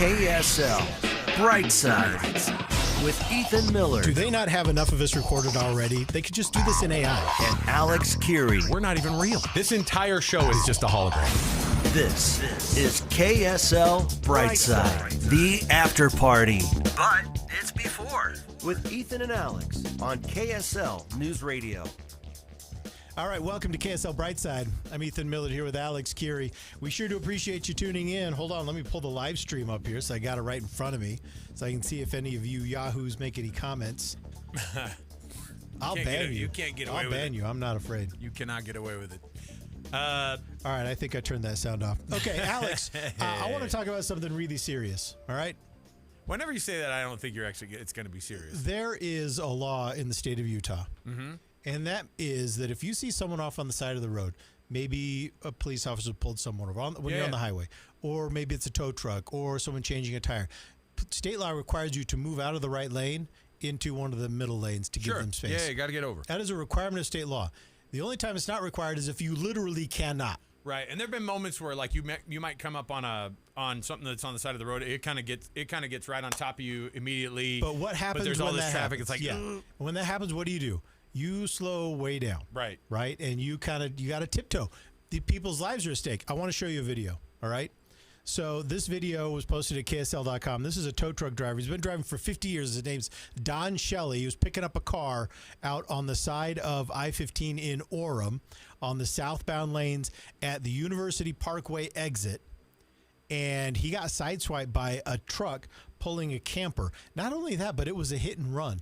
KSL Brightside with Ethan Miller. Do they not have enough of us recorded already? They could just do this in AI. And Alex Curie. We're not even real. This entire show is just a hologram. This is KSL Brightside, the after party. But it's before. With Ethan and Alex on KSL News Radio. All right, welcome to KSL Brightside. I'm Ethan Miller here with Alex Curie. We sure do appreciate you tuning in. Hold on, let me pull the live stream up here so I got it right in front of me so I can see if any of you yahoos make any comments. I'll ban you. You can't get away with it. I'll ban you. I'm not afraid. You cannot get away with it. All right, I think I turned that sound off. Okay, Alex, I want to talk about something really serious, all right? Whenever you say that, I don't think it's going to be serious. There is a law in the state of Utah. Mm-hmm. And that is that if you see someone off on the side of the road, maybe a police officer pulled someone over when you're on the highway, or maybe it's a tow truck or someone changing a tire, state law requires you to move out of the right lane into one of the middle lanes to give them space. Yeah, you got to get over. That is a requirement of state law. The only time it's not required is if you literally cannot. Right, and there've been moments where like you might come up on something that's on the side of the road. It kind of gets right on top of you immediately. But what happens? But there's when all this that traffic. Happens? It's like when that happens, what do? You slow way down. Right. And you got to tiptoe. The people's lives are at stake. I want to show you a video. All right. So this video was posted at KSL.com. This is a tow truck driver. He's been driving for 50 years. His name's Don Shelley. He was picking up a car out on the side of I-15 in Orem on the southbound lanes at the University Parkway exit. And he got sideswiped by a truck pulling a camper. Not only that, but it was a hit and run.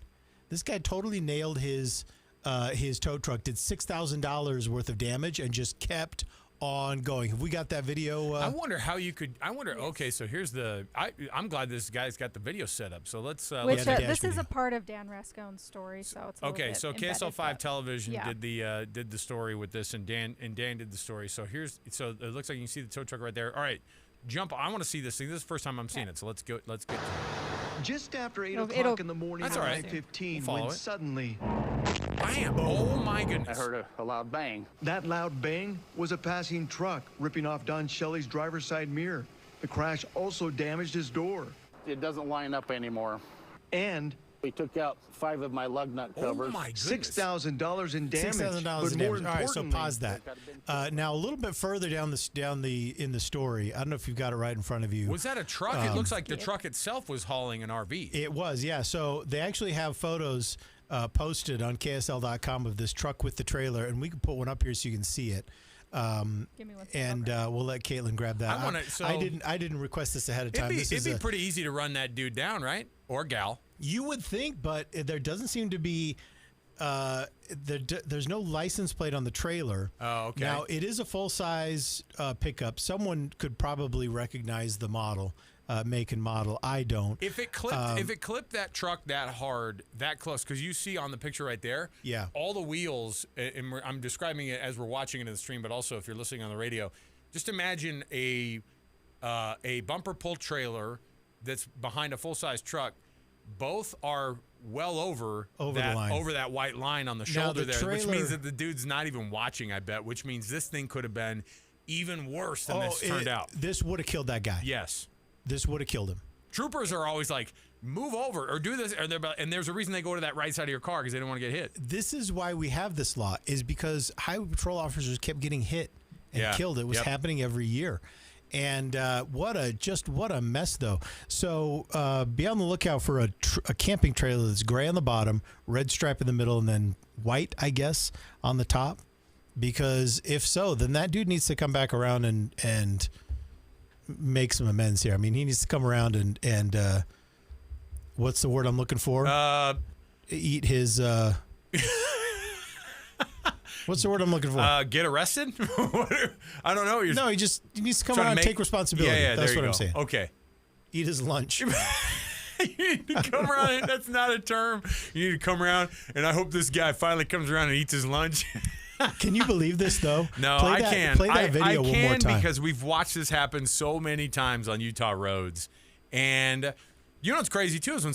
This guy totally nailed his tow truck, did $6,000 worth of damage, and just kept on going. Have we got that video? I wonder how you could. Okay, so here's the. I'm glad this guy's got the video set up. So let's. This is a part of Dan Rascone's story, so it's okay. So KSL 5 Television yeah. did the story with this, and Dan did the story. So so it looks like you can see the tow truck right there. All right, jump. I want to see this thing. This is the first time I'm seeing it. So let's get to it. Just after 8 o'clock in the morning on I-15, when suddenly... Bam! Oh, my goodness. I heard a loud bang. That loud bang was a passing truck ripping off Don Shelley's driver's side mirror. The crash also damaged his door. It doesn't line up anymore. And... we took out 5 of my lug nut covers. Oh, my goodness. $6,000 in damage. $6,000 in damage. All right, so pause that. Now, a little bit further down in the story, I don't know if you've got it right in front of you. Was that a truck? It looks like the truck itself was hauling an RV. It was, yeah. So they actually have photos posted on KSL.com of this truck with the trailer, and we can put one up here so you can see it. Give me one second. And we'll let Caitlin grab that. I didn't request this ahead of time. It'd be pretty easy to run that dude down, right? Or gal. You would think, but there doesn't seem to be. There's no license plate on the trailer. Oh, okay. Now it is a full size pickup. Someone could probably recognize the model, make and model. I don't. If it clipped that truck that hard, that close, because you see on the picture right there, yeah, all the wheels. And I'm describing it as we're watching it in the stream, but also if you're listening on the radio, just imagine a bumper pull trailer that's behind a full size truck. Both are well over that white line on the shoulder there, which means that the dude's not even watching, I bet, which means this thing could have been even worse than this turned out. This would have killed that guy. Yes. This would have killed him. Troopers are always like, move over or do this. And there's a reason they go to that right side of your car because they don't want to get hit. This is why we have this law, is because highway patrol officers kept getting hit and killed. It was happening every year. And what a mess, though. So be on the lookout for a camping trailer that's gray on the bottom, red stripe in the middle, and then white, I guess, on the top. Because if so, then that dude needs to come back around and make some amends here. I mean, he needs to come around and what's the word I'm looking for? Eat his... What's the word I'm looking for? Get arrested? I don't know. No, he needs to come around and take responsibility. Yeah, that's what I'm go. saying. Okay. Eat his lunch. You need to come around. That's not a term. You need to come around, and I hope this guy finally comes around and eats his lunch. Can you believe this, though? No, I can't. Play that video one more time. Because we've watched this happen so many times on Utah roads. And you know what's crazy, too, is when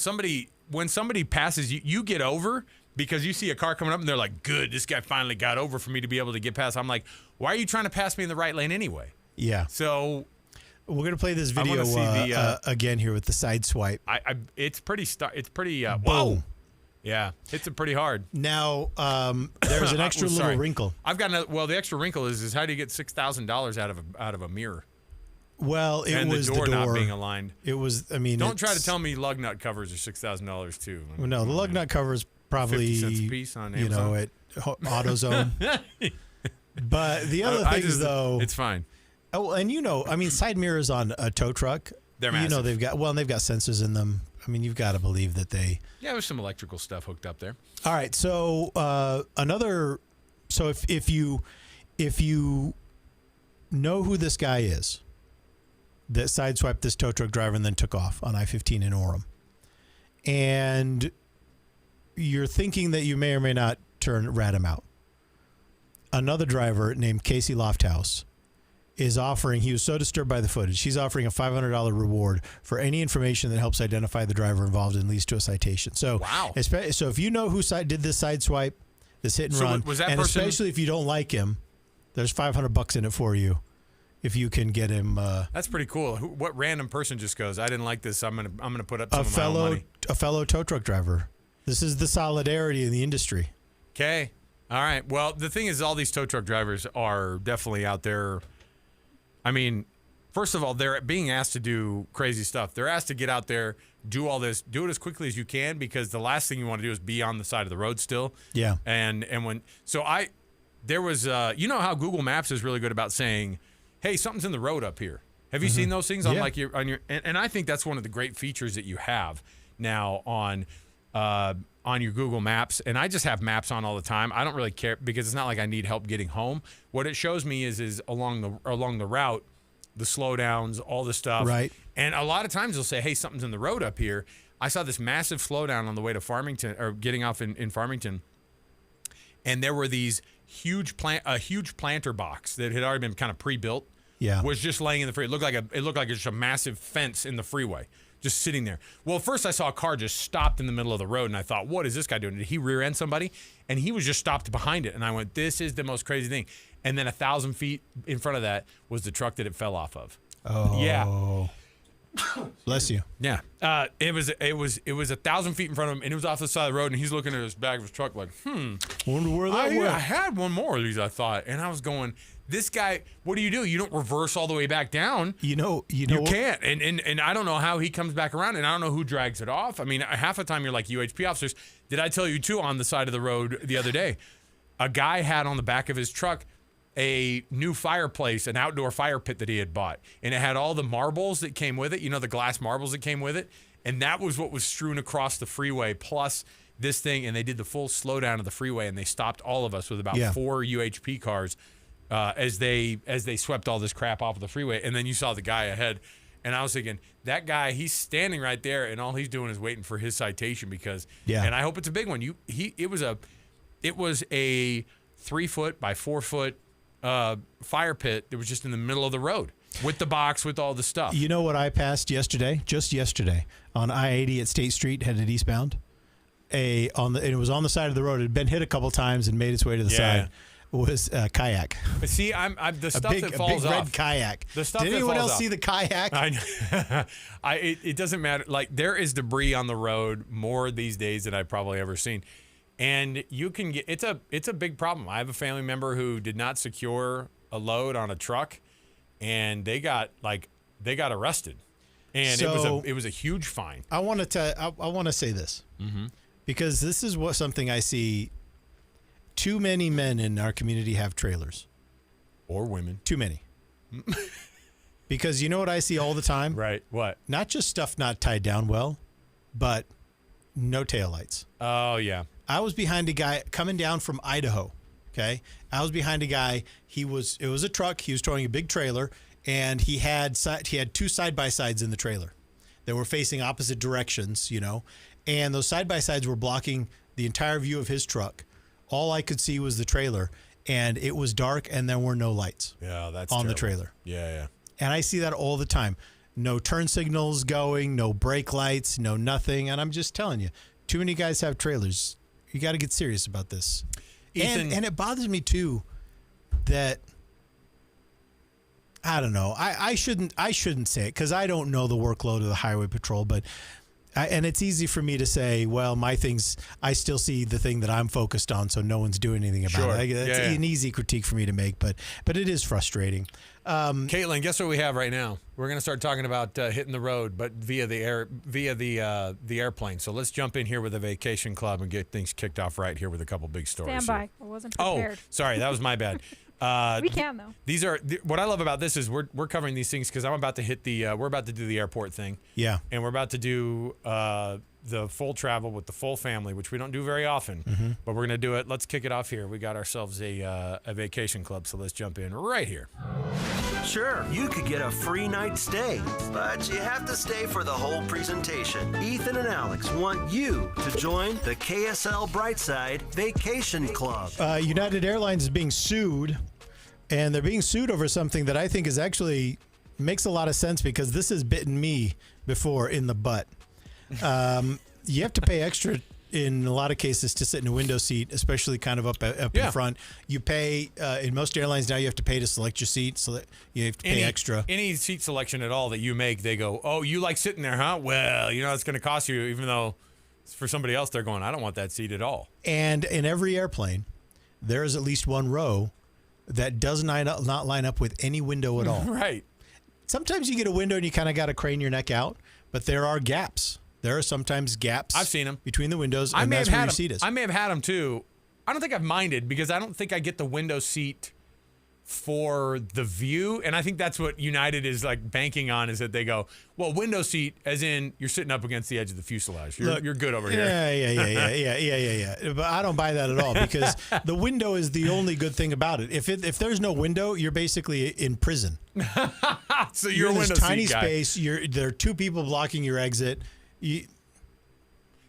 somebody passes, you get over because you see a car coming up, and they're like, good, this guy finally got over for me to be able to get past. I'm like, why are you trying to pass me in the right lane anyway? Yeah. So We're going to play this video again here with the side swipe. It's pretty. It's pretty. Boom. Whoa. Yeah, hits it pretty hard. Now, there's an extra little wrinkle. I've got another. Well, the extra wrinkle is how do you get $6,000 out of a mirror? Well, it was the door not being aligned. It was. I mean, don't try to tell me lug nut covers are $6,000 too. Well, no, the lug nut cover is probably 50 cents a piece on Amazon. at AutoZone. But the other things, though, it's fine. Oh, and I mean, side mirrors on a tow truck. They're massive. They've got sensors in them. I mean, you've got to believe that they. Yeah, there's some electrical stuff hooked up there. All right, so So if you know who this guy is, that sideswiped this tow truck driver and then took off on I-15 in Orem, and you're thinking that you may or may not rat him out. Another driver named Casey Lofthouse is offering, he was so disturbed by the footage, he's offering a $500 reward for any information that helps identify the driver involved and leads to a citation. So, wow. So if you know who did this side swipe, this hit and run, was that and person, especially if you don't like him, there's $500 in it for you if you can get him. That's pretty cool. What random person just goes, I didn't like this, I'm gonna put up some of my own money. A fellow tow truck driver. This is the solidarity in the industry. Okay. All right. Well, the thing is, all these tow truck drivers are definitely out there. I mean, first of all, they're being asked to do crazy stuff. They're asked to get out there, do all this, do it as quickly as you can, because the last thing you want to do is be on the side of the road still. Yeah. There was, how Google Maps is really good about saying, hey, something's in the road up here. Have you seen those things on and I think that's one of the great features that you have now on your Google Maps, and I just have maps on all the time. I don't really care because it's not like I need help getting home. What it shows me is along the route, the slowdowns, all the stuff. Right. And a lot of times they'll say, hey, something's in the road up here. I saw this massive slowdown on the way to Farmington, or getting off in Farmington, and there were these huge planter box that had already been kind of pre-built. Yeah. Was just laying in the freeway. It looked like just a massive fence in the freeway, just sitting there. Well, first I saw a car just stopped in the middle of the road, and I thought, what is this guy doing? Did he rear end somebody? And he was just stopped behind it, and I went, this is the most crazy thing. And then 1,000 feet in front of that was the truck that it fell off of. Oh. Yeah. Bless you. Yeah. It was 1,000 feet in front of him, and it was off the side of the road, and he's looking at his back of his truck like, Wonder where that went. I had one more of these, I thought, and I was going, this guy, what do? You don't reverse all the way back down. You can't. And I don't know how he comes back around, and I don't know who drags it off. I mean, half the time you're like, UHP officers, did I tell you too on the side of the road the other day? A guy had on the back of his truck a new fireplace, an outdoor fire pit that he had bought. And it had all the marbles that came with it, the glass marbles that came with it. And that was what was strewn across the freeway, plus this thing. And they did the full slowdown of the freeway, and they stopped all of us with about 4 UHP cars as they swept all this crap off of the freeway. And then you saw the guy ahead. And I was thinking, that guy, he's standing right there, and all he's doing is waiting for his citation because, and I hope it's a big one. It was a 3-foot by 4-foot fire pit that was just in the middle of the road with the box, with all the stuff. You know what I passed just yesterday on I-80 at State Street, headed eastbound? It was on the side of the road. It had been hit a couple times and made its way to the side. It was a kayak. But see, the stuff that falls off. A big off. red kayak. The stuff Did that anyone falls else off. see the kayak? It doesn't matter. Like, there is debris on the road more these days than I've probably ever seen. And you can get it's a big problem. I have a family member who did not secure a load on a truck, and they got arrested, and it was a huge fine. I want to say this because this is something I see. Too many men in our community have trailers, or women. Too many. Because you know what I see all the time? Right. What? Not just stuff not tied down well, but no taillights. Oh yeah. I was behind a guy coming down from Idaho. Okay. I was behind a guy. It was a truck. He was towing a big trailer, and he had 2 side-by-sides in the trailer. They were facing opposite directions, and those side-by-sides were blocking the entire view of his truck. All I could see was the trailer, and it was dark, and there were no lights that's on terrible. the trailer. Yeah. And I see that all the time. No turn signals going, no brake lights, no nothing. And I'm just telling you, too many guys have trailers. You got to get serious about this. Ethan, and it bothers me, too, that I don't know. I shouldn't say it because I don't know the workload of the highway patrol, but and it's easy for me to say, well, my things, I still see the thing that I'm focused on, so no one's doing anything about it. It's an easy critique for me to make, but it is frustrating. Caitlin, guess what we have right now? We're going to start talking about hitting the road, but via the airplane. So let's jump in here with a vacation club and get things kicked off right here with a couple big stories. Stand by. I wasn't prepared. Oh, sorry, that was my bad. We can though. These are what I love about this is we're covering these things because I'm about to hit we're about to do the airport thing. Yeah, and we're about to do the full travel with the full family, which we don't do very often, but we're gonna do it. Let's kick it off here. We got ourselves a vacation club, so let's jump in right here. Sure, you could get a free night stay, but you have to stay for the whole presentation. Ethan and Alex want you to join the KSL Brightside Vacation Club. United Airlines is being sued, and they're being sued over something that I think is actually makes a lot of sense because this has bitten me before in the butt. You have to pay extra in a lot of cases to sit in a window seat, especially kind of up in front. You pay in most airlines now. You have to pay to select your seat, so that you have to pay extra. Any seat selection at all that you make, they go, "Oh, you like sitting there, huh? Well, it's going to cost you." Even though for somebody else, they're going, "I don't want that seat at all." And in every airplane, there is at least one row that does not line up with any window at all. Right. Sometimes you get a window and you kind of got to crane your neck out, but there are gaps. There are sometimes gaps. I've seen them between the windows, and that's where your seat is. I may have had them too. I don't think I've minded because I don't think I get the window seat for the view, and I think that's what United is like banking on is that they go, well, window seat, as in you're sitting up against the edge of the fuselage. You're good over here. Yeah. But I don't buy that at all because the window is the only good thing about it. If there's no window, you're basically in prison. So you're a in window this tiny seat guy. Space. There are two people blocking your exit.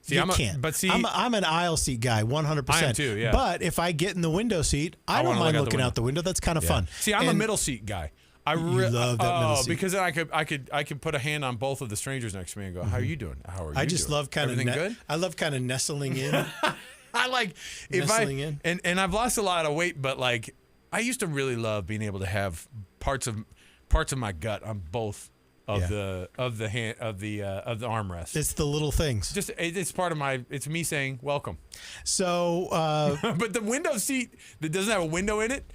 I'm an aisle seat guy, 100%. I am too, yeah. But if I get in the window seat, I don't mind looking out the window. That's kind of fun. See, I'm a middle seat guy. I love that middle seat because then I could put a hand on both of the strangers next to me and go, "How are you doing? How are you?" I just love kind of good. I love kind of nestling in. I like nestling in. And I've lost a lot of weight, but like I used to really love being able to have parts of my gut on both of the armrest. It's the little things. Just it's part of it's me saying welcome. So, but the window seat that doesn't have a window in it,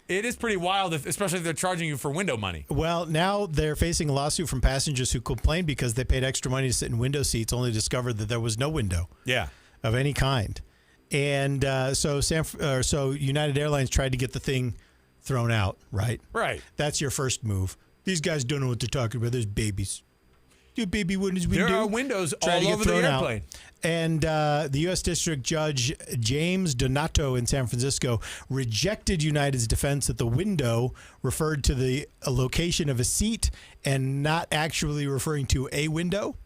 it is pretty wild, especially if they're charging you for window money. Well, now they're facing a lawsuit from passengers who complained because they paid extra money to sit in window seats, only discovered that there was no window. Yeah. Of any kind, and so United Airlines tried to get the thing thrown out. Right. That's your first move. These guys don't know what they're talking about. There's babies. Your baby windows. There are windows all over the airplane. And the U.S. District Judge James Donato in San Francisco rejected United's defense that the window referred to the location of a seat and not actually referring to a window.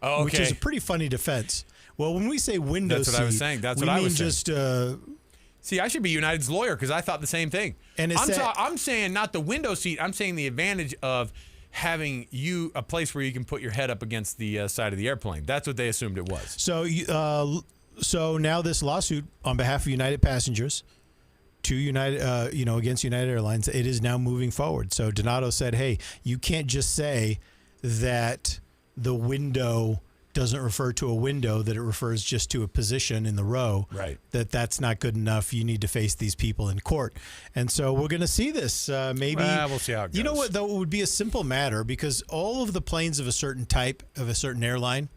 Oh, okay. Which is a pretty funny defense. Well, when we say window seat, that's what I was saying. That's what I was saying. See, I should be United's lawyer because I thought the same thing. And I'm saying not the window seat. I'm saying the advantage of having a place where you can put your head up against the side of the airplane. That's what they assumed it was. So now this lawsuit on behalf of United passengers to United, against United Airlines, it is now moving forward. So Donato said, "Hey, you can't just say that the window doesn't refer to a window, that it refers just to a position in the row. Right. That's not good enough. You need to face these people in court." And so we're going to see this. Maybe we'll see how it goes. You know what, though? It would be a simple matter because all of the planes of a certain type, of a certain airline,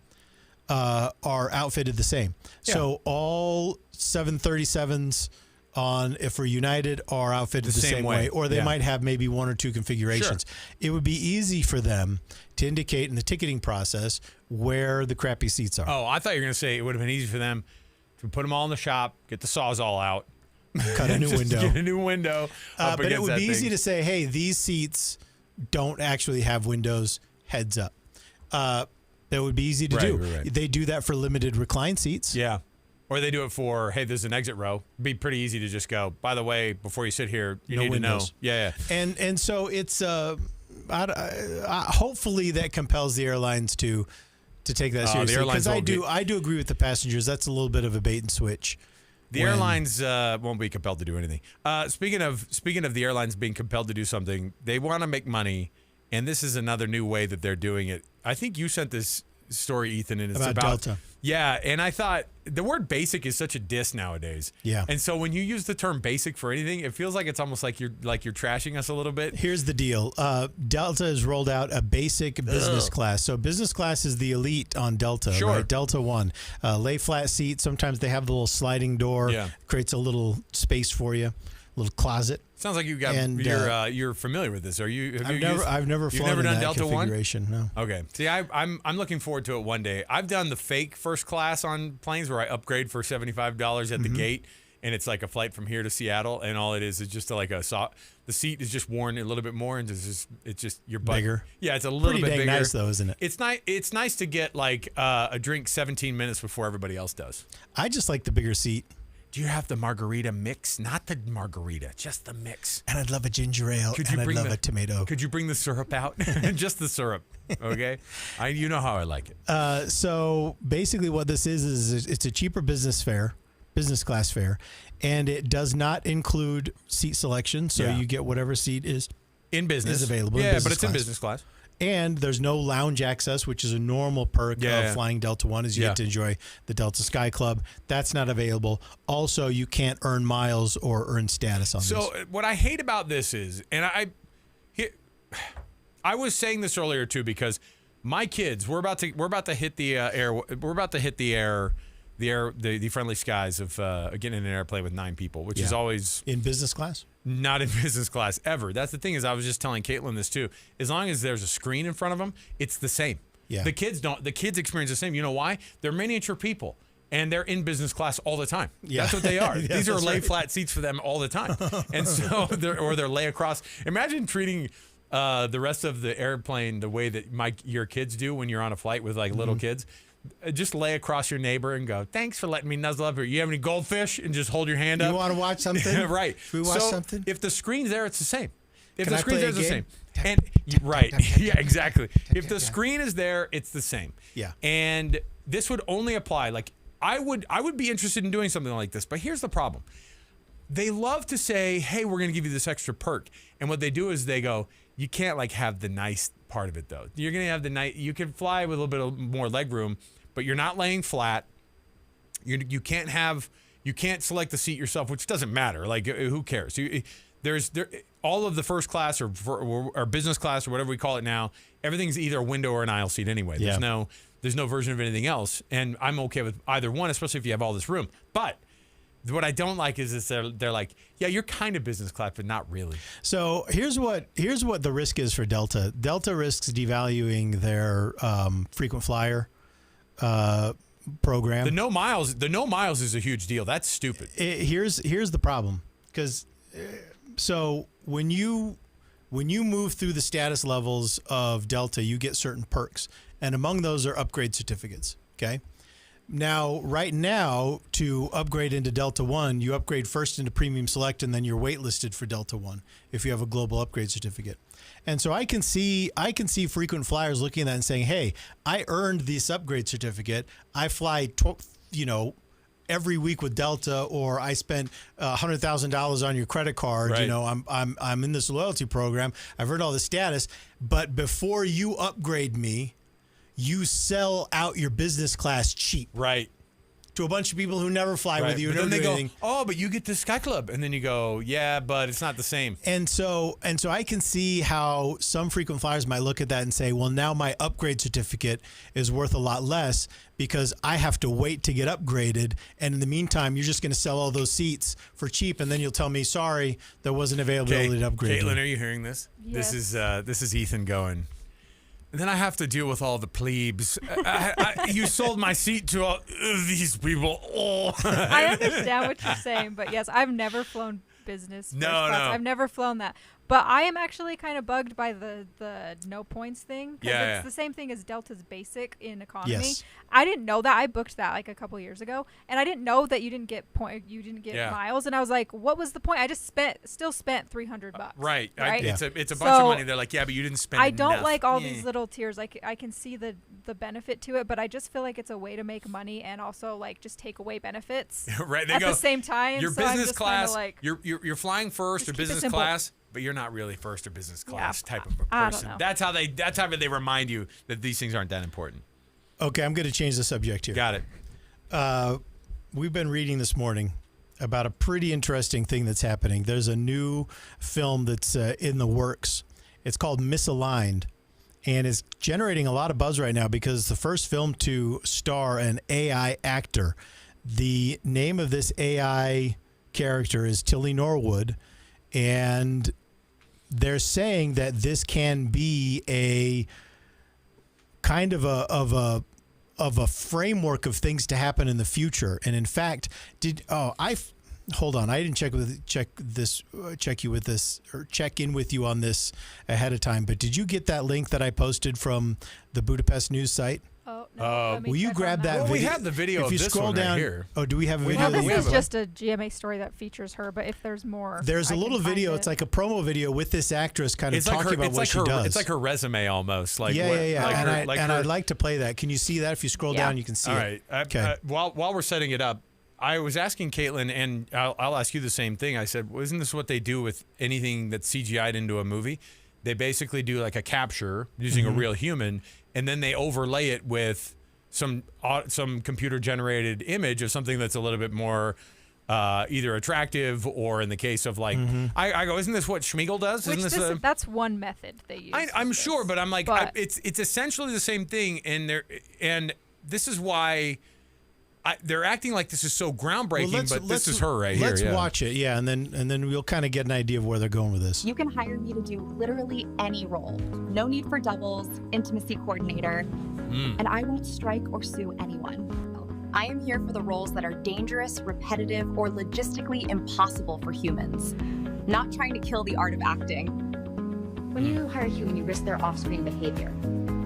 are outfitted the same. Yeah. So all 737s for United are outfitted the same way. Or they might have maybe one or two configurations. Sure. It would be easy for them to indicate in the ticketing process where the crappy seats are. Oh, I thought you were going to say it would have been easy for them to put them all in the shop, get the Sawzall out. Cut a new window. Get a new window. But it would be easy to say, hey, these seats don't actually have windows, heads up. That would be easy to do. Right. They do that for limited recline seats. Yeah. Or they do it for, hey, there's an exit row. It'd be pretty easy to just go, by the way, before you sit here, you need windows. To know. Yeah. And so it's hopefully that compels the airlines to take that seriously. Because I do agree with the passengers. That's a little bit of a bait and switch. The airlines won't be compelled to do anything. Speaking of the airlines being compelled to do something, they want to make money, and this is another new way that they're doing it. I think you sent this story, Ethan, and it's about Delta. Yeah, and I thought the word basic is such a diss nowadays. Yeah. And so when you use the term basic for anything, it feels like it's almost like you're trashing us a little bit. Here's the deal. Delta has rolled out a basic business class. So business class is the elite on Delta, Sure. right? Delta 1. Lay flat seat. Sometimes they have the little sliding door. Yeah. Creates a little space for you, a little closet. Sounds like you got you're familiar with this. Are you? I've never flown in done that Delta configuration. No. Okay. See, I'm looking forward to it one day. I've done the fake first class on planes where I upgrade for $75 at the gate, and it's like a flight from here to Seattle, and all it is just like the seat is just worn a little bit more, and it's just your butt. Bigger. Yeah, it's a little Pretty bit dang bigger. nice though, isn't it? It's nice to get like a drink 17 minutes before everybody else does. I just like the bigger seat. Do you have the margarita mix? Not the margarita, just the mix. And I'd love a ginger ale. And I'd love a tomato. Could you bring the syrup out? Just the syrup, okay? You know how I like it. So basically what this is it's a cheaper business class fare, and it does not include seat selection. So you get whatever seat is in business is available. Yeah, in business but it's class. in business class. And there's no lounge access, which is a normal perk of flying Delta One, is you get to enjoy the Delta Sky Club. That's not available. Also, you can't earn miles or earn status on this. So what I hate about this is, and I was saying this earlier too, because my kids, we're about to hit the air. We're about to hit the friendly skies of getting in an airplane with 9 people, which is always in business class. Not in business class ever. That's the thing is I was just telling Caitlin this too. As long as there's a screen in front of them, it's the same. Yeah. The kids experience the same. You know why? They're miniature people and they're in business class all the time. Yeah. That's what they are. Yeah, These are lay right. flat seats for them all the time. And so they're lay across. Imagine treating the rest of the airplane the way that your kids do when you're on a flight with like little kids. Just lay across your neighbor and go, thanks for letting me nuzzle up here. You have any goldfish? And just hold your hand up. You want to watch something? Right. Should we watch something? If the screen's there, it's the same. If Can the I screen's play there, a it's the game? same. And yeah, exactly. If the screen is there, it's the same. Yeah. And this would only apply. Like I would be interested in doing something like this, but here's the problem. They love to say, hey, we're going to give you this extra perk. And what they do is they go, you can't like have the nice part of it though. You're going to have the nice, you can fly with a little bit of more leg room, but you're not laying flat. You can't select the seat yourself, which doesn't matter. Like who cares? All of the first class or business class or whatever we call it now, everything's either a window or an aisle seat anyway. Yeah. There's no version of anything else, and I'm okay with either one, especially if you have all this room. But what I don't like is they're like, yeah, you're kind of business class, but not really. So here's what the risk is for Delta. Delta risks devaluing their frequent flyer program. The no miles is a huge deal. That's stupid. Here's the problem, because so when you move through the status levels of Delta, you get certain perks, and among those are upgrade certificates. Okay. Now, right now, to upgrade into Delta One, you upgrade first into Premium Select, and then you're waitlisted for Delta One if you have a global upgrade certificate. And so I can see frequent flyers looking at that and saying, "Hey, I earned this upgrade certificate. I fly, every week with Delta, or I spent $100,000 on your credit card. Right. I'm in this loyalty program. I've earned all this status. But before you upgrade me, you sell out your business class cheap, Right. to a bunch of people who never fly with you. But never then they do go, anything. oh, but you get the Sky Club. And then you go, yeah, but it's not the same. And so I can see how some frequent flyers might look at that and say, well, now my upgrade certificate is worth a lot less because I have to wait to get upgraded. And in the meantime, you're just going to sell all those seats for cheap. And then you'll tell me, sorry, there wasn't availability to upgrade. Caitlin, you. are you hearing this? Yes. This is Ethan going. And then I have to deal with all the plebes. You sold my seat to all these people. Oh. I understand what you're saying, but yes, I've never flown business. No, first class. no. I've never flown that. But I am actually kind of bugged by the no points thing. It's the same thing as Delta's basic in economy. Yes. I didn't know that. I booked that like a couple years ago, and I didn't know that you didn't get miles. And I was like, what was the point? I just still spent $300. Right. Right. It's a bunch of money. They're like, yeah, but you didn't spend. I don't enough. like all these little tiers. Like I can see the benefit to it, but I just feel like it's a way to make money and also like just take away benefits. Right. At the same time. Your so I'm business just class. Like, you're flying first or business class. But you're not really first or business class type of a person. I don't know. That's how they remind you that these things aren't that important. Okay, I'm going to change the subject here. Got it. We've been reading this morning about a pretty interesting thing that's happening. There's a new film that's in the works. It's called Misaligned, and it's generating a lot of buzz right now because it's the first film to star an AI actor. The name of this AI character is Tilly Norwood, and they're saying that this can be a kind of a framework of things to happen in the future. And in fact, hold on, I didn't check in with you on this ahead of time. But did you get that link that I posted from the Budapest news site? Oh, no. Will you grab that video? We have the video if you of this scroll one down right here. Oh, do we have a video? Well, that this we is just a GMA story that features her, but if there's more, there's a I little can find video. it. It's like a promo video with this actress kind of talking about what she does. It's like her resume almost. Like yeah. I'd like to play that. Can you see that? If you scroll down, you can see it. All right. Okay. While we're setting it up, I was asking Caitlin, and I'll ask you the same thing. I said, well, isn't this what they do with anything that's CGI'd into a movie? They basically do like a capture using a real human, and then they overlay it with some computer-generated image of something that's a little bit more either attractive or, in the case of like, I go, isn't this what Schmeagol does? That's one method they use. I'm sure, but I'm like, it's essentially the same thing, and this is why. They're acting like this is so groundbreaking, but this is her right here. Let's watch it, and then we'll kind of get an idea of where they're going with this. You can hire me to do literally any role. No need for doubles, intimacy coordinator, and I won't strike or sue anyone. I am here for the roles that are dangerous, repetitive, or logistically impossible for humans. Not trying to kill the art of acting. When you hire a human, you risk their off-screen behavior.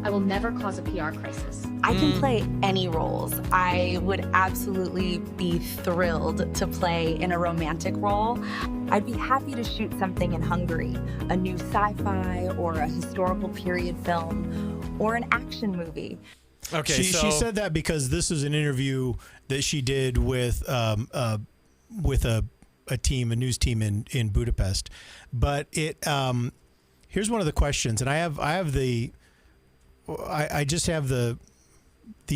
I will never cause a PR crisis. I can play any roles. I would absolutely be thrilled to play in a romantic role. I'd be happy to shoot something in Hungary, a new sci-fi or a historical period film or an action movie. Okay, she said that because this is an interview that she did with a news team in Budapest. But here's one of the questions, and I just have the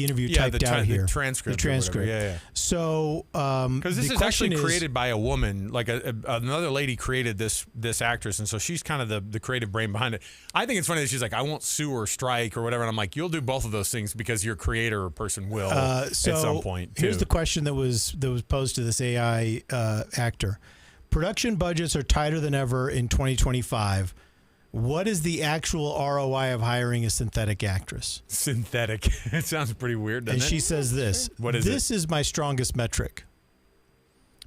interview typed out here. The transcript. The transcript. Yeah. So, because this is actually created by a woman, like another lady created this actress, and so she's kind of the creative brain behind it. I think it's funny that she's like, I won't sue or strike or whatever, and I'm like, you'll do both of those things because your creator or person will at some point. Here's the question that was posed to this AI actor: production budgets are tighter than ever in 2025. What is the actual ROI of hiring a synthetic actress? Synthetic. It sounds pretty weird, doesn't it? And she says this. What is it? This is my strongest metric.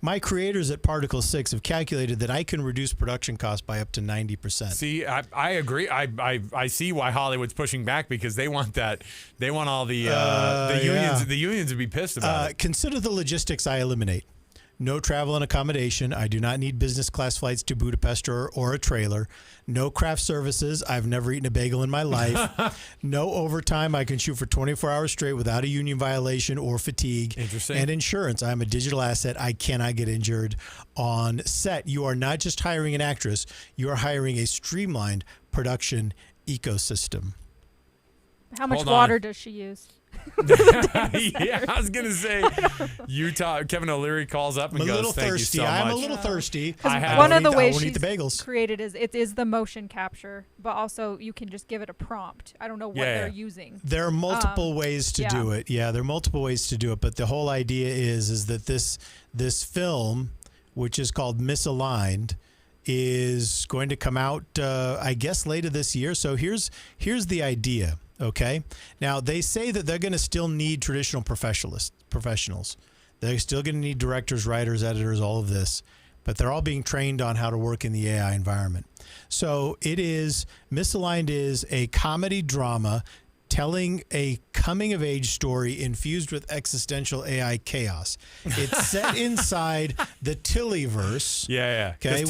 My creators at Particle 6 have calculated that I can reduce production costs by up to 90%. See, I agree. I see why Hollywood's pushing back because they want that. They want all the unions to be pissed about it. Consider the logistics I eliminate. No travel and accommodation. I do not need business class flights to Budapest or a trailer. No craft services. I've never eaten a bagel in my life. No overtime. I can shoot for 24 hours straight without a union violation or fatigue. Interesting. And insurance. I'm a digital asset. I cannot get injured on set. You are not just hiring an actress. You are hiring a streamlined production ecosystem. How much water does she use? Yeah, I was gonna say Utah. Kevin O'Leary calls up and goes, "Thank you so much." I'm a little thirsty. One of the ways she's she's created is the motion capture, but also you can just give it a prompt. I don't know what they're using. There are multiple ways to do it. Yeah, there are multiple ways to do it, but the whole idea is that this film, which is called Misaligned, is going to come out, I guess, later this year. So here's the idea. Okay. Now, they say that they're going to still need traditional professionals. They're still going to need directors, writers, editors, all of this. but they're all being trained on how to work in the AI environment. So it is, Misaligned is a comedy drama telling a coming-of-age story infused with existential AI chaos. It's set inside the Tillyverse. Yeah. Okay,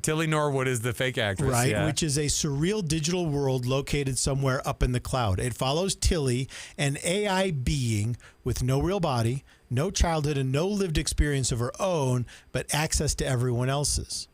Tilly Norwood is the fake actress. Right, yeah. which is a surreal digital world located somewhere up in the cloud. It follows Tilly, an AI being with no real body, no childhood, and no lived experience of her own, but access to everyone else's.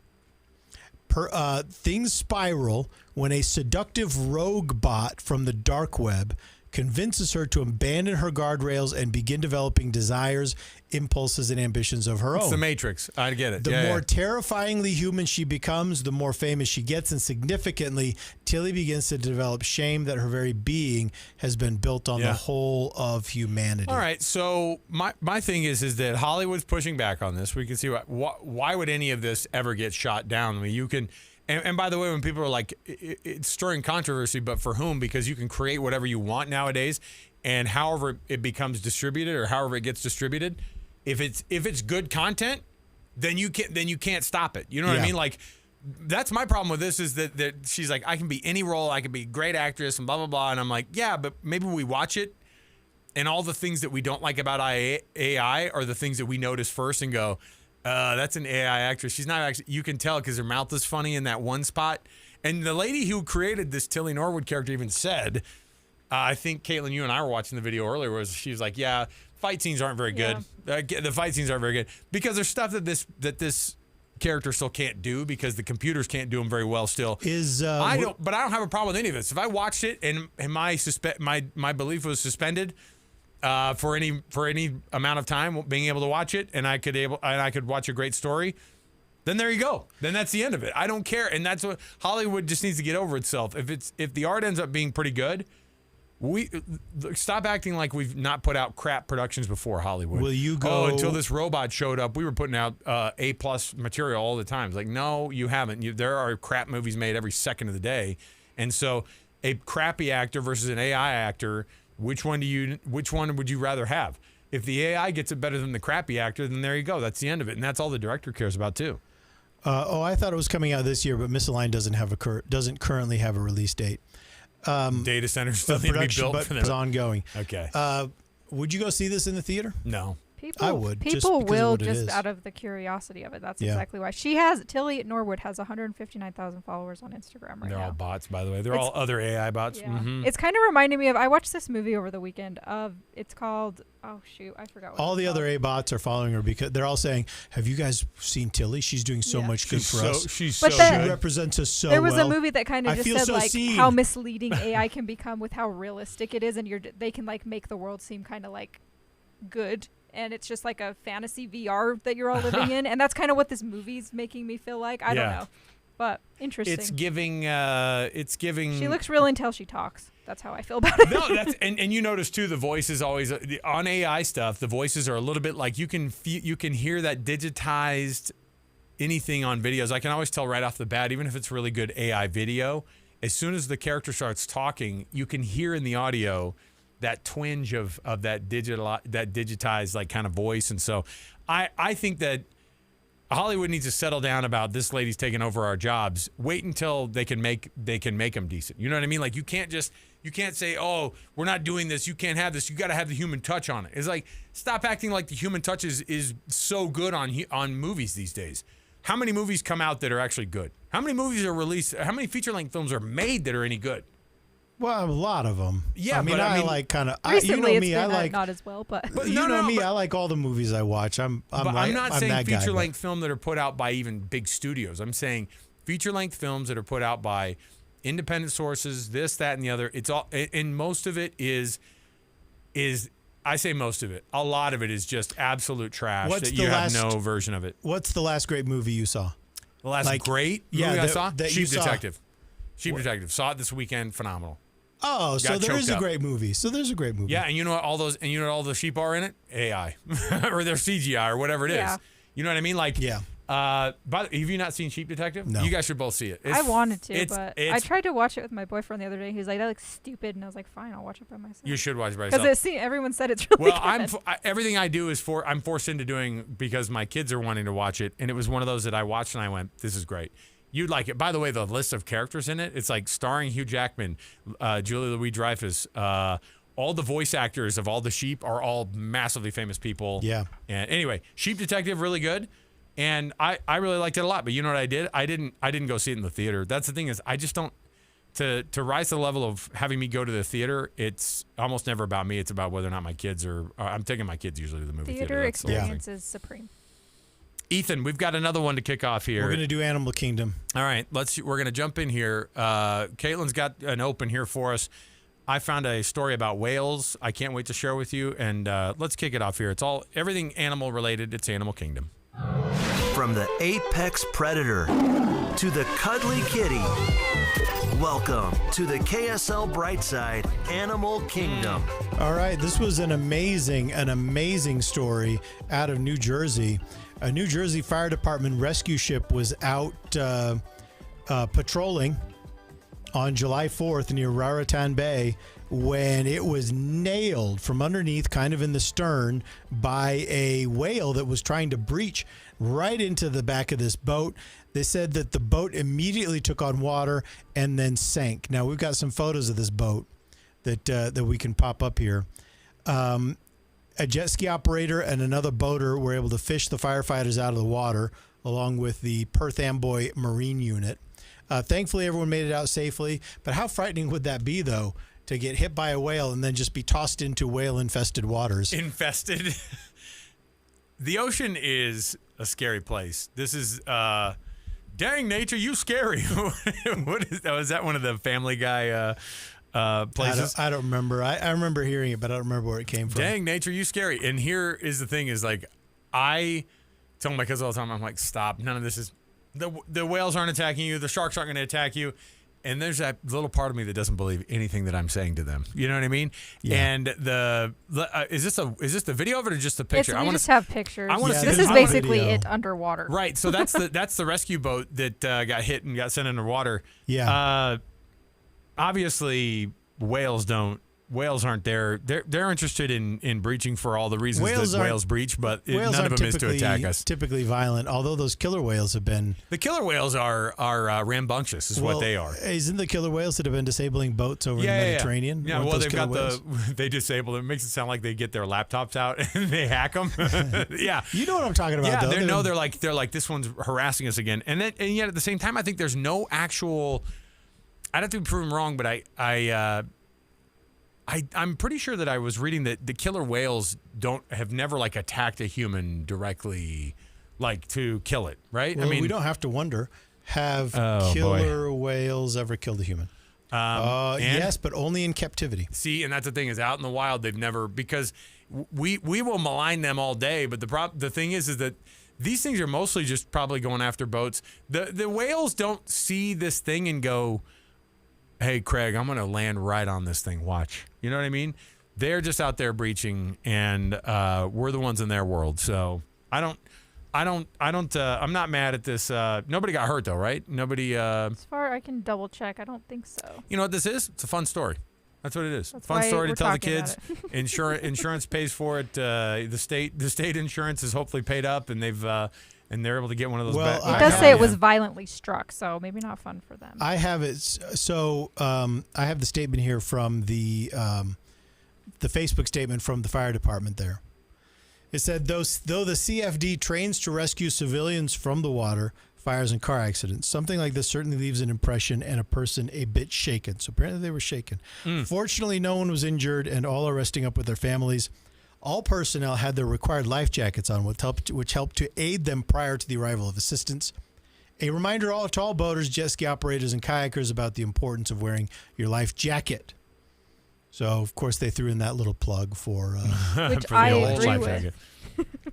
Things spiral when a seductive rogue bot from the dark web convinces her to abandon her guardrails and begin developing desires, impulses, and ambitions of her own. It's the Matrix. I get it. The more terrifyingly human she becomes, the more famous she gets, and significantly, Tilly begins to develop shame that her very being has been built on the whole of humanity. All right, so my thing is that Hollywood's pushing back on this. We can see why would any of this ever get shot down? I mean, you can. And by the way, when people are like, it's stirring controversy, but for whom? Because you can create whatever you want nowadays, and however it becomes distributed or however it gets distributed, if it's good content, then you can't stop it. You know what I mean? Like, that's my problem with this is that she's like, I can be any role, I can be a great actress and blah blah blah, and I'm like, yeah, but maybe we watch it, and all the things that we don't like about AI are the things that we notice first and go, that's an AI actress. She's not actually, you can tell because her mouth is funny in that one spot. And the lady who created this Tilly Norwood character even said, I think, Caitlin, you and I were watching the video earlier, she was like, yeah, fight scenes aren't very good. The fight scenes aren't very good because there's stuff that this character still can't do because the computers can't do them very well still. I don't have a problem with any of this. If I watched it and my belief was suspended, for any amount of time, being able to watch it, and I could watch a great story, then there you go. Then that's the end of it. I don't care, and that's what Hollywood just needs to get over itself. If the art ends up being pretty good, we stop acting like we've not put out crap productions before. Hollywood. Will you go? Until this robot showed up, we were putting out A+ material all the time. It's like, no, you haven't. There are crap movies made every second of the day, and so a crappy actor versus an AI actor. Which one would you rather have? If the AI gets it better than the crappy actor, then there you go. That's the end of it, and that's all the director cares about too. I thought it was coming out this year, but Misaligned doesn't currently have a release date. Data centers still need to be built for them. It's ongoing. Okay. Would you go see this in the theater? No. I would. People will just out of the curiosity of it. That's exactly why. Tilly Norwood has 159,000 followers on Instagram right now. They're all bots, by the way. They're all other AI bots. Yeah. Mm-hmm. It's kind of reminding me of, I watched this movie over the weekend it's called, oh shoot, I forgot what all the other called. AI bots are following her because they're all saying, have you guys seen Tilly? She's doing so much good for us. She represents us so well. There was a movie that kind of just said so like seen. how misleading AI can become with how realistic it is, and they can like make the world seem kind of like good. And it's just like a fantasy VR that you're all living in. And that's kind of what this movie's making me feel like. I don't know. But interesting. It's giving. She looks real until she talks. That's how I feel about it. No, that's and you notice too, the voice is always on AI stuff. The voices are a little bit like you can hear that digitized anything on videos. I can always tell right off the bat, even if it's really good AI video, as soon as the character starts talking, you can hear in the audio that twinge of that digitized like kind of voice. And so I think that Hollywood needs to settle down about this lady's taking over our jobs. Wait until they can make them decent. You know what I mean? Like you can't say, oh, we're not doing this. You can't have this. You got to have the human touch on it. It's like, stop acting like the human touch is so good on movies these days. How many movies come out that are actually good? How many movies are released? How many feature-length films are made that are any good? Well, a lot of them. Yeah, I mean, I like kind of. Recently, you know me, I like not as well, but you know me. I like all the movies I watch. I'm not saying that guy, feature-length film that are put out by even big studios. I'm saying feature-length films that are put out by independent sources. This, that, and the other. It's all, and most of it is. I say most of it. A lot of it is just absolute trash. Have no version of it. What's the last great movie you saw? The last great movie I saw? Sheep Detective. Sheep Detective. Saw it this weekend. Phenomenal. Oh, so there is a great movie. Yeah, and you know what all the sheep are in it? AI. Or they're CGI or whatever it is. You know what I mean? Like But have you not seen Sheep Detective? No. You guys should both see it. I wanted to, but I it's- tried to watch it with my boyfriend the other day. He was like, "That looks stupid," and I was like, "Fine, I'll watch it by myself." You should watch it by yourself. Because everyone said it's really Well, good. everything I do is I'm forced into doing because my kids are wanting to watch it, and it was one of those that I watched and I went, "This is great." You'd like it. By the way, the list of characters in it, it's like starring Hugh Jackman, Julia Louis-Dreyfus, all the voice actors of all the sheep are all massively famous people. Yeah. And anyway, Sheep Detective, really good. And I really liked it a lot. But you know what I did? I didn't go see it in the theater. That's the thing is I just don't to rise to the level of having me go to the theater. It's almost never about me. It's about whether or not my kids are. I'm taking my kids usually to the movie theater. Theater That's the whole thing. experience is supreme. Ethan, we've got another one to kick off here. We're going to do Animal Kingdom. All right, we're going to jump in here. Caitlin's got an open here for us. I found a story about whales. I can't wait to share with you, and let's kick it off here. It's everything animal related. It's Animal Kingdom. From the apex predator to the cuddly kitty, welcome to the KSL Brightside Animal Kingdom. All right, this was an amazing story out of New Jersey. A New Jersey Fire Department rescue ship was out patrolling on July 4th near Raritan Bay when it was nailed from underneath, kind of in the stern, by a whale that was trying to breach right into the back of this boat. They said that the boat immediately took on water and then sank. Now, we've got some photos of this boat that we can pop up here. A jet ski operator and another boater were able to fish the firefighters out of the water, along with the Perth Amboy Marine Unit. Thankfully, everyone made it out safely. But how frightening would that be, though, to get hit by a whale and then just be tossed into whale-infested waters? Infested. The ocean is a scary place. This is, dang nature, you scary. What is that? Was that one of the Family Guy places? I don't remember. I remember hearing it, but I don't remember where it came from. Dang nature, you scary. And here is the thing is like, I tell my kids all the time, I'm like, stop. None of this is, the whales aren't attacking you. The sharks aren't going to attack you. And there's that little part of me that doesn't believe anything that I'm saying to them. You know what I mean? Yeah. And is this the video of it or just the picture? We just have pictures. I want to see this the is video. basically it underwater. Right. So that's the rescue boat that got hit and got sent underwater. Yeah. Obviously, whales aren't there. They're interested in breaching for all the reasons that whales breach, but none of them is to attack us. Typically violent, although those killer whales have been. The killer whales are rambunctious, is what they are. Isn't the killer whales that have been disabling boats over in the Mediterranean? Yeah, well, they've got they disable them. It makes it sound like they get their laptops out and they hack them. Yeah, you know what I'm talking about. Yeah, they're like this one's harassing us again, and yet at the same time, I think there's no actual. I'd have to be proven wrong, but I'm pretty sure that I was reading that the killer whales have never like attacked a human directly, like to kill it, right? Well, we don't have to wonder. Have killer whales ever killed a human? Yes, but only in captivity. See, and that's the thing is out in the wild they've never, because we will malign them all day, but the thing is that these things are mostly just probably going after boats. The whales don't see this thing and go, hey, Craig, I'm going to land right on this thing. Watch. You know what I mean? They're just out there breaching, and we're the ones in their world. So I'm not mad at this. Nobody got hurt though, right? Nobody. As far as I can double check, I don't think so. You know what this is? It's a fun story. That's what it is. That's Fun why story to we're tell the talking kids. about Insurance pays for it. The state insurance is hopefully paid up, and they're able to get one of those. Well, it does say it was violently struck, so maybe not fun for them. I have it. So I have the statement here from the Facebook statement from the fire department there. It said, though the CFD trains to rescue civilians from the water, fires, and car accidents, something like this certainly leaves an impression and a person a bit shaken. So apparently they were shaken. Fortunately, no one was injured, and all are resting up with their families. All personnel had their required life jackets on, which helped to aid them prior to the arrival of assistance. A reminder to all boaters, jet ski operators, and kayakers about the importance of wearing your life jacket. So, of course, they threw in that little plug for which for I the old agree life with. jacket.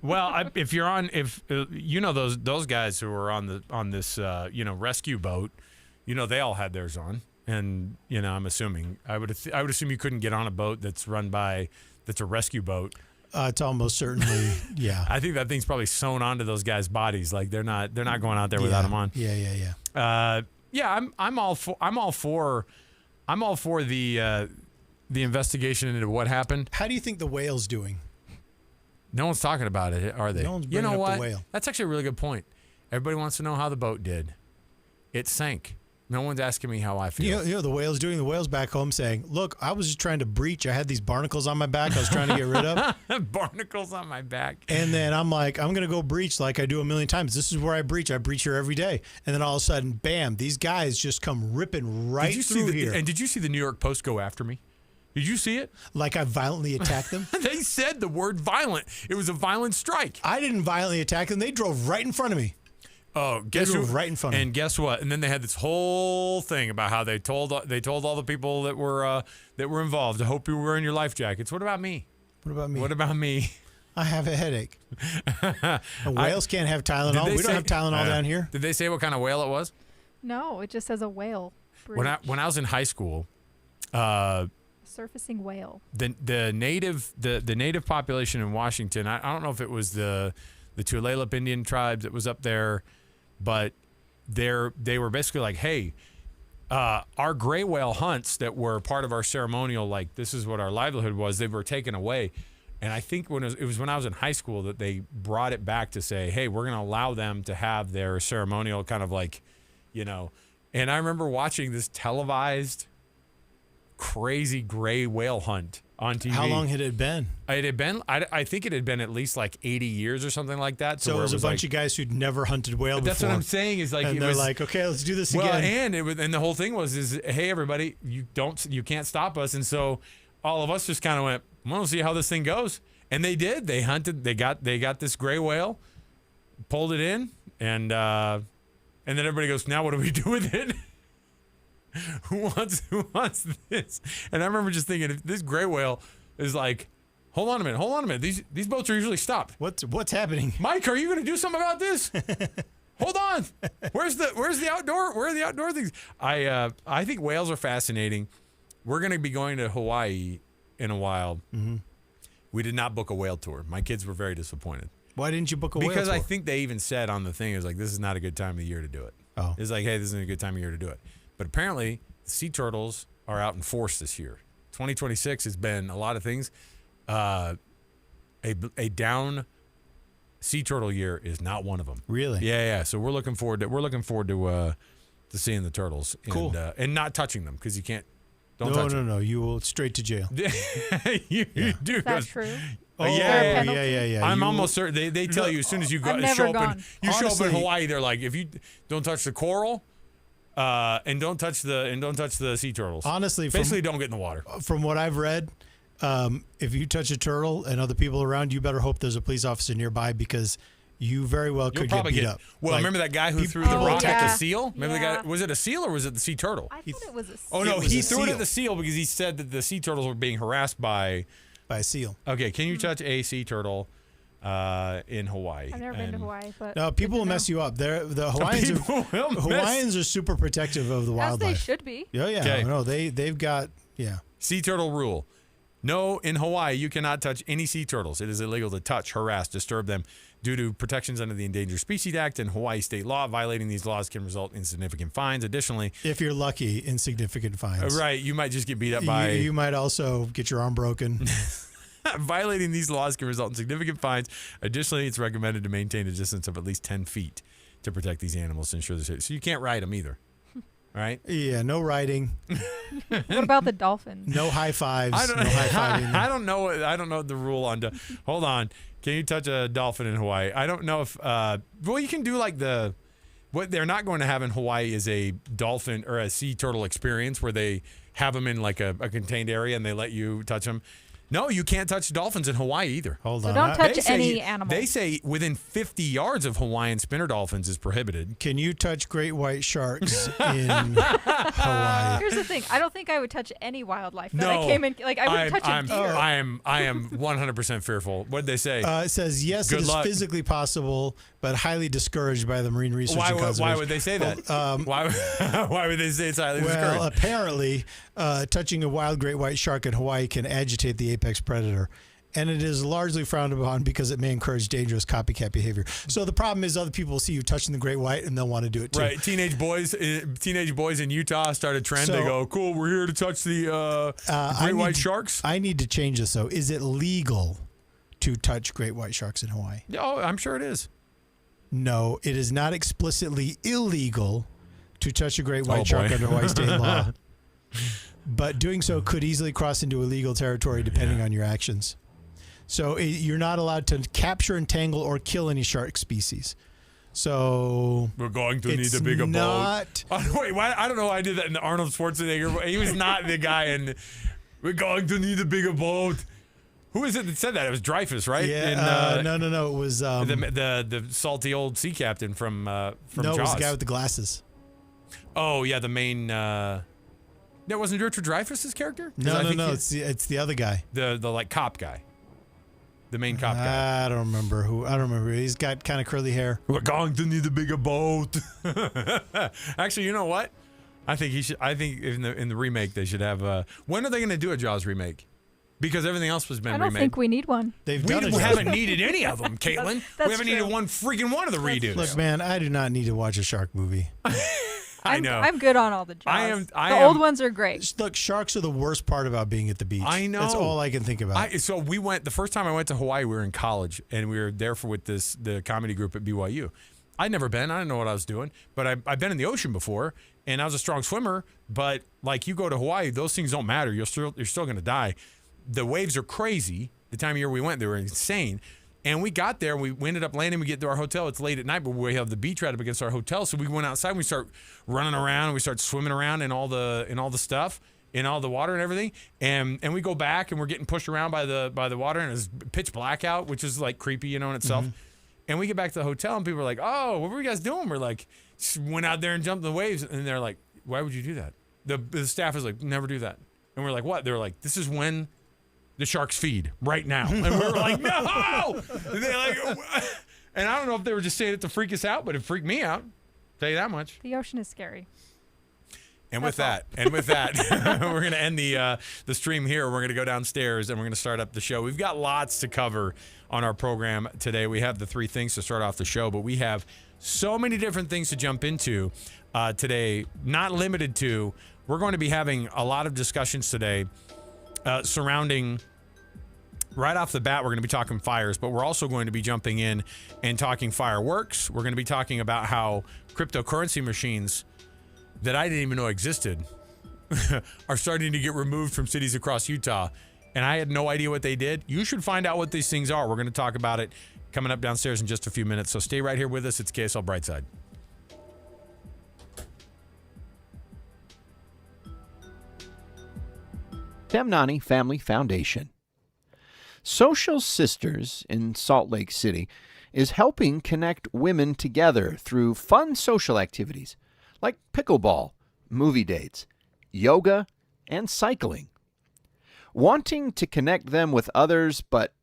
Well, if you know those guys who were on this rescue boat, they all had theirs on, and I'm assuming I would assume you couldn't get on a boat that's a rescue boat It's almost certainly, yeah. I think that thing's probably sewn onto those guys' bodies. Like they're not going out there without them on. Yeah. I'm all for the investigation into what happened. How do you think the whale's doing? No one's talking about it, are they? No one's you bringing know up what? the whale. That's actually a really good point. Everybody wants to know how the boat did. It sank. No one's asking me how I feel. You know, the whale's doing. The whale's back home saying, "Look, I was just trying to breach. I had these barnacles on my back. I was trying to get rid of barnacles on my back." And then I'm like, I'm gonna go breach like I do a million times. This is where I breach. I breach here every day. And then all of a sudden, bam! These guys just come ripping right through here. And did you see the New York Post go after me? Did you see it? Like I violently attacked them? They said the word violent. It was a violent strike. I didn't violently attack them. They drove right in front of me. Oh, guess who? Right in front of me. And guess what? And then they had this whole thing about how they told all the people that were involved, I hope you were wearing your life jackets. What about me? What about me? What about me? I have a headache. Whales can't have Tylenol. We don't have Tylenol down here. Did they say what kind of whale it was? No, it just says a whale. When I was in high school, surfacing whale. The native population in Washington. I don't know if it was the Tulalip Indian tribes that was up there, but they were basically like, hey, our gray whale hunts that were part of our ceremonial, like this is what our livelihood was, they were taken away. And I think it was when I was in high school that they brought it back to say, hey, we're going to allow them to have their ceremonial kind of like, you know. And I remember watching this televised crazy gray whale hunt on TV. How long had it been? It had been, I think it had been at least like 80 years or something like that. So it was a bunch of guys who'd never hunted whale before. That's what I'm saying is like, and they're like, okay, let's do this again. And the whole thing was, hey, everybody, you can't stop us. And so all of us just kind of went, I want to see how this thing goes. And they did. They hunted, they got this gray whale, pulled it in, and then everybody goes, now what do we do with it? Who wants this? And I remember just thinking, if this gray whale is like, hold on a minute. These boats are usually stopped. What's happening? Mike, are you going to do something about this? Hold on. Where's the outdoor? Where are the outdoor things? I think whales are fascinating. We're going to be going to Hawaii in a while. Mm-hmm. We did not book a whale tour. My kids were very disappointed. Why didn't you book a whale tour? Because I think they even said on the thing, it was like, this is not a good time of the year to do it. Oh. It's like, hey, this isn't a good time of year to do it. But apparently, the sea turtles are out in force this year. 2026 has been a lot of things. A down sea turtle year is not one of them. Really? Yeah. So we're looking forward to seeing the turtles. Cool. And not touching them because you can't. Don't touch them. No. You will straight to jail. You do. Is that true? Oh, yeah. I'm almost certain they tell you as soon as you show up in Hawaii, they're like, if you don't touch the coral. And don't touch the sea turtles. Honestly, basically don't get in the water. From what I've read, if you touch a turtle and other people around, you better hope there's a police officer nearby because you very well could get beat up. Well, remember that guy who threw the rock at the seal? Remember the guy? Was it a seal or was it the sea turtle? I thought it was a seal. Oh no, he threw it at the seal because he said that the sea turtles were being harassed by a seal. Okay, can you touch a sea turtle? In Hawaii. I've never been to Hawaii, but no, people will mess you up. The Hawaiians are super protective of the wildlife. As they should be. Yeah. Okay. No, they've got sea turtle rule. No, in Hawaii you cannot touch any sea turtles. It is illegal to touch, harass, disturb them due to protections under the Endangered Species Act and Hawaii state law. Violating these laws can result in significant fines. Additionally, if you're lucky, insignificant fines. Right, you might just get beat up by. You might also get your arm broken. Violating these laws can result in significant fines. Additionally, it's recommended to maintain a distance of at least 10 feet to protect these animals to ensure they're safe. So you can't ride them either. All right? Yeah, no riding. What about the dolphins? No high fives. No high fiving. I don't know the rule on. Hold on. Can you touch a dolphin in Hawaii? I don't know if. Well, you can do like what they're not going to have in Hawaii is a dolphin or a sea turtle experience where they have them in like a contained area and they let you touch them. No, you can't touch dolphins in Hawaii either. Hold on. So don't touch any animal. They say within 50 yards of Hawaiian spinner dolphins is prohibited. Can you touch great white sharks in Hawaii? Here's the thing. I don't think I would touch any wildlife. No. I came in, like, I wouldn't touch a deer. I am 100% fearful. What did they say? It says, yes, it is physically possible, but highly discouraged by the Marine Research and Conservation. Why would they say that? Why would they say it's highly discouraged? Well, apparently, touching a wild great white shark in Hawaii can agitate the apex predator. And it is largely frowned upon because it may encourage dangerous copycat behavior. So the problem is other people will see you touching the great white and they'll want to do it too. Right. Teenage boys in Utah started a trend. They go, cool, we're here to touch the great white sharks. I need to change this, though. Is it legal to touch great white sharks in Hawaii? Oh, I'm sure it is. No, it is not explicitly illegal to touch a great white shark under Hawaii state law. But doing so could easily cross into illegal territory depending on your actions. So you're not allowed to capture, entangle, or kill any shark species. So we're going to need a bigger boat. Wait, why? I don't know why I did that in the Arnold Schwarzenegger. He was not the guy in we're going to need a bigger boat. Who is it that said that? It was Dreyfus, right? Yeah. No. It was the salty old sea captain from Jaws. No, it was the guy with the glasses. Oh yeah, the main. That wasn't Richard Dreyfuss's character? No. It's the other guy. The like cop guy. The main cop guy. I don't remember. He's got kind of curly hair. We're going to need a bigger boat. Actually, you know what? I think in the remake they should have. When are they going to do a Jaws remake? Because everything else has been remade. I don't think we need one. We haven't needed any of them, Caitlin. We haven't needed one freaking one of the redos. Look, man, I do not need to watch a shark movie. I know. I'm good on all the Jaws. The old ones are great. Look, sharks are the worst part about being at the beach. I know. That's all I can think about. So we went, the first time I went to Hawaii, we were in college, and we were there with the comedy group at BYU. I'd never been. I didn't know what I was doing, but I've been in the ocean before, and I was a strong swimmer, but like you go to Hawaii, those things don't matter. You're still going to die. The waves are crazy. The time of year we went, they were insane. And we got there, we ended up landing, we get to our hotel, it's late at night, but we have the beach right up against our hotel, so we went outside, and we start running around, and we start swimming around in all the stuff, in all the water and everything, and we go back, and we're getting pushed around by the water, and it's pitch black out, which is like creepy, in itself. Mm-hmm. And we get back to the hotel, and people are like, oh, what were you guys doing? We're like, just went out there and jumped in the waves, and they're like, why would you do that? The staff is like, never do that. And we're like, what? They're like, this is when the sharks feed right now. And we were like, no! And they're like, and I don't know if they were just saying it to freak us out, but it freaked me out. Tell you that much. The ocean is scary. And with that, we're going to end the stream here. We're going to go downstairs and we're going to start up the show. We've got lots to cover on our program today. We have the 3 things to start off the show, but we have so many different things to jump into today, not limited to. We're going to be having a lot of discussions today surrounding, right off the bat, we're going to be talking fires, but we're also going to be jumping in and talking fireworks. We're going to be talking about how cryptocurrency machines that I didn't even know existed are starting to get removed from cities across Utah, and I had no idea what they did. You should find out what these things are. We're going to talk about it coming up downstairs in just a few minutes, so stay right here with us. It's KSL Brightside. Femnani Family Foundation. Social Sisters in Salt Lake City is helping connect women together through fun social activities like pickleball, movie dates, yoga, and cycling. Wanting to connect them with others but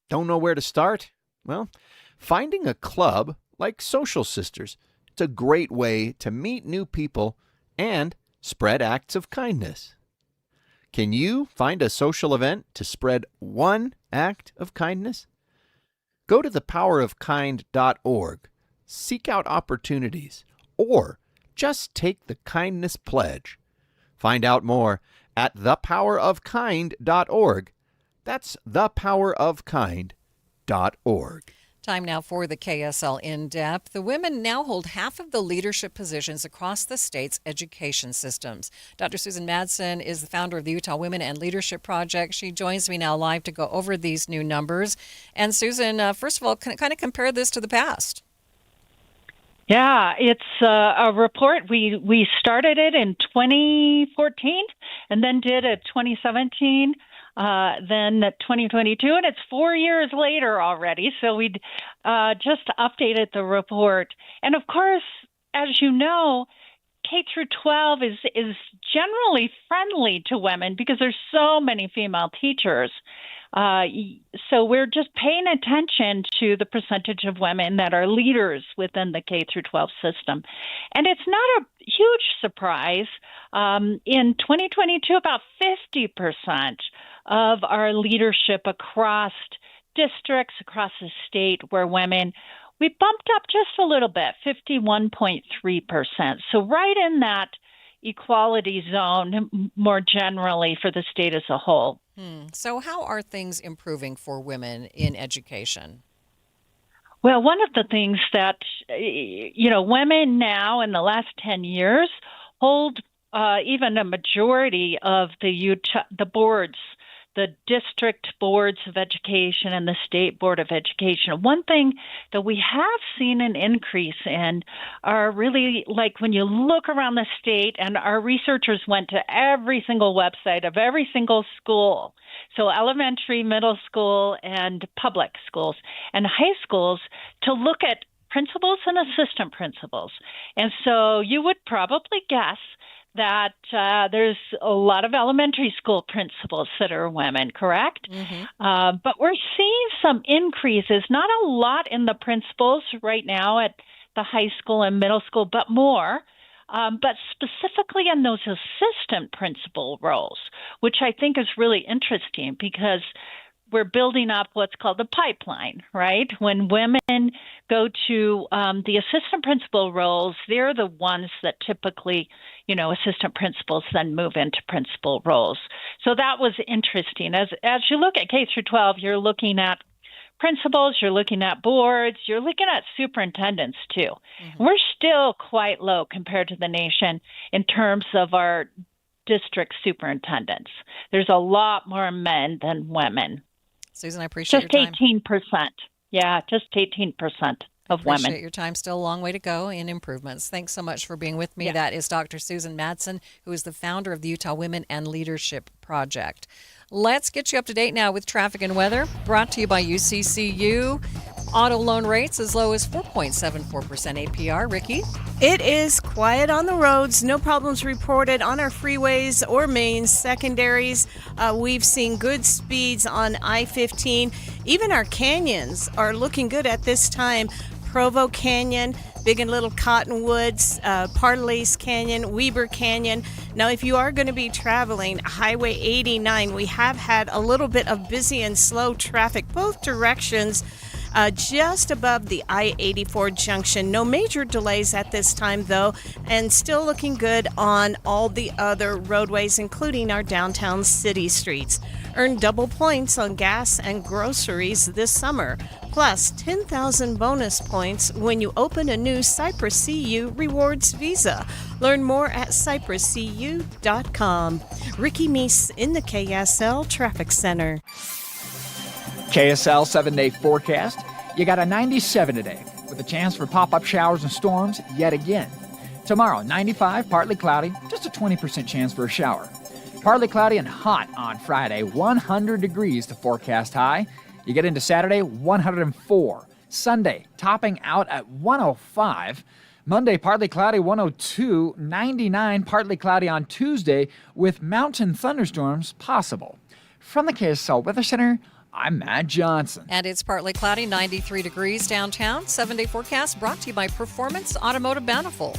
don't know where to start? Well, finding a club like Social Sisters. It's a great way to meet new people and spread acts of kindness. Can you find a social event to spread one act of kindness? Go to thepowerofkind.org, seek out opportunities, or just take the kindness pledge. Find out more at thepowerofkind.org. That's thepowerofkind.org. Time now for the KSL In-Depth. The women now hold half of the leadership positions across the state's education systems. Dr. Susan Madsen is the founder of the Utah Women and Leadership Project. She joins me now live to go over these new numbers. And Susan, first of all, kind of compare this to the past. Yeah, it's a report. We started it in 2014 and then did it 2017. Then 2022, and it's 4 years later already. So we just updated the report. And of course, as you know, K through 12 is generally friendly to women because there's so many female teachers. So we're just paying attention to the percentage of women that are leaders within the K through 12 system. And it's not a huge surprise. In 2022, about 50% of our leadership across districts, across the state where women, we bumped up just a little bit, 51.3%. So right in that equality zone more generally for the state as a whole. So how are things improving for women in education? Well, one of the things that, women now in the last 10 years hold even a majority of the boards, the district boards of education and the state board of education. One thing that we have seen an increase in are really, like, when you look around the state, and our researchers went to every single website of every single school, so elementary, middle school, and public schools and high schools, to look at principals and assistant principals. And so you would probably guess that there's a lot of elementary school principals that are women, correct? But we're seeing some increases, not a lot in the principals right now at the high school and middle school, but more, but specifically in those assistant principal roles, which I think is really interesting because we're building up what's called the pipeline, right? When women go to the assistant principal roles, they're the ones that typically, assistant principals then move into principal roles. So that was interesting. As you look at K through 12, you're looking at principals, you're looking at boards, you're looking at superintendents too. We're still quite low compared to the nation in terms of our district superintendents. There's a lot more men than women. Susan, I appreciate your time. Just 18%. Yeah, just 18% of women. Appreciate your time. Still a long way to go in improvements. Thanks so much for being with me. That is Dr. Susan Madsen, who is the founder of the Utah Women and Leadership Project. Let's get you up to date now with traffic and weather, brought to you by UCCU. Auto loan rates as low as 4.74% APR. Ricky? It is quiet on the roads. No problems reported on our freeways or main secondaries. We've seen good speeds on I-15. Even our canyons are looking good at this time. Provo Canyon, Big and Little Cottonwoods, Parley's Canyon, Weber Canyon. Now, if you are going to be traveling Highway 89, we have had a little bit of busy and slow traffic, both directions. Just above the I-84 junction. No major delays at this time, though, and still looking good on all the other roadways, including our downtown city streets. Earn double points on gas and groceries this summer, plus 10,000 bonus points when you open a new Cypress CU Rewards Visa. Learn more at cypresscu.com. Ricky Meese in the KSL Traffic Center. KSL 7-day forecast. You got a 97 today with a chance for pop-up showers and storms yet again. Tomorrow, 95, partly cloudy, just a 20% chance for a shower. Partly cloudy and hot on Friday, 100 degrees the forecast high. You get into Saturday, 104. Sunday, topping out at 105. Monday, partly cloudy, 102. 99, partly cloudy on Tuesday with mountain thunderstorms possible. From the KSL Weather Center, I'm Matt Johnson. And it's partly cloudy, 93 degrees downtown. 7-day forecast brought to you by Performance Automotive Bountiful.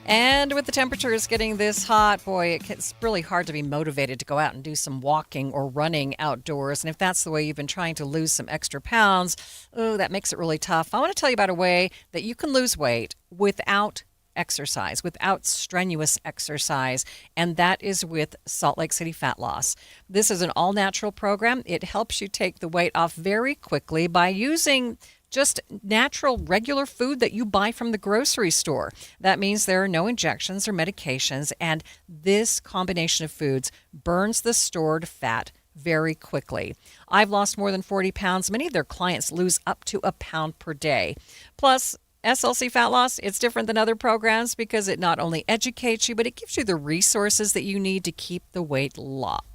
And with the temperatures getting this hot, boy, it's really hard to be motivated to go out and do some walking or running outdoors. And if that's the way you've been trying to lose some extra pounds, that makes it really tough. I want to tell you about a way that you can lose weight without exercise, without strenuous exercise, and that is with Salt Lake City Fat Loss. This is an all-natural program. It helps you take the weight off very quickly by using just natural, regular food that you buy from the grocery store. That means there are no injections or medications, and this combination of foods burns the stored fat very quickly. I've lost more than 40 pounds. Many of their clients lose up to a pound per day. Plus, SLC Fat Loss, it's different than other programs because it not only educates you, but it gives you the resources that you need to keep the weight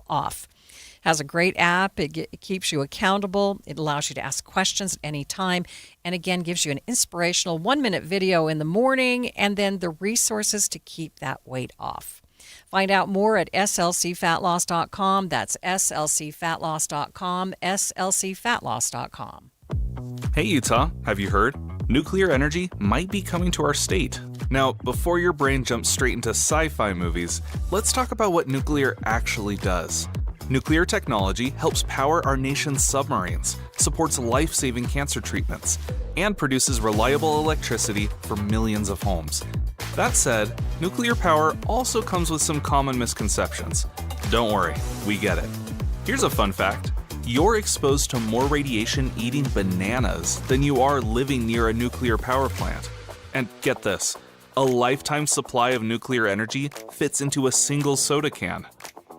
off. It has a great app. It keeps you accountable. It allows you to ask questions at any time. And again, gives you an inspirational 1-minute video in the morning and then the resources to keep that weight off. Find out more at slcfatloss.com. That's slcfatloss.com, slcfatloss.com. Hey, Utah, have you heard? Nuclear energy might be coming to our state. Now, before your brain jumps straight into sci-fi movies, let's talk about what nuclear actually does. Nuclear technology helps power our nation's submarines, supports life-saving cancer treatments, and produces reliable electricity for millions of homes. That said, nuclear power also comes with some common misconceptions. Don't worry, we get it. Here's a fun fact. You're exposed to more radiation eating bananas than you are living near a nuclear power plant. And get this, a lifetime supply of nuclear energy fits into a single soda can.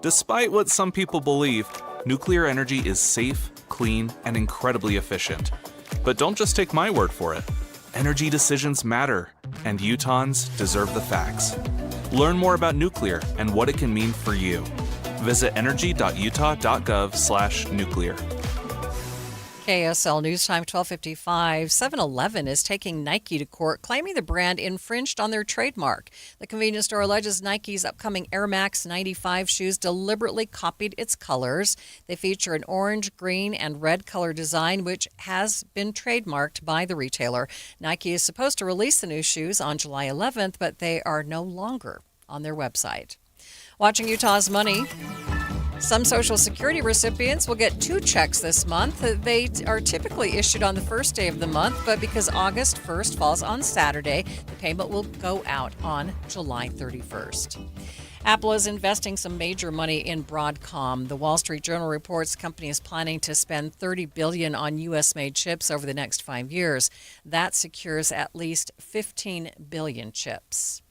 Despite what some people believe, nuclear energy is safe, clean, and incredibly efficient. But don't just take my word for it. Energy decisions matter, and Utahns deserve the facts. Learn more about nuclear and what it can mean for you. Visit energy.utah.gov/nuclear. KSL News Time 12:55. 7-Eleven is taking Nike to court, claiming the brand infringed on their trademark. The convenience store alleges Nike's upcoming Air Max 95 shoes deliberately copied its colors. They feature an orange, green, and red color design, which has been trademarked by the retailer. Nike is supposed to release the new shoes on July 11th, but they are no longer on their website. Watching Utah's money. Some Social Security recipients will get 2 checks this month. They are typically issued on the first day of the month, but because August 1st falls on Saturday, the payment will go out on July 31st. Apple is investing some major money in Broadcom. The Wall Street Journal reports the company is planning to spend $30 billion on U.S.-made chips over the next 5 years. That secures at least 15 billion chips.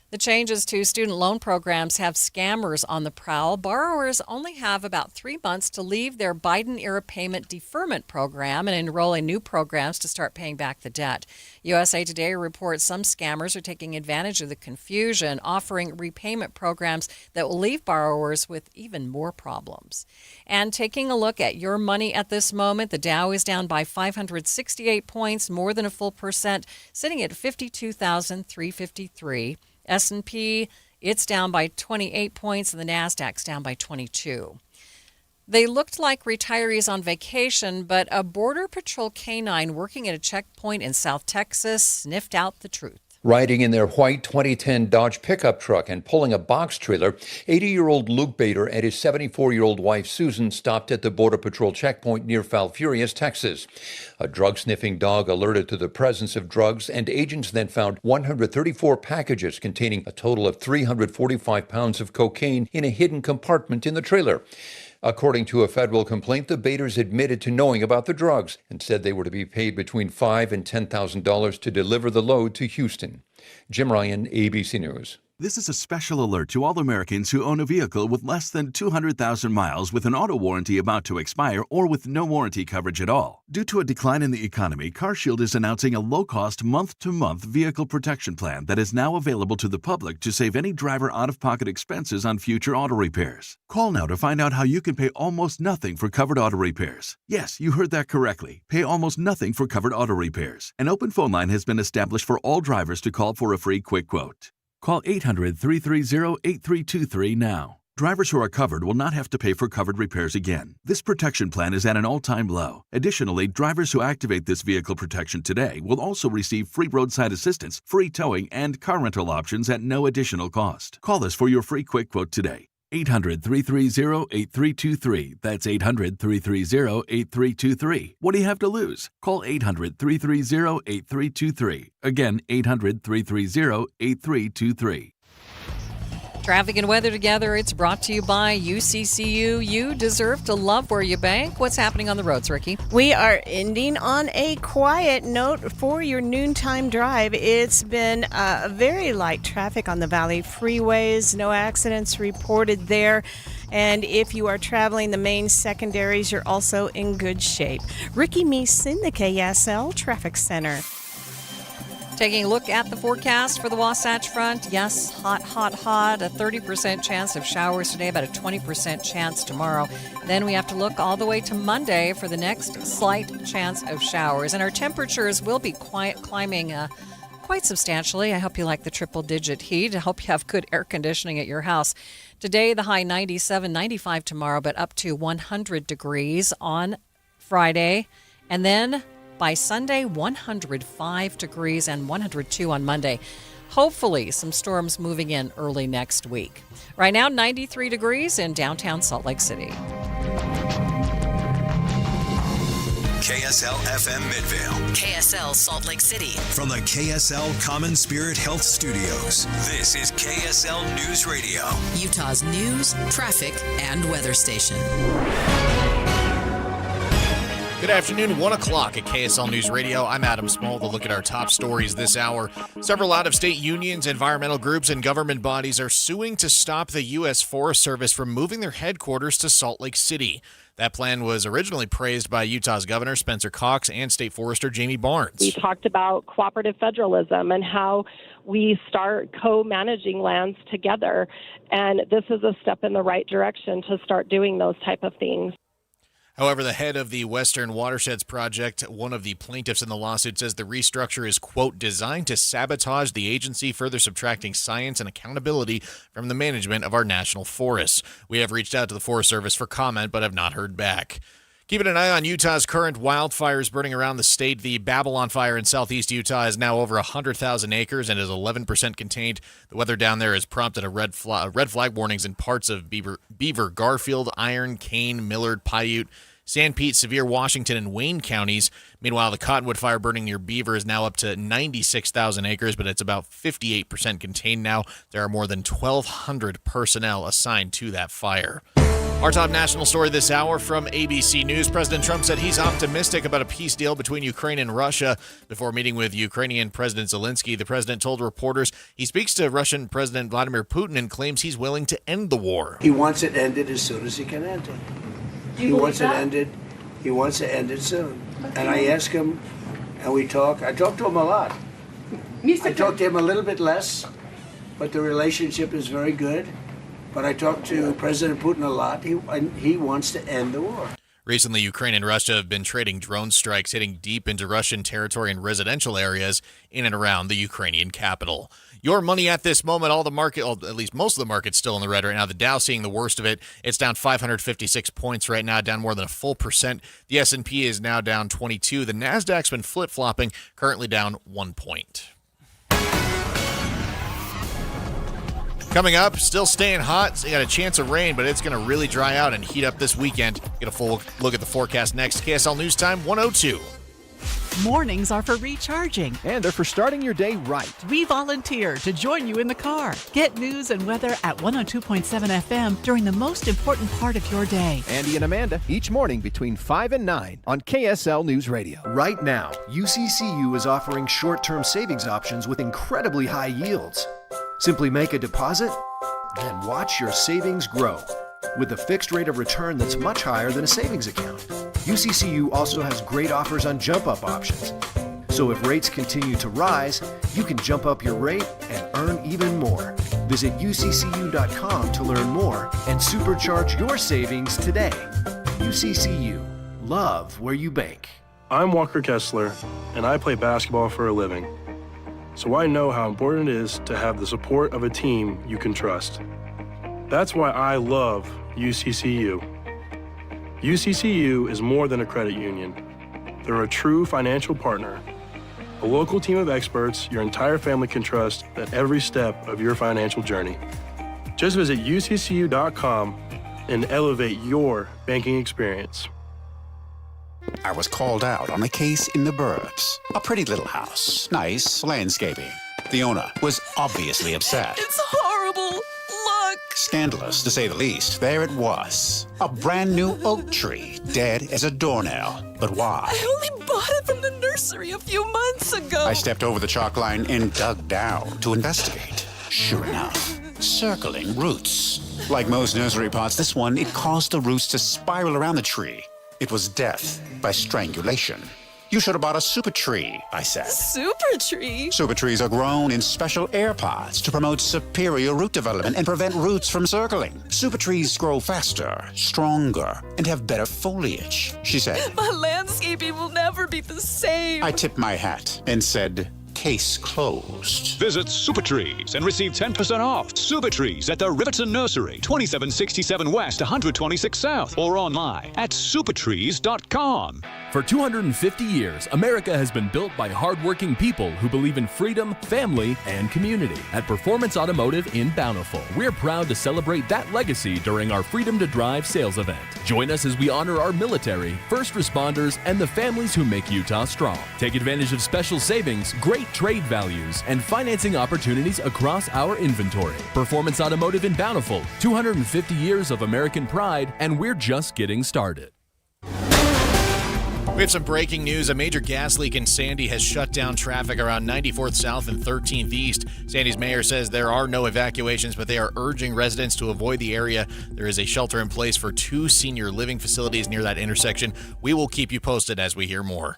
The changes to student loan programs have scammers on the prowl. Borrowers only have about 3 months to leave their Biden-era payment deferment program and enroll in new programs to start paying back the debt. USA Today reports some scammers are taking advantage of the confusion, offering repayment programs that will leave borrowers with even more problems. And taking a look at your money at this moment, the Dow is down by 568 points, more than a full percent, sitting at 52,353. S&P, it's down by 28 points, and the Nasdaq's down by 22. They looked like retirees on vacation, but a Border Patrol canine working at a checkpoint in South Texas sniffed out the truth. Riding in their white 2010 Dodge pickup truck and pulling a box trailer, 80-year-old Luke Bader and his 74-year-old wife Susan stopped at the Border Patrol checkpoint near Falfurrias, Texas. A drug-sniffing dog alerted to the presence of drugs, and agents then found 134 packages containing a total of 345 pounds of cocaine in a hidden compartment in the trailer. According to a federal complaint, the Baders admitted to knowing about the drugs and said they were to be paid between $5,000 and $10,000 to deliver the load to Houston. Jim Ryan, ABC News. This is a special alert to all Americans who own a vehicle with less than 200,000 miles with an auto warranty about to expire or with no warranty coverage at all. Due to a decline in the economy, CarShield is announcing a low-cost month-to-month vehicle protection plan that is now available to the public to save any driver out-of-pocket expenses on future auto repairs. Call now to find out how you can pay almost nothing for covered auto repairs. Yes, you heard that correctly. Pay almost nothing for covered auto repairs. An open phone line has been established for all drivers to call for a free quick quote. Call 800-330-8323 now. Drivers who are covered will not have to pay for covered repairs again. This protection plan is at an all-time low. Additionally, drivers who activate this vehicle protection today will also receive free roadside assistance, free towing, and car rental options at no additional cost. Call us for your free quick quote today. 800-330-8323. That's 800-330-8323. What do you have to lose? Call 800-330-8323. Again, 800-330-8323. Traffic and weather together. It's brought to you by UCCU. You deserve to love where you bank. What's happening on the roads, Ricky? We are ending on a quiet note for your noontime drive. It's been very light traffic on the Valley freeways. No accidents reported there. And if you are traveling the main secondaries, you're also in good shape. Ricky Meese in the KSL Traffic Center. Taking a look at the forecast for the Wasatch Front. Yes, hot, hot, hot. A 30% chance of showers today, about a 20% chance tomorrow. Then we have to look all the way to Monday for the next slight chance of showers. And our temperatures will be climbing quite substantially. I hope you like the triple-digit heat. I hope you have good air conditioning at your house. Today, the high 97, 95 tomorrow, but up to 100 degrees on Friday. And then by Sunday, 105 degrees and 102 on Monday. Hopefully, some storms moving in early next week. Right now, 93 degrees in downtown Salt Lake City. KSL FM Midvale. KSL Salt Lake City. From the KSL Common Spirit Health Studios, this is KSL News Radio. Utah's news, traffic, and weather station. Good afternoon, 1 o'clock at KSL News Radio. I'm Adam Small to look at our top stories this hour. Several out-of-state unions, environmental groups, and government bodies are suing to stop the U.S. Forest Service from moving their headquarters to Salt Lake City. That plan was originally praised by Utah's Governor Spencer Cox and State Forester Jamie Barnes. We talked about cooperative federalism and how we start co-managing lands together, and this is a step in the right direction to start doing those type of things. However, the head of the Western Watersheds Project, one of the plaintiffs in the lawsuit, says the restructure is, quote, designed to sabotage the agency, further subtracting science and accountability from the management of our national forests. We have reached out to the Forest Service for comment, but have not heard back. Keeping an eye on Utah's current wildfires burning around the state. The Babylon fire in southeast Utah is now over 100,000 acres and is 11% contained. The weather down there has prompted red flag warnings in parts of Beaver, Garfield, Iron, Kane, Millard, Paiute, San Pete, Sevier, Washington, and Wayne counties. Meanwhile, the Cottonwood fire burning near Beaver is now up to 96,000 acres, but it's about 58% contained now. There are more than 1,200 personnel assigned to that fire. Our top national story this hour from ABC News. President Trump said he's optimistic about a peace deal between Ukraine and Russia. Before meeting with Ukrainian President Zelensky, the president told reporters he speaks to Russian President Vladimir Putin and claims he's willing to end the war. He wants it ended as soon as he can end it. He wants it ended. He wants to end it soon. And I ask him, and we talk. I talk to him a lot. I talk to him a little bit less, but the relationship is very good. But I talk to President Putin a lot. He wants to end the war. Recently, Ukraine and Russia have been trading drone strikes hitting deep into Russian territory and residential areas in and around the Ukrainian capital. Your money at this moment, all the market, at least most of the market's still in the red right now. The Dow seeing the worst of it. It's down 556 points right now, down more than a full percent. The S&P is now down 22. The Nasdaq's been flip-flopping, currently down 1 point. Coming up, still staying hot. So you got a chance of rain, but it's going to really dry out and heat up this weekend. Get a full look at the forecast next. KSL News Time 1:02. Mornings are for recharging. And they're for starting your day right. We volunteer to join you in the car. Get news and weather at 102.7 FM during the most important part of your day. Andy and Amanda, each morning between 5 and 9 on KSL News Radio. Right now, UCCU is offering short-term savings options with incredibly high yields. Simply make a deposit, then watch your savings grow with a fixed rate of return that's much higher than a savings account. UCCU also has great offers on jump-up options. So if rates continue to rise, you can jump up your rate and earn even more. Visit uccu.com to learn more and supercharge your savings today. UCCU. Love where you bank. I'm Walker Kessler, and I play basketball for a living. So I know how important it is to have the support of a team you can trust. That's why I love UCCU. UCCU is more than a credit union. They're a true financial partner, a local team of experts your entire family can trust at every step of your financial journey. Just visit uccu.com and elevate your banking experience. I was called out on a case in the burbs. A pretty little house, nice landscaping. The owner was obviously upset. It's horrible. Look. Scandalous, to say the least. There it was. A brand new oak tree, dead as a doornail. But why? I only bought it from the nursery a few months ago. I stepped over the chalk line and dug down to investigate. Sure enough, circling roots. Like most nursery pots, this one, it caused the roots to spiral around the tree. It was death by strangulation. You should have bought a super tree, I said. Super tree? Super trees are grown in special air pods to promote superior root development and prevent roots from circling. Super trees grow faster, stronger, and have better foliage, she said. My landscaping will never be the same. I tipped my hat and said, case closed. Visit Super Trees and receive 10% off. Super Trees at the Riverton Nursery, 2767 West, 126 South, or online at supertrees.com. For 250 years, America has been built by hardworking people who believe in freedom, family, and community. At Performance Automotive in Bountiful, we're proud to celebrate that legacy during our Freedom to Drive sales event. Join us as we honor our military, first responders, and the families who make Utah strong. Take advantage of special savings, great trade values, and financing opportunities across our inventory. Performance Automotive in Bountiful, 250 years of American pride, and we're just getting started. We have some breaking news. A major gas leak in Sandy has shut down traffic around 94th South and 13th East. Sandy's mayor says there are no evacuations, but they are urging residents to avoid the area. There is a shelter in place for 2 senior living facilities near that intersection. We will keep you posted as we hear more.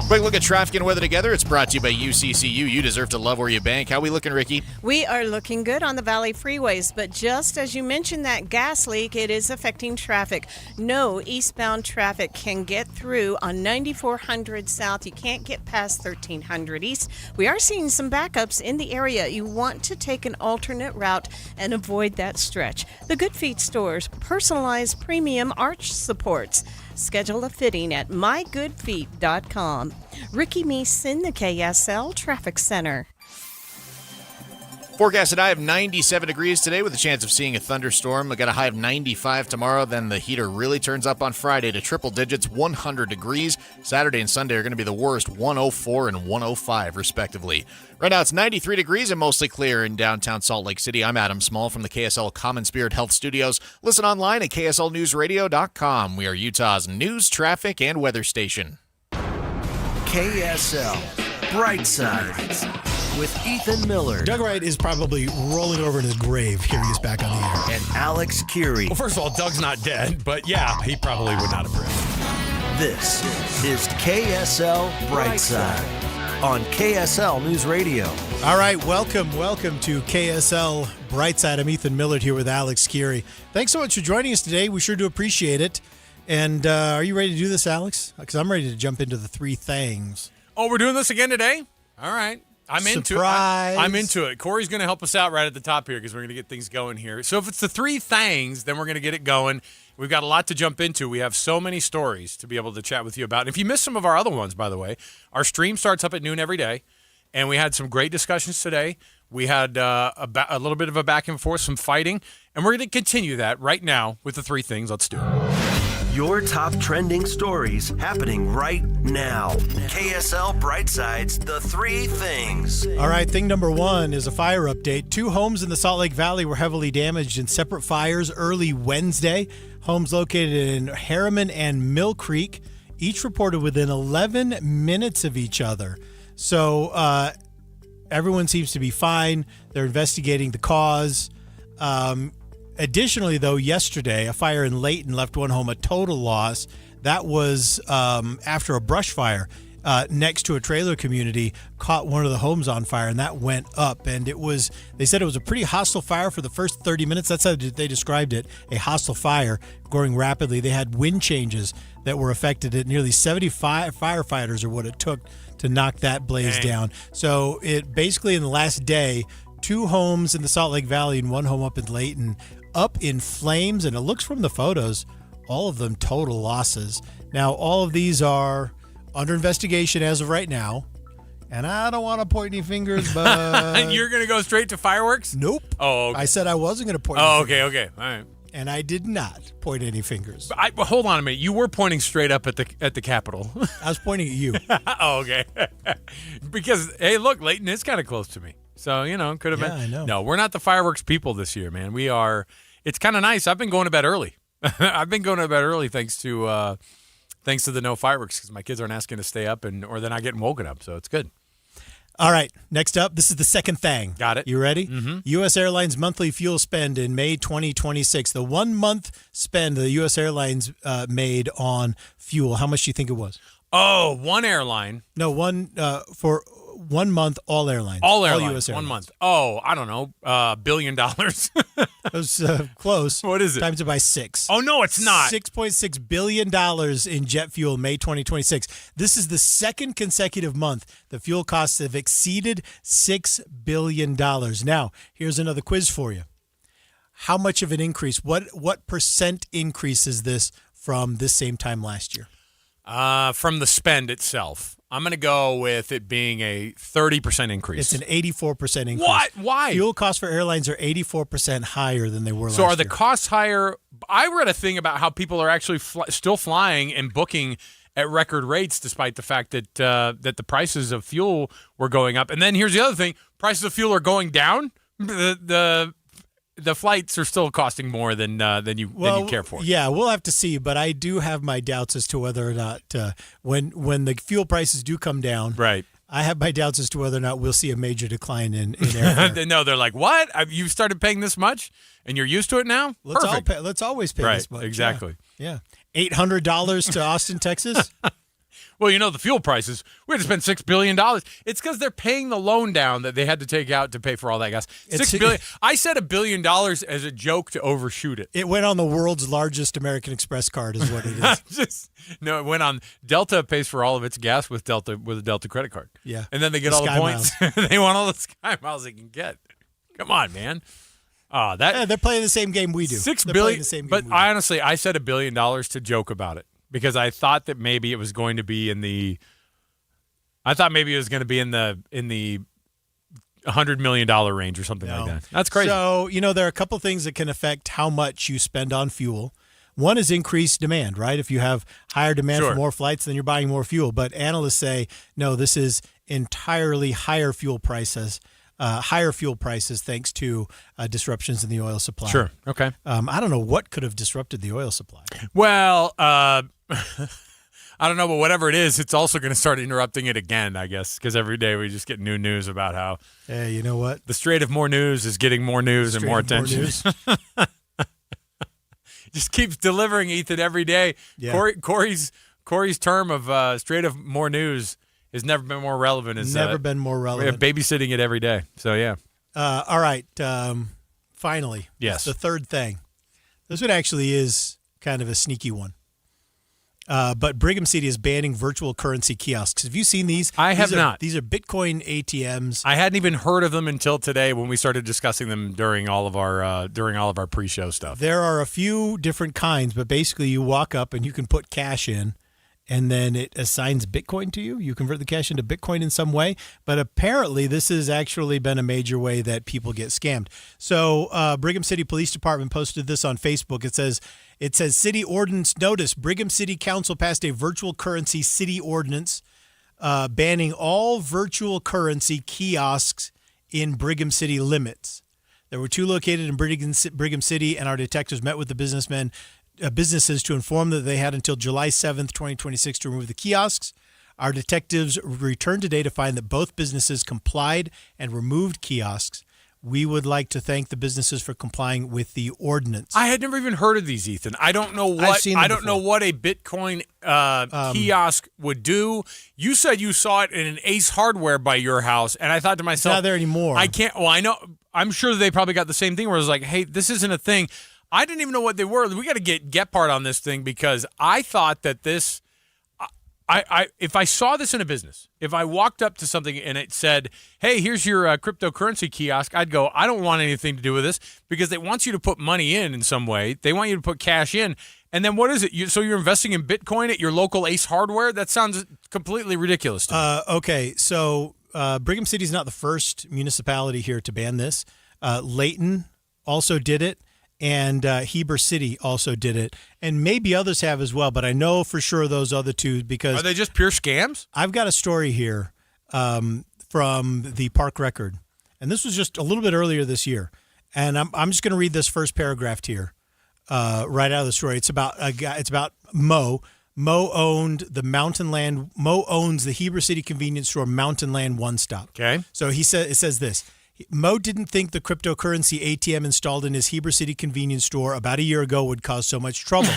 Quick look at traffic and weather together. It's brought to you by UCCU. You deserve to love where you bank. How we looking, Ricky? We are looking good on the Valley freeways, but just as you mentioned that gas leak, it is affecting traffic. No eastbound traffic can get through on 9400 South. You can't get past 1300 East. We are seeing some backups in the area. You want to take an alternate route and avoid that stretch. The Good Feet stores, personalized premium arch supports. Schedule a fitting at mygoodfeet.com. Ricky Meese in the KSL Traffic Center. Forecasted high of 97 degrees today with a chance of seeing a thunderstorm. We got a high of 95 tomorrow. Then the heater really turns up on Friday to triple digits, 100 degrees. Saturday and Sunday are going to be the worst, 104 and 105 respectively. Right now it's 93 degrees and mostly clear in downtown Salt Lake City. I'm Adam Small from the KSL Common Spirit Health Studios. Listen online at kslnewsradio.com. We are Utah's news, traffic, and weather station. KSL Brightside with Ethan Miller. Doug Wright is probably rolling over in his grave hearing us back on the air. And Alex Curie. Well, first of all, Doug's not dead, but yeah, he probably would not have breathed. This is KSL Brightside on KSL News Radio. All right, welcome to KSL Brightside. I'm Ethan Millard here with Alex Curie. Thanks so much for joining us today. We sure do appreciate it. And are you ready to do this, Alex? Because I'm ready to jump into the 3 things. Oh, we're doing this again today? All right. I'm into it. I'm into it. Corey's going to help us out right at the top here because we're going to get things going here. So if it's the 3 things, then we're going to get it going. We've got a lot to jump into. We have so many stories to be able to chat with you about. And if you missed some of our other ones, by the way, our stream starts up at noon every day. And we had some great discussions today. We had a little bit of a back and forth, some fighting. And we're going to continue that right now with the 3 things. Let's do it. Your top trending stories happening right now. KSL Brightside's The 3 Things. All right, thing number 1 is a fire update. 2 homes in the Salt Lake Valley were heavily damaged in separate fires early Wednesday. Homes located in Harriman and Mill Creek, each reported within 11 minutes of each other. So everyone seems to be fine. They're investigating the cause. Additionally, though, yesterday, a fire in Layton left one home a total loss. That was after a brush fire next to a trailer community caught one of the homes on fire, and that went up. And they said it was a pretty hostile fire for the first 30 minutes. That's how they described it, a hostile fire growing rapidly. They had wind changes that were affected at nearly 75 firefighters are what it took to knock that blaze down. So it basically in the last day, 2 homes in the Salt Lake Valley and 1 home up in Layton up in flames, and it looks from the photos, all of them total losses. Now, all of these are under investigation as of right now, and I don't want to point any fingers, but... You're going to go straight to fireworks? Nope. Oh, okay. I said I wasn't going to point any fingers. Okay. All right. And I did not point any fingers. But hold on a minute. You were pointing straight up at the Capitol. I was pointing at you. Oh, okay. Because, hey, look, Layton is kind of close to me. So, could have been. I know. No, we're not the fireworks people this year, man. We are. It's kind of nice. I've been going to bed early. Thanks to the no fireworks because my kids aren't asking to stay up or they're not getting woken up. So it's good. All right. Next up, this is the second thing. Got it. You ready? Mm-hmm. U.S. Airlines monthly fuel spend in May 2026. The 1 month spend the U.S. Airlines made on fuel. How much do you think it was? Oh, one airline. No, for 1 month, all airlines. All airlines. U.S. airlines. 1 month. Oh, I don't know. $1 billion. That was close. What is it? Times it by 6. Oh, no, it's not. $6.6 billion in jet fuel May 2026. This is the second consecutive month the fuel costs have exceeded $6 billion. Now, here's another quiz for you. How much of an increase? What percent increase is this from this same time last year? From the spend itself, I'm going to go with it being a 30% increase. It's an 84% increase. What? Why? Fuel costs for airlines are 84% higher than they were last So year. are the costs higher? I read a thing about how people are actually still flying and booking at record rates, despite the fact that that the prices of fuel were going up. And then here's the other thing: prices of fuel are going down. The flights are still costing more than you care for. Yeah, we'll have to see, but I do have my doubts as to whether or not when the fuel prices do come down, right? I have my doubts as to whether or not we'll see a major decline in airfare. No, they're like, what? You started paying this much, and you're used to it now? Perfect. Let's always pay this much. Exactly. Yeah. $800 to Austin, Texas. Well, the fuel prices, we had to spend $6 billion. It's because they're paying the loan down that they had to take out to pay for all that gas. $6 billion. I said $1 billion as a joke to overshoot it. It went on the world's largest American Express card is what it is. It went on. Delta pays for all of its gas with a Delta credit card. Yeah. And then they get all the points. They want all the Sky Miles they can get. Come on, man. They're playing the same game we do. $6 billion. But honestly, I said $1 billion to joke about it. Because I thought that maybe it was going to be in the $100 million range or something like that. That's crazy. So, there are a couple things that can affect how much you spend on fuel. One is increased demand, right? If you have higher demand for more flights, then you're buying more fuel. But analysts say, no, this is entirely higher fuel prices thanks to disruptions in the oil supply. Sure. Okay. I don't know what could have disrupted the oil supply. Well, I don't know, but whatever it is, it's also going to start interrupting it again, I guess, because every day we just get new news about how. Hey, you know what? The Strait of Hormuz is getting more news and more attention. Just keeps delivering, Ethan, every day. Yeah. Corey's term of Strait of Hormuz has never been more relevant. Never been more relevant. We're babysitting it every day. So, yeah. All right. Finally. Yes. The third thing. This one actually is kind of a sneaky one. But Brigham City is banning virtual currency kiosks. Have you seen these? I have not. These are Bitcoin ATMs. I hadn't even heard of them until today when we started discussing them during all of our pre-show stuff. There are a few different kinds, but basically you walk up and you can put cash in, and then it assigns Bitcoin to you. You convert the cash into Bitcoin in some way. But apparently this has actually been a major way that people get scammed. So Brigham City Police Department posted this on Facebook. It says City Ordinance Notice. Brigham City Council passed a virtual currency city ordinance banning all virtual currency kiosks in Brigham City limits. There were 2 located in Brigham City, and our detectives met with the businesses to inform that they had until July 7th, 2026 to remove the kiosks. Our detectives returned today to find that both businesses complied and removed kiosks. We would like to thank the businesses for complying with the ordinance. I had never even heard of these, Ethan. I don't know what a Bitcoin kiosk would do. You said you saw it in an Ace Hardware by your house, and I thought to myself, it's not there anymore. I can't. Well, I know. I'm sure they probably got the same thing where it was like, hey, this isn't a thing. I didn't even know what they were. We got to get part on this thing because I thought that this. If I saw this in a business, if I walked up to something and it said, hey, here's your cryptocurrency kiosk, I'd go, I don't want anything to do with this because they want you to put money in some way. They want you to put cash in. And then what is it? So you're investing in Bitcoin at your local Ace Hardware? That sounds completely ridiculous to me. Okay, so Brigham City is not the first municipality here to ban this. Layton also did it. And Heber City also did it. And maybe others have as well, but I know for sure those other two because... Are they just pure scams? I've got a story here from the Park Record. And this was just a little bit earlier this year. And I'm just going to read this first paragraph here right out of the story. It's about a guy. It's about Mo. Mo owns the Heber City convenience store Mountain Land One Stop. Okay. So it says this. Mo didn't think the cryptocurrency ATM installed in his Heber City convenience store about a year ago would cause so much trouble.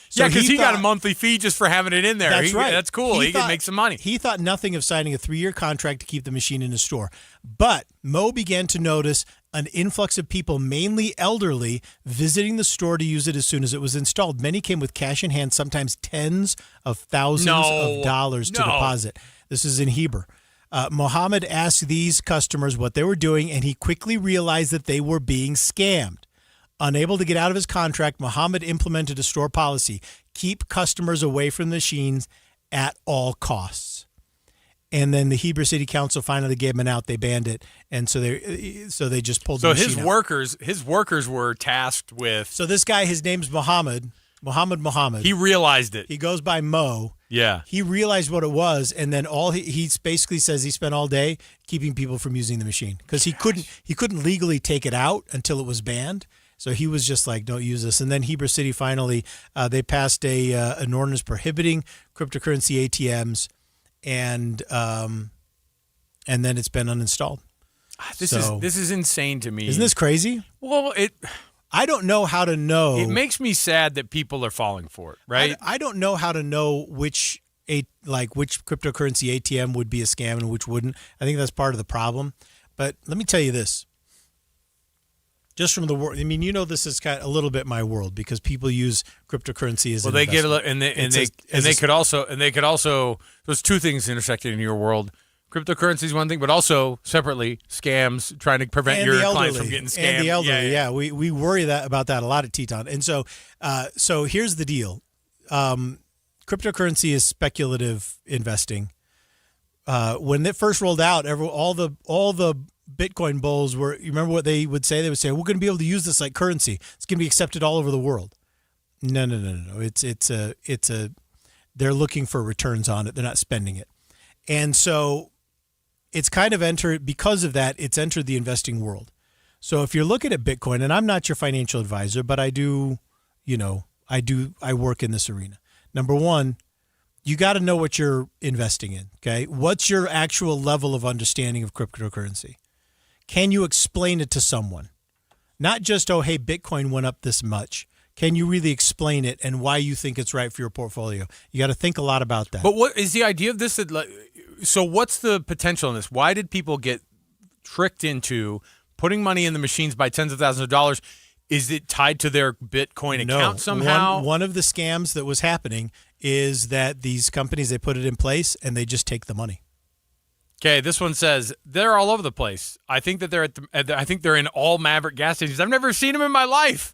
So yeah, because he got a monthly fee just for having it in there. That's right. That's cool. He can make some money. He thought nothing of signing a 3-year contract to keep the machine in his store. But Mo began to notice an influx of people, mainly elderly, visiting the store to use it as soon as it was installed. Many came with cash in hand, sometimes tens of thousands of dollars to deposit. This is in Heber. Mohammed asked these customers what they were doing, and he quickly realized that they were being scammed. Unable to get out of his contract, Mohammed implemented a store policy: keep customers away from the machines at all costs. And then the Heber City Council finally gave him an out. They banned it, and so they just pulled. So the machine his workers were tasked with. So this guy, his name's Mohammed. He realized it. He goes by Mo. Yeah. He realized what it was, and then he basically says he spent all day keeping people from using the machine because he couldn't legally take it out until it was banned. So he was just like, don't use this. And then Heber City finally, they passed an ordinance prohibiting cryptocurrency ATMs, and then it's been uninstalled. This is insane to me. Isn't this crazy? Well, I don't know how to know. It makes me sad that people are falling for it, right? I don't know how to know which cryptocurrency ATM would be a scam and which wouldn't. I think that's part of the problem. But let me tell you this. Just from the world, I mean, this is kind of a little bit my world because people use cryptocurrency as they get they could also there's two things intersecting in your world. Cryptocurrency is one thing, but also separately scams trying to prevent your clients from getting scammed. And the elderly, yeah. We worry about that a lot at Teton. And so here's the deal: cryptocurrency is speculative investing. When it first rolled out, all the Bitcoin bulls were. You remember what they would say? They would say, "We're going to be able to use this like currency. It's going to be accepted all over the world." No. They're looking for returns on it. They're not spending it, and so it's kind of entered because of that. It's entered the investing world. So if you're looking at Bitcoin, and I'm not your financial advisor, but I do, I work in this arena. Number one, you got to know what you're investing in. Okay, what's your actual level of understanding of cryptocurrency? Can you explain it to someone? Not just, oh, hey, Bitcoin went up this much. Can you really explain it and why you think it's right for your portfolio? You got to think a lot about that. But what is the idea of this? So what's the potential in this? Why did people get tricked into putting money in the machines by tens of thousands of dollars? Is it tied to their Bitcoin account somehow? One of the scams that was happening is that these companies, they put it in place and they just take the money. Okay, this one says they're all over the place. I think that they're in all Maverick gas stations. I've never seen them in my life.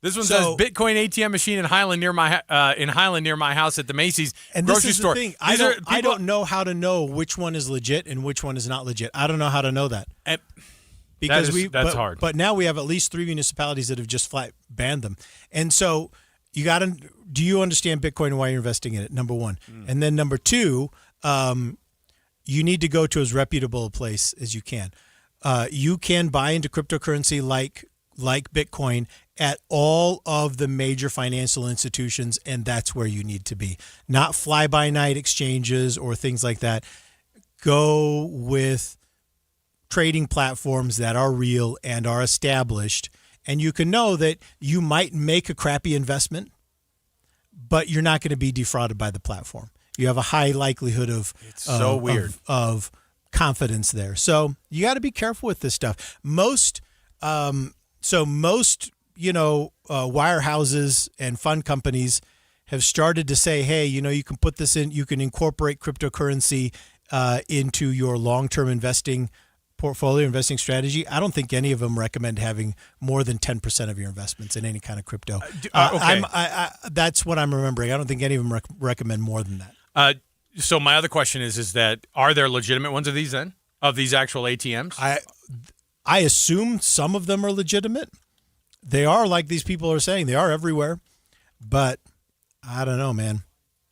This one says Bitcoin ATM machine in Highland near my house at the Macy's grocery store. And this is the thing. I don't know how to know which one is legit and which one is not legit. I don't know how to know that. Because that's hard. But now we have at least 3 municipalities that have just flat banned them. And so do you understand Bitcoin and why you're investing in it? Number one. And then number two, you need to go to as reputable a place as you can. You can buy into cryptocurrency like Bitcoin at all of the major financial institutions, and that's where you need to be. Not fly-by-night exchanges or things like that. Go with trading platforms that are real and are established, and you can know that you might make a crappy investment, but you're not going to be defrauded by the platform. You have a high likelihood of of confidence there. So you got to be careful with this stuff. Most wirehouses and fund companies have started to say, hey, you can put this in, you can incorporate cryptocurrency into your long-term investing portfolio, investing strategy. I don't think any of them recommend having more than 10% of your investments in any kind of crypto. Okay. That's what I'm remembering. I don't think any of them recommend more than that. So my other question is that are there legitimate ones of these then? Of these actual ATMs? I assume some of them are legitimate. They are, like these people are saying, they are everywhere. But I don't know, man.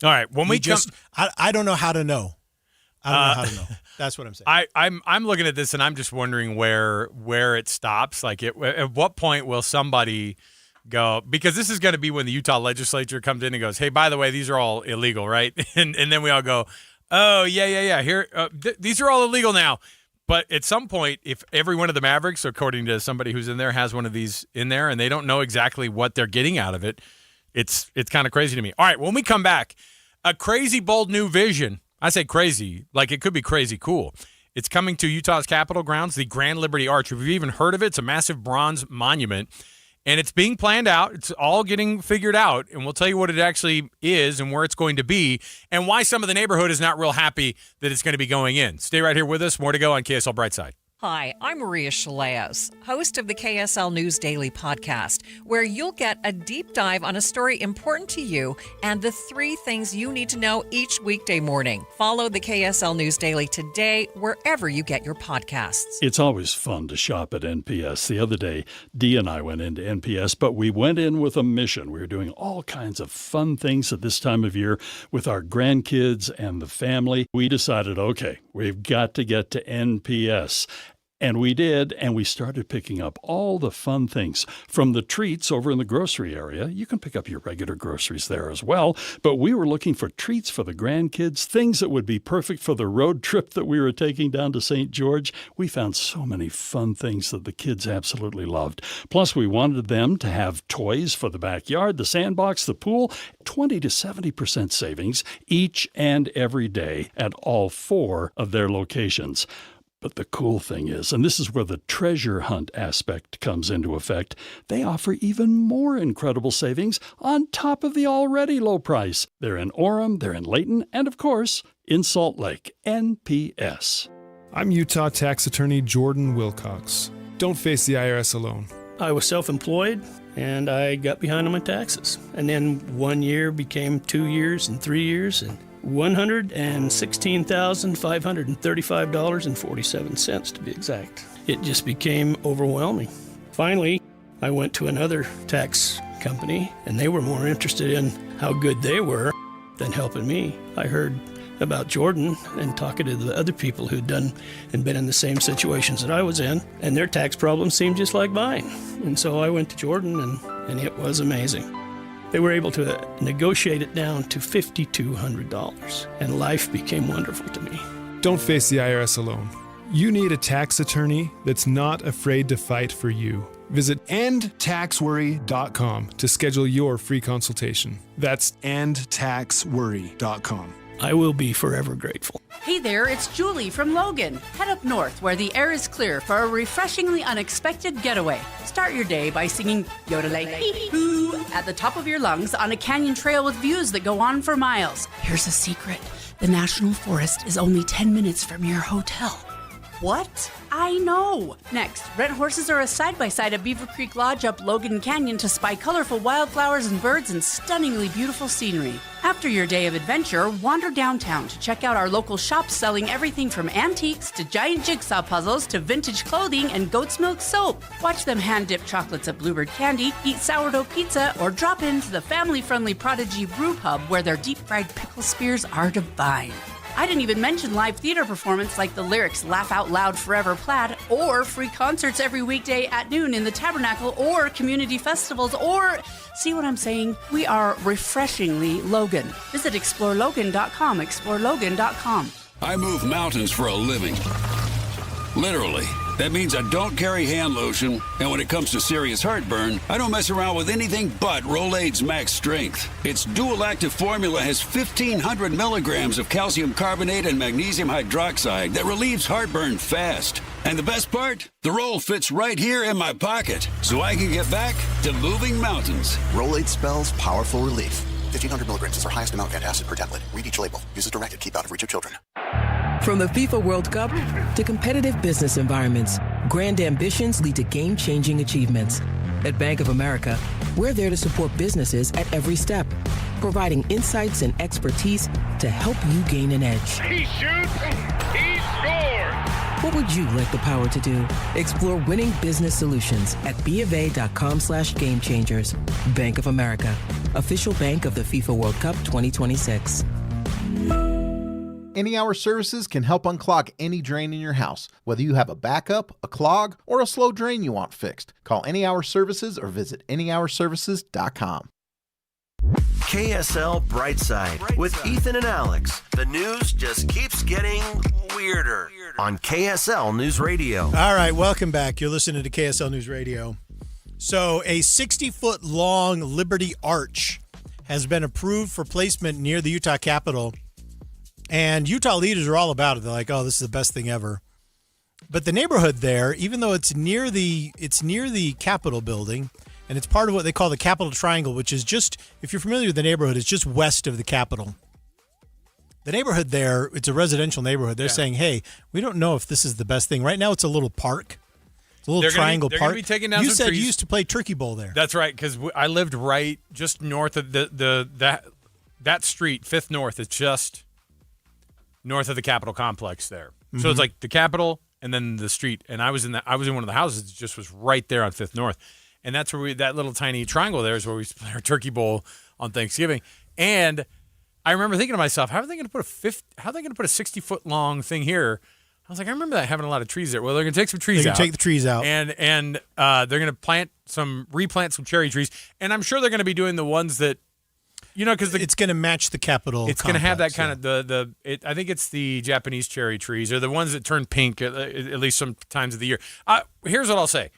All right. When I don't know how to know. I don't know how to know. That's what I'm saying. I'm looking at this and I'm just wondering where it stops. Like at what point will somebody go, because this is going to be when the Utah legislature comes in and goes, hey, by the way, these are all illegal, right? And then we all go, oh, yeah. Here, these are all illegal now. But at some point, if every one of the Mavericks, according to somebody who's in there, has one of these in there and they don't know exactly what they're getting out of it, it's kind of crazy to me. All right, when we come back, a crazy, bold new vision. I say crazy, like it could be crazy cool. It's coming to Utah's Capitol grounds, the Grand Liberty Arch. Have you even heard of it? It's a massive bronze monument. And it's being planned out. It's all getting figured out. And we'll tell you what it actually is and where it's going to be and why some of the neighborhood is not real happy that it's going to be going in. Stay right here with us. More to go on KSL Brightside. Hi, I'm Maria Shilaos, host of the KSL News Daily podcast, where you'll get a deep dive on a story important to you and the 3 things you need to know each weekday morning. Follow the KSL News Daily today, wherever you get your podcasts. It's always fun to shop at NPS. The other day, Dee and I went into NPS, but we went in with a mission. We were doing all kinds of fun things at this time of year with our grandkids and the family. We decided, okay, we've got to get to NPS. And we did, and we started picking up all the fun things. From the treats over in the grocery area, you can pick up your regular groceries there as well, but we were looking for treats for the grandkids, things that would be perfect for the road trip that we were taking down to St. George. We found so many fun things that the kids absolutely loved. Plus, we wanted them to have toys for the backyard, the sandbox, the pool, 20 to 70% savings each and every day at all 4 of their locations. But the cool thing is, and this is where the treasure hunt aspect comes into effect, they offer even more incredible savings on top of the already low price. They're in Orem, they're in Layton, and of course, in Salt Lake, NPS. I'm Utah tax attorney Jordan Wilcox. Don't face the IRS alone. I was self-employed, and I got behind on my taxes. And then 1 year became 2 years and 3 years, and $116,535.47 to be exact. It just became overwhelming. Finally, I went to another tax company, and they were more interested in how good they were than helping me. I heard about Jordan and talking to the other people who'd done and been in the same situations that I was in, and their tax problems seemed just like mine. And so I went to Jordan, and it was amazing. They were able to negotiate it down to $5,200, and life became wonderful to me. Don't face the IRS alone. You need a tax attorney that's not afraid to fight for you. Visit endtaxworry.com to schedule your free consultation. That's endtaxworry.com. I will be forever grateful. Hey there, it's Julie from Logan. Head up north where the air is clear for a refreshingly unexpected getaway. Start your day by singing Yodelay-hee-hoo at the top of your lungs on a canyon trail with views that go on for miles. Here's a secret. The National Forest is only 10 minutes from your hotel. What? I know. Next, rent horses or a side-by-side at Beaver Creek Lodge up Logan Canyon to spy colorful wildflowers and birds and stunningly beautiful scenery. After your day of adventure, wander downtown to check out our local shops selling everything from antiques to giant jigsaw puzzles to vintage clothing and goat's milk soap. Watch them hand-dip chocolates at Bluebird Candy, eat sourdough pizza, or drop into the family-friendly Prodigy Brew Pub where their deep-fried pickle spears are divine. I didn't even mention live theater performance like the Lyrics Laugh Out Loud Forever Plaid, or free concerts every weekday at noon in the Tabernacle, or community festivals, or, see what I'm saying? We are refreshingly Logan. Visit explorelogan.com, explorelogan.com. I move mountains for a living. Literally. That means I don't carry hand lotion, and when it comes to serious heartburn, I don't mess around with anything but Rolaids Max Strength. Its dual-active formula has 1,500 milligrams of calcium carbonate and magnesium hydroxide that relieves heartburn fast. And the best part? The roll fits right here in my pocket, so I can get back to moving mountains. Rolaids spells powerful relief. 1,500 milligrams is our highest amount of antacid per tablet. Read each label. Use as directed. Keep out of reach of children. From the FIFA World Cup to competitive business environments, grand ambitions lead to game-changing achievements. At Bank of America, we're there to support businesses at every step, providing insights and expertise to help you gain an edge. He shoots, he scores! What would you like the power to do? Explore winning business solutions at BofA.com/gamechangers. Bank of America, official bank of the FIFA World Cup 2026. Any Hour Services can help unclog any drain in your house, whether you have a backup, a clog, or a slow drain you want fixed. Call Any Hour Services or visit anyhourservices.com. KSL Brightside with Ethan and Alex. The news just keeps getting weirder on KSL News Radio. All right, welcome back. You're listening to KSL News Radio. So a 60-foot long Liberty Arch has been approved for placement near the Utah Capitol. And Utah leaders are all about it. They're like, oh, this is the best thing ever. But the neighborhood there, even though it's near the Capitol building, and it's part of what they call the Capitol Triangle, which is just, if you're familiar with the neighborhood, it's just west of the Capitol. The neighborhood there, it's a residential neighborhood. They're saying, hey, we don't know if this is the best thing. Right now, it's a little park. It's a little triangle they're park. Gonna be taking down you some said trees. you used to play Turkey Bowl there. That's right, because I lived right just north of that street, 5th North. It's just north of the Capitol complex there. Mm-hmm. So it's like the Capitol and then the street. And I was in one of the houses that just was right there on 5th North. And that's where that little tiny triangle there is where we used to play our Turkey Bowl on Thanksgiving. And I remember thinking to myself, how are they going to put a 60-foot long thing here? I was like, I remember that having a lot of trees there. Well, they're going to take some trees out. They're going to take the trees out. And they're going to replant some cherry trees. And I'm sure they're going to be doing the ones that, because it's going to match the Capitol. It's going to have that kind of I think it's the Japanese cherry trees or the ones that turn pink at least some times of the year. Here's what I'll say.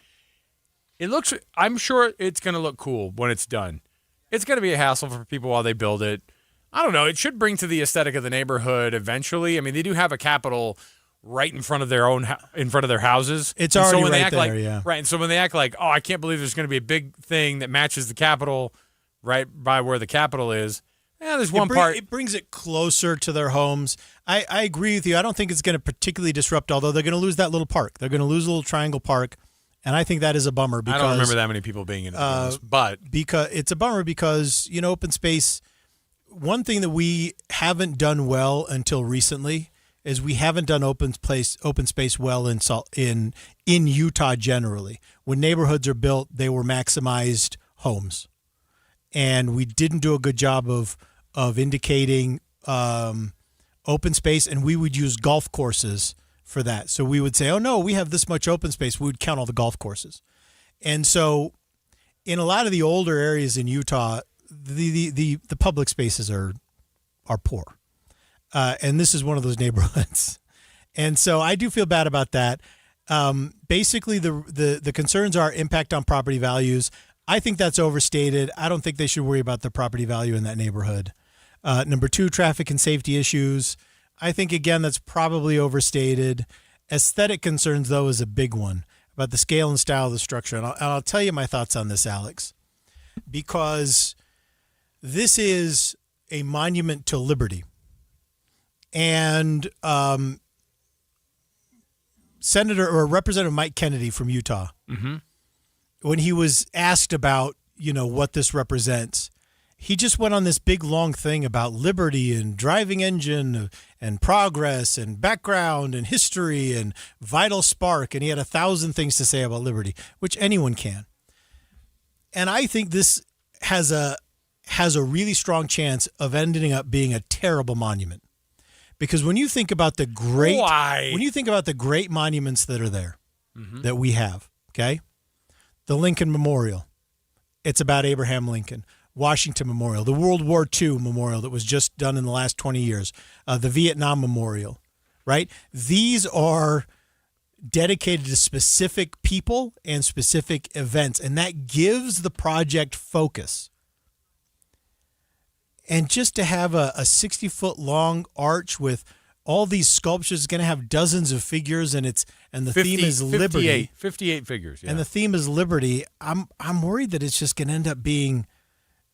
I'm sure it's going to look cool when it's done. It's going to be a hassle for people while they build it. I don't know. It should bring to the aesthetic of the neighborhood eventually. I mean, they do have a Capitol right in front of their houses. It's already right there, yeah. Right, and so when they act like, oh, I can't believe there's going to be a big thing that matches the Capitol right by where the Capitol is. There's one part. It brings it closer to their homes. I agree with you. I don't think it's going to particularly disrupt, although they're going to lose that little park. They're going to lose a little triangle park. And I think that is a bummer because I don't remember that many people being in it, but because it's a bummer because open space. One thing that we haven't done well until recently is we haven't done open space well in Utah generally. When neighborhoods are built, they were maximized homes, and we didn't do a good job of indicating open space. And we would use golf courses for that. So we would say, oh no, we have this much open space. We would count all the golf courses. And so in a lot of the older areas in Utah, the public spaces are poor. And this is one of those neighborhoods. And so I do feel bad about that. Basically the concerns are impact on property values. I think that's overstated. I don't think they should worry about the property value in that neighborhood. Number 2, traffic and safety issues. I think, again, that's probably overstated. Aesthetic concerns, though, is a big one about the scale and style of the structure. And I'll tell you my thoughts on this, Alex, because this is a monument to liberty. And Representative Mike Kennedy from Utah, when he was asked about, what this represents, he just went on this big long thing about liberty and driving engine and progress and background and history and vital spark. And he had 1,000 things to say about liberty, which anyone can. And I think this has a really strong chance of ending up being a terrible monument. Because when you think about the great monuments that are there, that we have, okay? The Lincoln Memorial, it's about Abraham Lincoln. Washington Memorial, the World War II Memorial that was just done in the last 20 years, the Vietnam Memorial, right? These are dedicated to specific people and specific events, and that gives the project focus. And just to have a 60-foot long arch with all these sculptures, is going to have dozens of figures, and the theme is liberty. 58 figures, yeah. And the theme is liberty. I'm worried that it's just going to end up being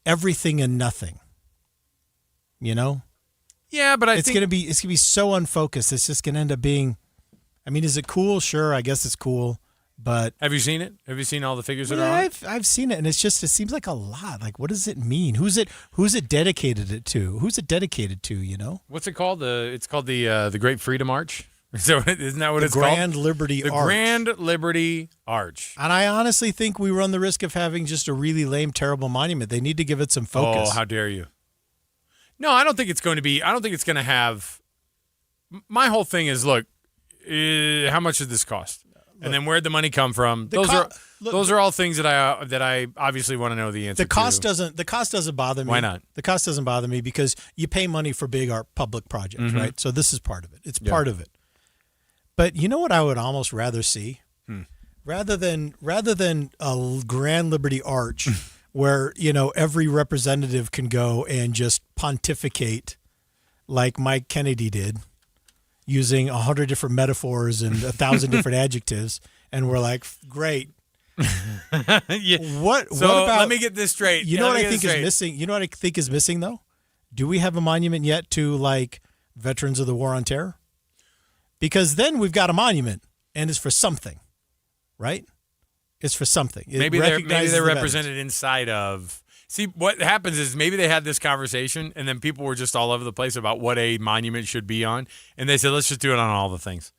everything and nothing, Yeah, but it's gonna be so unfocused. It's just gonna end up being. I mean, is it cool? Sure, I guess it's cool. But have you seen it? Have you seen all the figures that are on? I've seen it, and it seems like a lot. Like, what does it mean? Who's it dedicated to? Who's it dedicated to? What's it called? It's called the Great Freedom Arch. So isn't that what it's called? The Grand Liberty Arch. The Grand Liberty Arch. And I honestly think we run the risk of having just a really lame, terrible monument. They need to give it some focus. Oh, how dare you! No, I don't think it's going to be. I don't think it's going to have. My whole thing is, look, how much did this cost? And then where'd the money come from? Those are all things that I obviously want to know the answer to. The cost doesn't bother me. Why not? The cost doesn't bother me because you pay money for big art public projects, right? So this is part of it. It's part of it. But you know what I would almost rather see? Rather than a Grand Liberty Arch where, every representative can go and just pontificate like Mike Kennedy did, using 100 different metaphors and 1,000 different adjectives, and we're like, great. Yeah. What about? Let me get this straight. You know what I think is missing? You know what I think is missing though? Do we have a monument yet to like veterans of the War on Terror? Because then we've got a monument, and it's for something, right? It's for something. Maybe they're represented inside of. See, what happens is maybe they had this conversation, and then people were just all over the place about what a monument should be on, and they said, let's just do it on all the things.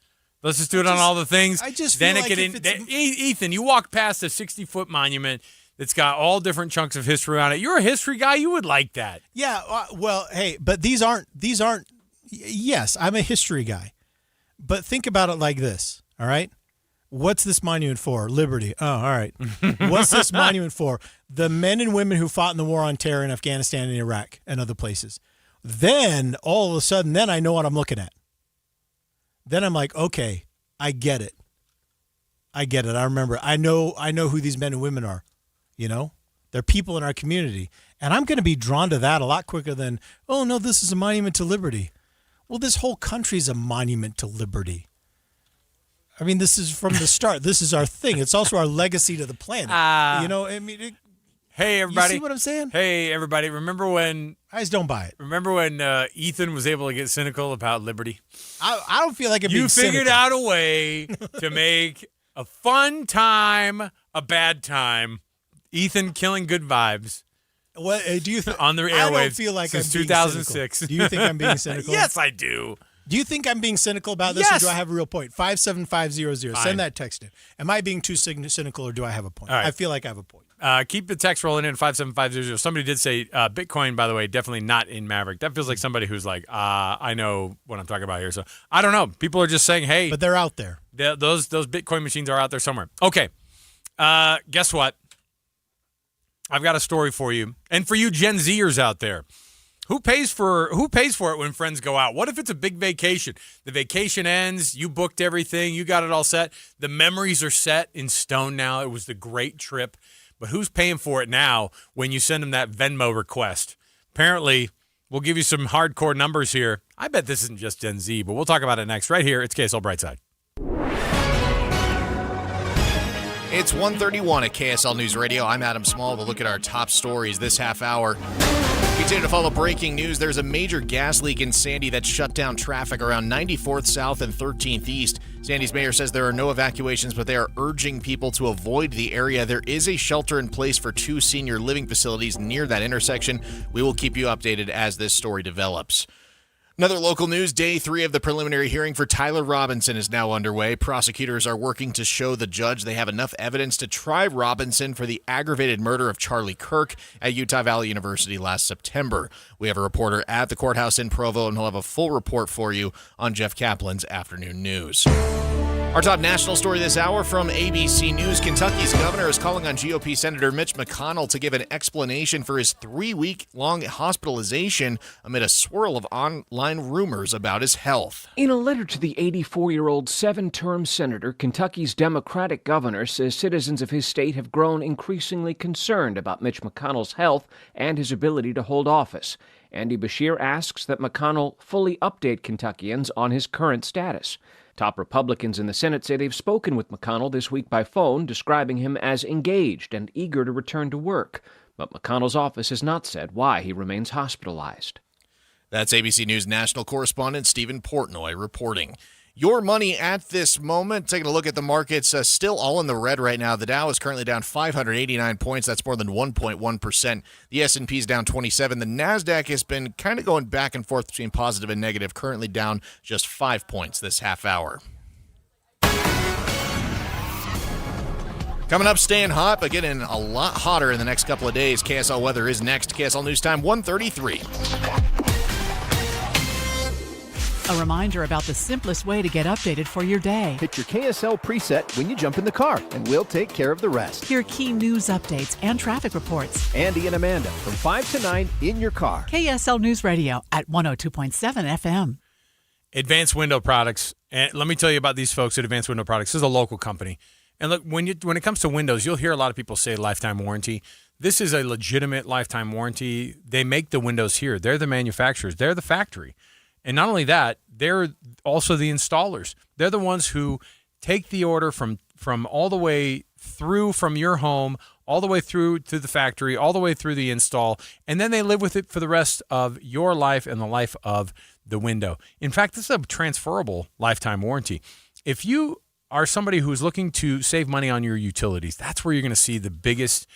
Let's just do it on all the things. I just then feel Ethan, you walk past a 60-foot monument that's got all different chunks of history on it. You're a history guy. You would like that. Yeah, well, hey, but these aren't. Yes, I'm a history guy, but think about it like this. All right. What's this monument for? Liberty. Oh, all right. What's this monument for? The men and women who fought in the War on Terror in Afghanistan and Iraq and other places. Then, all of a sudden, then I know what I'm looking at. Then I'm like, okay, I get it. I remember. I know who these men and women are. You know? They're people in our community. And I'm going to be drawn to that a lot quicker than, oh, no, this is a monument to liberty. Well, this whole country is a monument to liberty. I mean, this is from the start. This is our thing. It's also our legacy to the planet. You know, I mean, hey, everybody. You see what I'm saying? Hey, everybody. Remember when... I just don't buy it. Remember when Ethan was able to get cynical about liberty? I don't feel like I'm being cynical. You figured out a way to make a fun time a bad time. Ethan killing good vibes. What do you think? On the airwaves I don't feel like since I'm being 2006. Cynical. Do you think I'm being cynical? Yes, I do. Do you think I'm being cynical about this, Yes. or do I have a real point? 57500. Fine. Send that text in. Am I being too cynical, or do I have a point? All right. I feel like I have a point. Keep the text rolling in 57500. Somebody did say Bitcoin, by the way, definitely not in Maverick. That feels like somebody who's like, I know what I'm talking about here. So I don't know. People are just saying, hey, but they're out there. Those Bitcoin machines are out there somewhere. Okay. Guess what? I've got a story for you, and for you Gen Zers out there. Who pays for it when friends go out? What if it's a big vacation? The vacation ends, you booked everything, you got it all set. The memories are set in stone now. It was the great trip. But who's paying for it now when you send them that Venmo request? Apparently, we'll give you some hardcore numbers here. I bet this isn't just Gen Z, but we'll talk about it next. Right here, it's KSL Brightside. It's 1:31 at KSL News Radio. I'm Adam Small. We'll look at our top stories this half hour. Continue to follow breaking news. There's a major gas leak in Sandy that shut down traffic around 94th South and 13th East. Sandy's mayor says there are no evacuations, but they are urging people to avoid the area. There is a shelter in place for 2 senior living facilities near that intersection. We will keep you updated as this story develops. Another local news, day 3 of the preliminary hearing for Tyler Robinson is now underway. Prosecutors are working to show the judge they have enough evidence to try Robinson for the aggravated murder of Charlie Kirk at Utah Valley University last September. We have a reporter at the courthouse in Provo, and he'll have a full report for you on Jeff Kaplan's afternoon news. Our top national story this hour from ABC News. Kentucky's governor is calling on GOP Senator Mitch McConnell to give an explanation for his 3-week-long hospitalization amid a swirl of online rumors about his health. In a letter to the 84-year-old 7-term senator, Kentucky's Democratic governor says citizens of his state have grown increasingly concerned about Mitch McConnell's health and his ability to hold office. Andy Beshear asks that McConnell fully update Kentuckians on his current status. Top Republicans in the Senate say they've spoken with McConnell this week by phone, describing him as engaged and eager to return to work. But McConnell's office has not said why he remains hospitalized. That's ABC News national correspondent Stephen Portnoy reporting. Your money at this moment, taking a look at the markets, still all in the red right now. The Dow is currently down 589 points. That's more than 1.1%. The S&P is down 27. The NASDAQ has been kind of going back and forth between positive and negative, currently down just 5 points this half hour. Coming up, staying hot, but getting a lot hotter in the next couple of days. KSL weather is next. KSL News Time, 1:33. A reminder about the simplest way to get updated for your day. Hit your KSL preset when you jump in the car, and we'll take care of the rest. Hear key news updates and traffic reports. Andy and Amanda from 5 to 9 in your car. KSL News Radio at 102.7 FM. Advanced Window Products. And let me tell you about these folks at Advanced Window Products. This is a local company. And look, when it comes to windows, you'll hear a lot of people say lifetime warranty. This is a legitimate lifetime warranty. They make the windows here. They're the manufacturers. They're the factory. And not only that, they're also the installers. They're the ones who take the order from all the way through from your home, all the way through to the factory, all the way through the install, and then they live with it for the rest of your life and the life of the window. In fact, this is a transferable lifetime warranty. If you are somebody who's looking to save money on your utilities, that's where you're going to see the biggest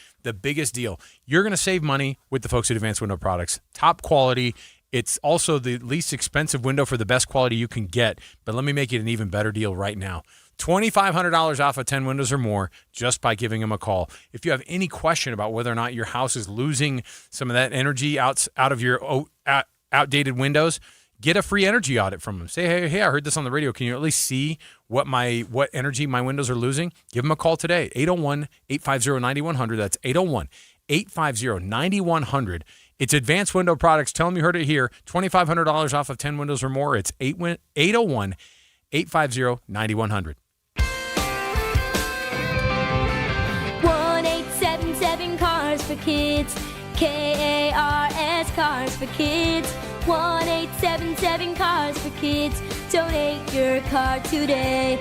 deal. You're going to save money with the folks at Advanced Window Products. Top quality. It's also the least expensive window for the best quality you can get. But let me make it an even better deal right now. $2,500 off of 10 windows or more just by giving them a call. If you have any question about whether or not your house is losing some of that energy out of your outdated windows, get a free energy audit from them. Say, hey, I heard this on the radio. Can you at least see what energy my windows are losing? Give them a call today, 801-850-9100. That's 801-850-9100. It's Advanced Window Products. Tell them you heard it here. $2,500 off of 10 windows or more. It's 801-850-9100. 1-877 Cars for Kids. KARS Cars for Kids. 1-877 Cars for Kids. Donate your car today.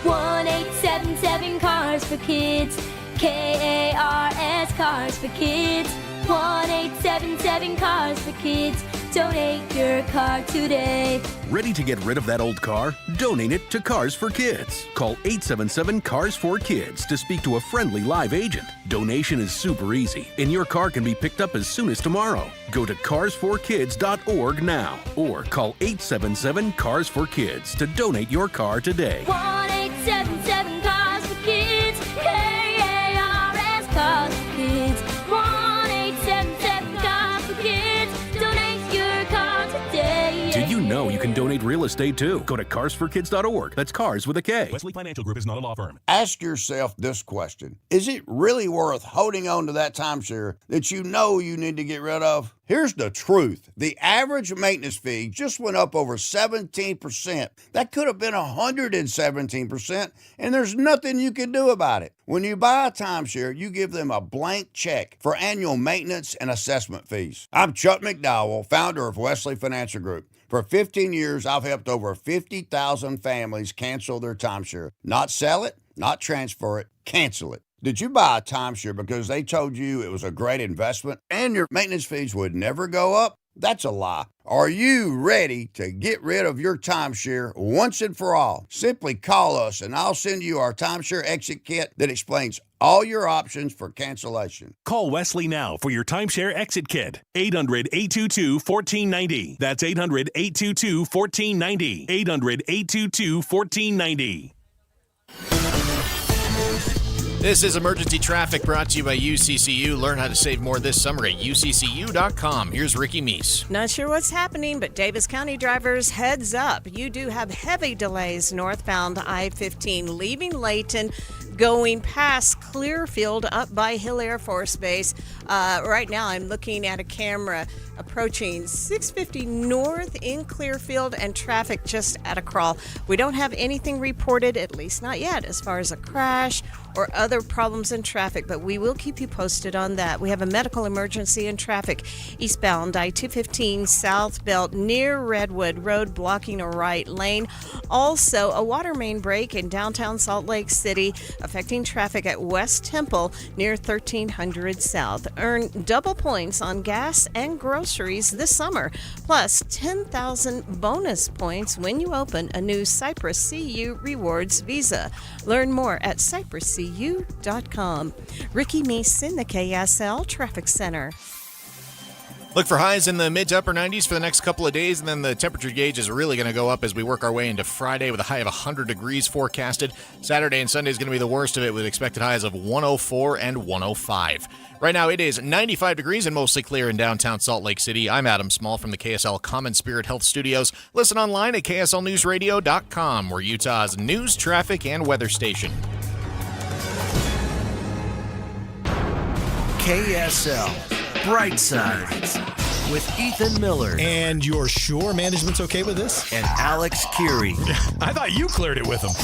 1-877 Cars for Kids. KARS Cars for Kids. 1-877 Cars for Kids. Donate your car today. Ready to get rid of that old car? Donate it to Cars for Kids. Call 877-CARS-4-KIDS to speak to a friendly live agent. Donation is super easy, and your car can be picked up as soon as tomorrow. Go to cars4kids.org now, or call 877-CARS-4-KIDS to donate your car today. 1-877 Cars for Kids. KARS Cars for Kids. 1-877 Cars for Kids. Donate your car today. Did you know you can donate real estate too? Go to carsforkids.org. That's cars with a K. Wesley Financial Group is not a law firm. Ask yourself this question. Is it really worth holding on to that timeshare that you know you need to get rid of? Here's the truth. The average maintenance fee just went up over 17%. That could have been 117%, and there's nothing you can do about it. When you buy a timeshare, you give them a blank check for annual maintenance and assessment fees. I'm Chuck McDowell, founder of Wesley Financial Group. For 15 years, I've helped over 50,000 families cancel their timeshare. Not sell it, not transfer it, cancel it. Did you buy a timeshare because they told you it was a great investment and your maintenance fees would never go up? That's a lie. Are you ready to get rid of your timeshare once and for all? Simply call us and I'll send you our timeshare exit kit that explains all your options for cancellation. Call Wesley now for your timeshare exit kit. 800-822-1490. That's 800-822-1490. 800-822-1490. This is Emergency Traffic brought to you by UCCU. Learn how to save more this summer at uccu.com. Here's Ricky Meese. Not sure what's happening, but Davis County drivers, heads up. You do have heavy delays northbound I-15 leaving Layton, going past Clearfield up by Hill Air Force Base. Right now I'm looking at a camera approaching 650 north in Clearfield and traffic just at a crawl. We don't have anything reported, at least not yet, as far as a crash or other problems in traffic, but we will keep you posted on that. We have a medical emergency in traffic eastbound I-215 South Belt near Redwood Road, blocking a right lane. Also, a water main break in downtown Salt Lake City affecting traffic at West Temple near 1300 South. Earn double points on gas and groceries this summer, plus 10,000 bonus points when you open a new Cypress CU Rewards Visa. Learn more at cypresscu.com. Ricky Meese in the KSL Traffic Center. Look for highs in the mid to upper 90s for the next couple of days, and then the temperature gauge is really going to go up as we work our way into Friday with a high of 100 degrees forecasted. Saturday and Sunday is going to be the worst of it with expected highs of 104 and 105. Right now it is 95 degrees and mostly clear in downtown Salt Lake City. I'm Adam Small from the KSL Common Spirit Health Studios. Listen online at kslnewsradio.com. We're Utah's news, traffic, and weather station. KSL Brightside with Ethan Miller. And you're sure management's okay with this? And Alex Keary. I thought you cleared it with them.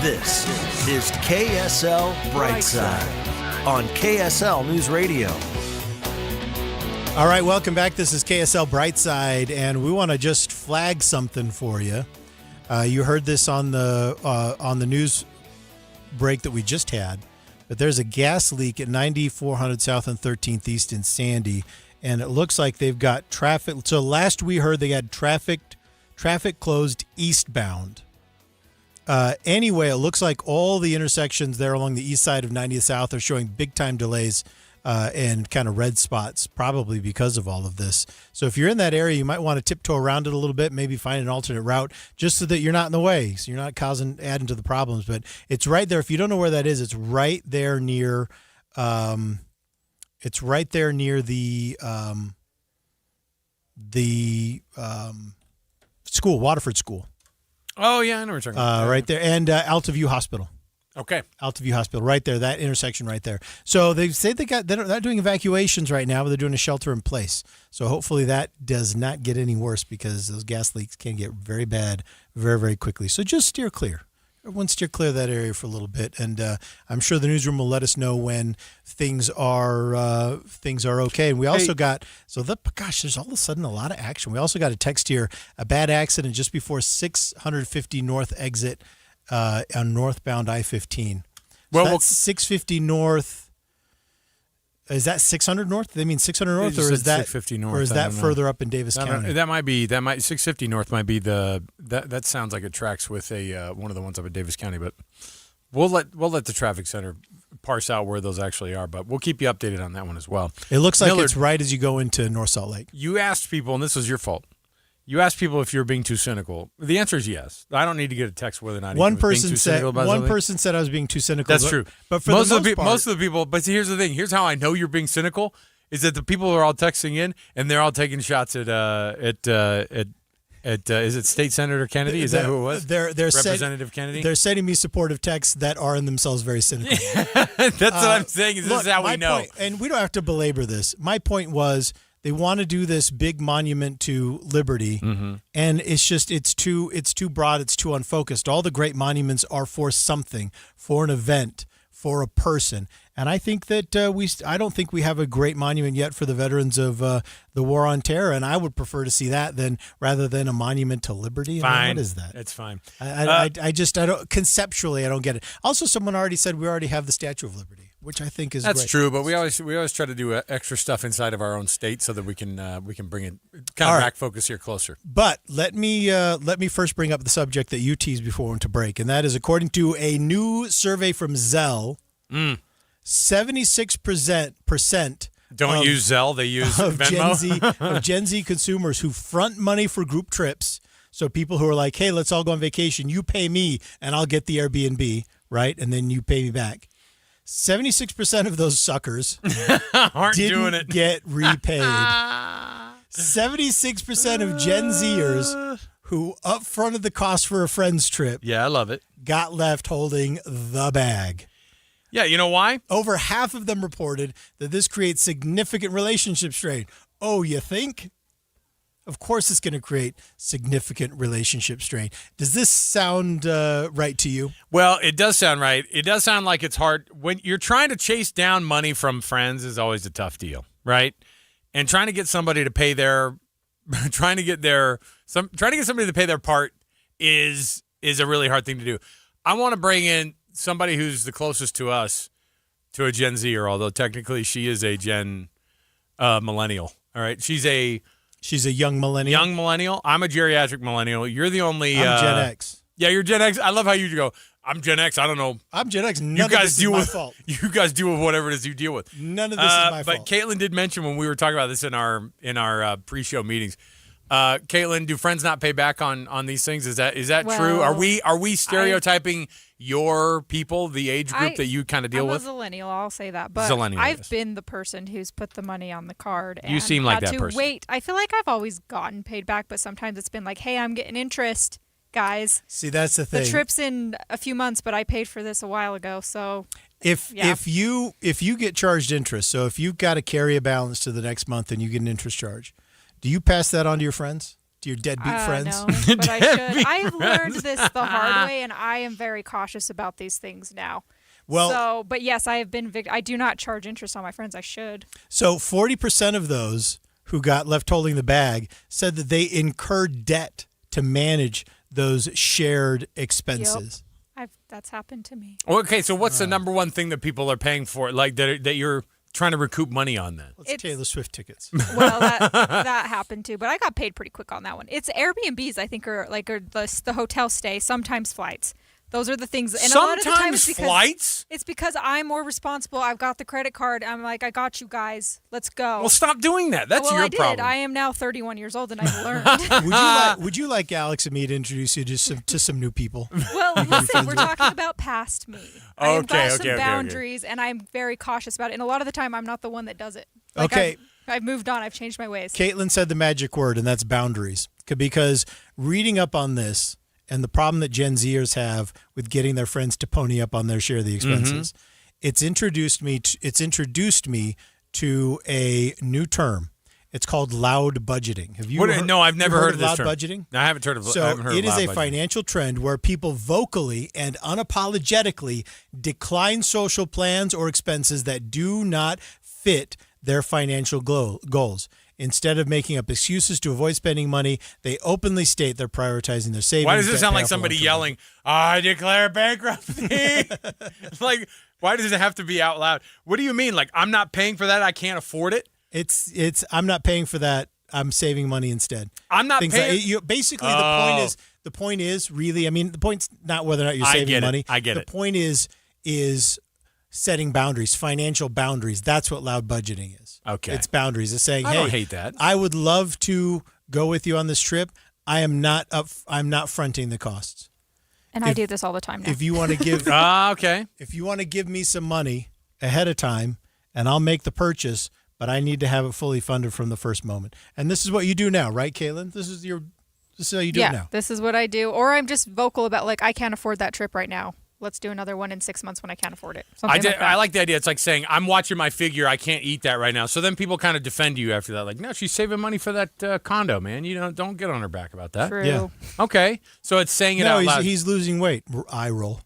This is KSL Brightside on KSL News Radio. All right, welcome back. This is KSL Brightside, and we want to just flag something for you. You heard this on the news break that we just had, but there's a gas leak at 9400 South and 13th East in Sandy. and it looks like they've got traffic. So last we heard, they had traffic closed eastbound. Anyway, it looks like all the intersections there along the east side of 90th South are showing big-time delays and kind of red spots, probably because of all of this. So if you're in that area, you might want to tiptoe around it a little bit, maybe find an alternate route just so that you're not in the way, so you're not adding to the problems. But it's right there. If you don't know where that is, it's right there near the school, Waterford School. Oh, yeah, I know what you're talking about. Right there. And Altaview Hospital. Okay. Altaview Hospital, right there, that intersection right there. So they say they're not doing evacuations right now, but they're doing a shelter in place. So hopefully that does not get any worse because those gas leaks can get very bad very, very quickly. So just steer clear. Everyone steer clear of that area for a little bit. And I'm sure the newsroom will let us know when things are okay. And we also got, there's all of a sudden a lot of action. We also got a text here, a bad accident just before 650 North exit on northbound I-15. So that's 650 North. Is that 600 North? They mean 600 North, or is that 650 North? Or is that further up in Davis County? That might 650 North might be that sounds like it tracks with one of the ones up in Davis County, but we'll let the traffic center parse out where those actually are, but we'll keep you updated on that one as well. It looks like it's right as you go into North Salt Lake. You asked people, and this was your fault. You asked people if you're being too cynical. The answer is yes. I don't need to get a text whether or not one person said I was being too cynical. That's true. But for most of the people. But see, here's the thing. Here's how I know you're being cynical: is that the people are all texting in and they're all taking shots at is it State Senator Kennedy? Is that who it was? They're Representative Kennedy. They're sending me supportive texts that are in themselves very cynical. That's what I'm saying. This is how we know. Point, and we don't have to belabor this. My point was, they want to do this big monument to liberty, and it's too broad, it's too unfocused. All the great monuments are for something, for an event, for a person. And I think that I don't think we have a great monument yet for the veterans of the War on Terror, and I would prefer to see that rather than a monument to liberty. Fine. I mean, what is that? It's fine. I don't conceptually, I don't get it. Also, someone already said we already have the Statue of Liberty, which I think is that's great. true. But we always try to do extra stuff inside of our own state so that we can bring it kind of back focus here closer. But let me first bring up the subject that you teased before we went to break, and that is according to a new survey from Zelle. 76% don't use Zelle, they use Venmo. Gen Z consumers who front money for group trips. So people who are like, hey, let's all go on vacation. You pay me and I'll get the Airbnb, right? And then you pay me back. 76% of those suckers didn't get repaid. 76% of Gen Zers who upfronted the cost for a friend's trip. Yeah, I love it. Got left holding the bag. Yeah, you know why? Over half of them reported that this creates significant relationship strain. Oh, you think? Of course it's going to create significant relationship strain. Does this sound right to you? Well, it does sound right. It does sound like it's hard. When you're trying to chase down money from friends is always a tough deal, right? And trying to get somebody to pay trying to get somebody to pay their part is a really hard thing to do. I want to bring in somebody who's the closest to us to a Gen Zer, although technically she is a Gen millennial. All right, she's a young millennial. Young millennial. I'm a geriatric millennial. You're the only. I'm Gen X. Yeah, you're Gen X. I love how you go. I'm Gen X. I don't know. I'm Gen X. None of this is my fault. You guys deal with whatever it is you deal with. None of this is my fault. But Caitlin did mention when we were talking about this in our pre-show meetings. Caitlin, do friends not pay back on these things? Is that true? Are we stereotyping your people, the age group that you kind of deal with? I'm a Zillennial, I'll say that. But I've been the person who's put the money on the card. And you seem like that person. Wait. I feel like I've always gotten paid back, but sometimes it's been like, hey, I'm getting interest, guys. See, that's the thing. The trip's in a few months, but I paid for this a while ago, so. If you get charged interest, so if you've got to carry a balance to the next month and you get an interest charge, do you pass that on to your friends? To your deadbeat friends? No, but I should. I've learned this the hard way, and I am very cautious about these things now. Well, but yes, I have been. I do not charge interest on my friends. I should. So 40% of those who got left holding the bag said that they incurred debt to manage those shared expenses. Yep. That's happened to me. Okay, so what's the number one thing that people are paying for, like that trying to recoup money on that? It's Taylor Swift tickets. Well, that happened too, but I got paid pretty quick on that one. It's Airbnbs, I think, are the hotel stay, sometimes flights. Those are the things. And a lot of the time it's because, flights? It's because I'm more responsible. I've got the credit card. I'm like, I got you guys. Let's go. Well, stop doing that. That's your problem. I am now 31 years old, and I've learned. Would you like Alex and me to introduce you to some new people? Well, listen, we're talking about past me. I have got some boundaries, and I'm very cautious about it. And a lot of the time, I'm not the one that does it. I've moved on. I've changed my ways. Caitlin said the magic word, and that's boundaries. Because reading up on this and the problem that Gen Zers have with getting their friends to pony up on their share of the expenses, it's introduced me to a new term. It's called loud budgeting. Have you? No, I've never heard of this loud term. budgeting. No, I haven't heard of. So I haven't heard it of is loud a budgeting. financial trend where people vocally and unapologetically decline social plans or expenses that do not fit their financial goals. Instead of making up excuses to avoid spending money, they openly state they're prioritizing their savings. Why does it sound like somebody yelling, "I declare bankruptcy"? Like, why does it have to be out loud? What do you mean? Like, I'm not paying for that. I can't afford it. It's. I'm not paying for that. I'm saving money instead. I'm not paying. Basically, the point is really. I mean, the point's not whether or not you're saving money. I get it. The point is setting boundaries, financial boundaries. That's what loud budgeting is. Okay. It's boundaries. It's saying, I hey, don't hate that. I would love to go with you on this trip. I'm not fronting the costs. And I do this all the time now. If you want to give okay. If you want to give me some money ahead of time and I'll make the purchase, but I need to have it fully funded from the first moment. And this is what you do now, right, Caitlin? This is how you do it now. Yeah, this is what I do. Or I'm just vocal about, like, I can't afford that trip right now. Let's do another one in 6 months when I can't afford it. I like the idea. It's like saying, I'm watching my figure. I can't eat that right now. So then people kind of defend you after that. Like, no, she's saving money for that condo, man. You don't get on her back about that. True. Yeah. Okay. So it's saying it out loud. He's losing weight. Eye roll.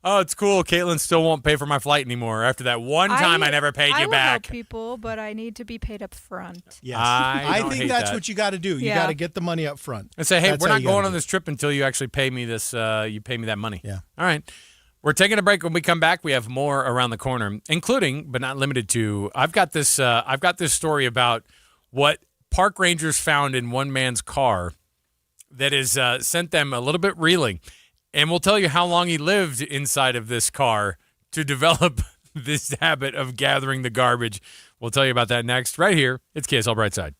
Oh, it's cool. Caitlin still won't pay for my flight anymore after that one time I never paid you I back. help people, but I need to be paid up front. Yes. I think that's what you got to do. You got to get the money up front. And say, hey, That's we're how not you gotta going do on it. this trip until you actually pay me this. You pay me that money. Yeah. All right. We're taking a break. When we come back, we have more around the corner, including, but not limited to, I've got this story about what park rangers found in one man's car that has sent them a little bit reeling. And we'll tell you how long he lived inside of this car to develop this habit of gathering the garbage. We'll tell you about that next, right here. It's KSL Brightside.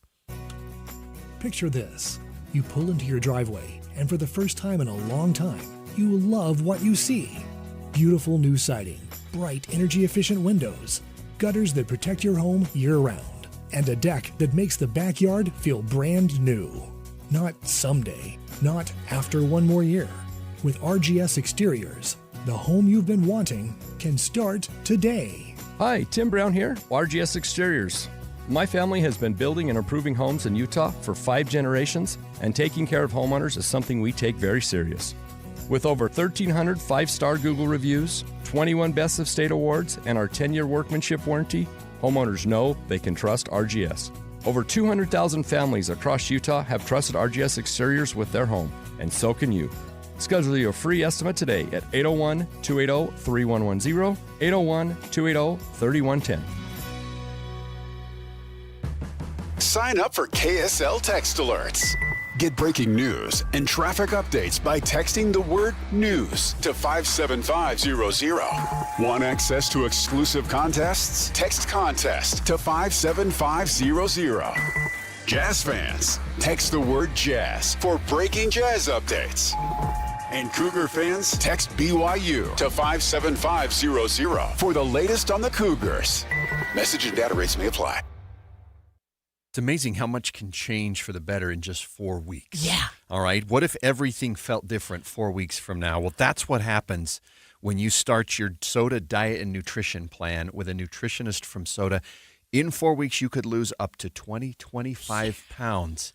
Picture this. You pull into your driveway, and for the first time in a long time, you will love what you see. Beautiful new siding, bright, energy-efficient windows, gutters that protect your home year-round, and a deck that makes the backyard feel brand new. Not someday, not after one more year. With RGS Exteriors, the home you've been wanting can start today. Hi, Tim Brown here, RGS Exteriors. My family has been building and improving homes in Utah for 5 generations, and taking care of homeowners is something we take very serious. With over 1,300 5-star Google reviews, 21 Best of State awards, and our 10-year workmanship warranty, homeowners know they can trust RGS. Over 200,000 families across Utah have trusted RGS Exteriors with their home, and so can you. Schedule your free estimate today at 801-280-3110, 801-280-3110. Sign up for KSL Text Alerts. Get breaking news and traffic updates by texting the word news to 57500. Want access to exclusive contests? Text contest to 57500. Jazz fans, text the word jazz for breaking jazz updates. And Cougar fans, text BYU to 57500 for the latest on the Cougars. Message and data rates may apply. It's amazing how much can change for the better in just 4 weeks. Yeah. All right. What if everything felt different 4 weeks from now? Well, that's what happens when you start your Soda diet and nutrition plan with a nutritionist from Soda. In 4 weeks, you could lose up to 25 pounds.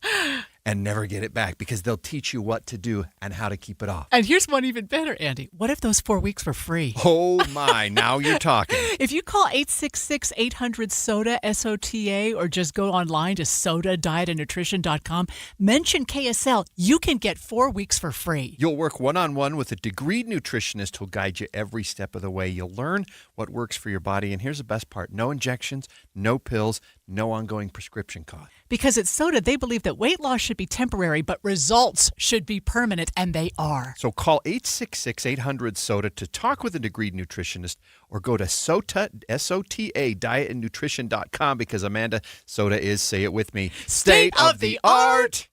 and never get it back because they'll teach you what to do and how to keep it off. And here's one even better, Andy. What if those 4 weeks were free? Oh, my. Now you're talking. If you call 866-800-SODA, S-O-T-A, or just go online to sodadietandnutrition.com, mention KSL, you can get 4 weeks for free. You'll work one-on-one with a degreed nutritionist who'll guide you every step of the way. You'll learn what works for your body. And here's the best part. No injections, no pills, no ongoing prescription cost. Because at SODA, they believe that weight loss should be temporary, but results should be permanent, and they are. So call 866-800-SODA to talk with a degreed nutritionist or go to SOTA, S-O-T-A, dietandnutrition.com because, Amanda, SODA is, say it with me, state of the art.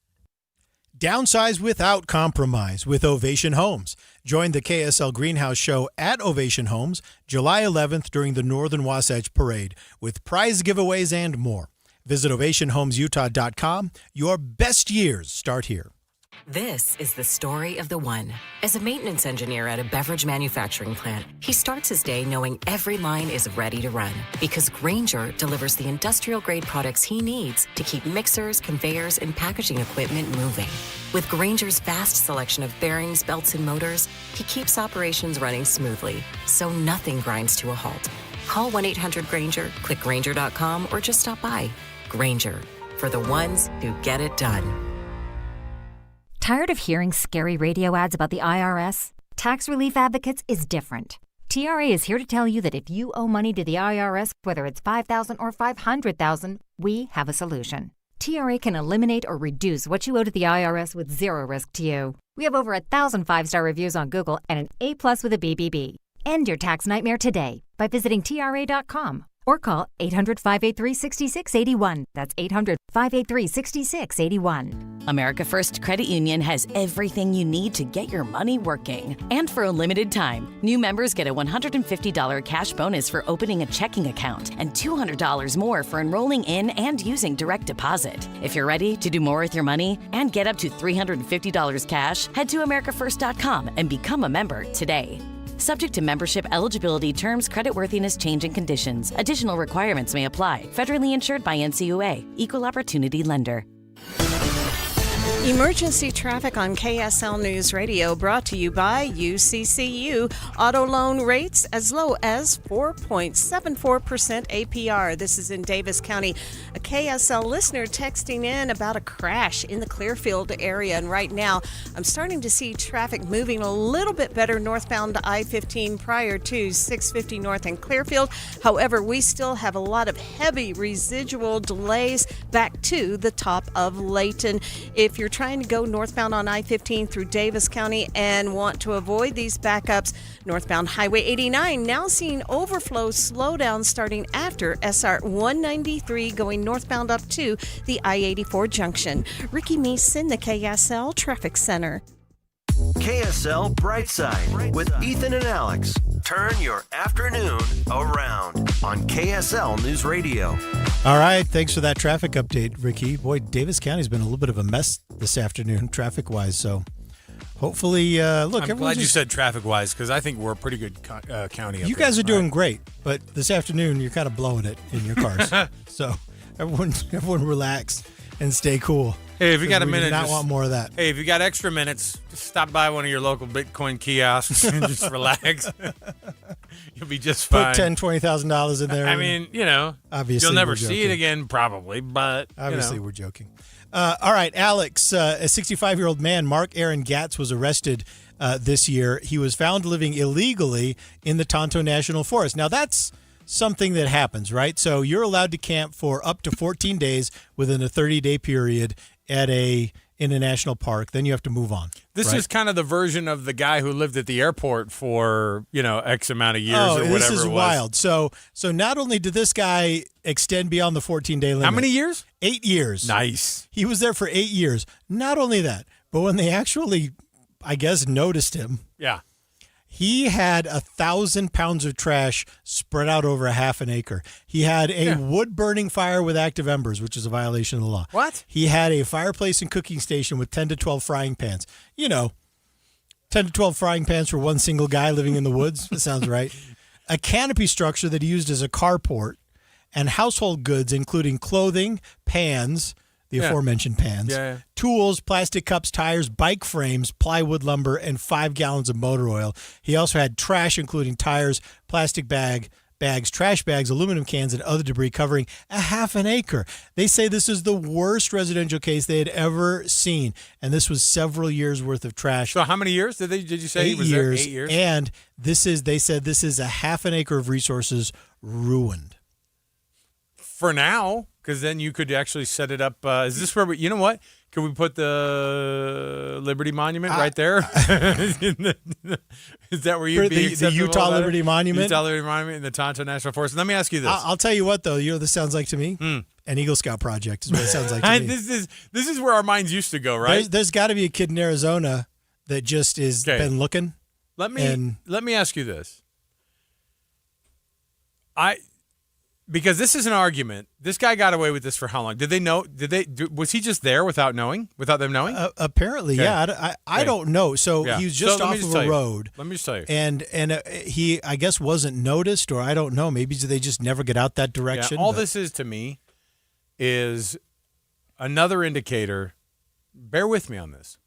Downsize without compromise with Ovation Homes. Join the KSL Greenhouse Show at Ovation Homes July 11th during the Northern Wasatch Parade with prize giveaways and more. Visit OvationHomesUtah.com. Your best years start here. This is the story of the one. As a maintenance engineer at a beverage manufacturing plant, he starts his day knowing every line is ready to run because Grainger delivers the industrial-grade products he needs to keep mixers, conveyors, and packaging equipment moving. With Grainger's vast selection of bearings, belts, and motors, he keeps operations running smoothly, so nothing grinds to a halt. Call 1-800-GRAINGER, click Grainger.com, or just stop by. Grainger, for the ones who get it done. Tired of hearing scary radio ads about the IRS? Tax Relief Advocates is different. TRA is here to tell you that if you owe money to the IRS, whether it's $5,000 or $500,000, we have a solution. TRA can eliminate or reduce what you owe to the IRS with zero risk to you. We have over 1,000 5-star reviews on Google and an A+ with a BBB. End your tax nightmare today by visiting TRA.com or call 800-583-6681. That's 800-583-6681. America First Credit Union has everything you need to get your money working. And for a limited time, new members get a $150 cash bonus for opening a checking account and $200 more for enrolling in and using direct deposit. If you're ready to do more with your money and get up to $350 cash, head to AmericaFirst.com and become a member today. Subject to membership, eligibility, terms, creditworthiness, change, and conditions. Additional requirements may apply. Federally insured by NCUA. Equal Opportunity Lender. Emergency traffic on KSL News Radio brought to you by UCCU. Auto loan rates as low as 4.74% APR. This is in Davis County. A KSL listener texting in about a crash in the Clearfield area. And right now, I'm starting to see traffic moving a little bit better northbound to I-15 prior to 650 North in Clearfield. However, we still have a lot of heavy residual delays back to the top of Layton. If you're trying to go northbound on I-15 through Davis County and want to avoid these backups, northbound Highway 89 now seeing overflow slowdown starting after SR 193 going northbound up to the I-84 junction. Ricky Meese in the KSL Traffic Center. KSL Brightside with Ethan and Alex. Turn your afternoon around on KSL News Radio. All right, thanks for that traffic update, Ricky. Boy, Davis County's been a little bit of a mess this afternoon, traffic-wise. So, hopefully, look. I'm glad you said traffic-wise because I think we're a pretty good county. You guys are doing great, but this afternoon you're kind of blowing it in your cars. So, everyone relax and stay cool. Hey, if you got a minute, do not want more of that. Hey, if you got extra minutes, just stop by one of your local Bitcoin kiosks and just relax. You'll be just fine. Put $10,000, $20,000 in there. I mean, obviously you'll never see it again, probably, but obviously we're joking. All right, Alex, a 65-year-old man, Mark Aaron Gatz, was arrested this year. He was found living illegally in the Tonto National Forest. Now, that's something that happens, right? So you're allowed to camp for up to 14 days within a 30-day period in a national park. Then you have to move on. This is kind of the version of the guy who lived at the airport for, X amount of years or whatever this is it was. Wild. So not only did this guy extend beyond the 14-day limit. How many years? 8 years. Nice. He was there for 8 years. Not only that, but when they actually, I guess, noticed him. Yeah. He had 1,000 pounds of trash spread out over a half an acre. He had a wood-burning fire with active embers, which is a violation of the law. What? He had a fireplace and cooking station with 10 to 12 frying pans. 10 to 12 frying pans for one single guy living in the woods. That sounds right. A canopy structure that he used as a carport, and household goods, including clothing, pans, the aforementioned pans. Yeah. Tools, plastic cups, tires, bike frames, plywood lumber, and 5 gallons of motor oil. He also had trash, including tires, plastic bags, trash bags, aluminum cans, and other debris covering a half an acre. They say this is the worst residential case they had ever seen, and this was several years worth of trash. So how many years did you say he was there? 8 years. And they said this is a half an acre of resources ruined. For now, because then you could actually set it up. Is this where you know what? Can we put the Liberty Monument right there? Is that where you'd be the Utah Liberty Monument? Utah Liberty Monument in the Tonto National Forest. Let me ask you this. I'll tell you what, though. You know what this sounds like to me? An Eagle Scout project is what it sounds like to me. This is where our minds used to go, right? There's got to be a kid in Arizona that just is been looking. Let me ask you this. Because this is an argument. This guy got away with this for how long? Did they know? Was he just there without them knowing? Apparently, yeah. I don't know. So he was just off of a road. Let me just tell you. And he, I guess, wasn't noticed, or I don't know. Maybe they just never get out that direction. All this is to me is another indicator. Bear with me on this.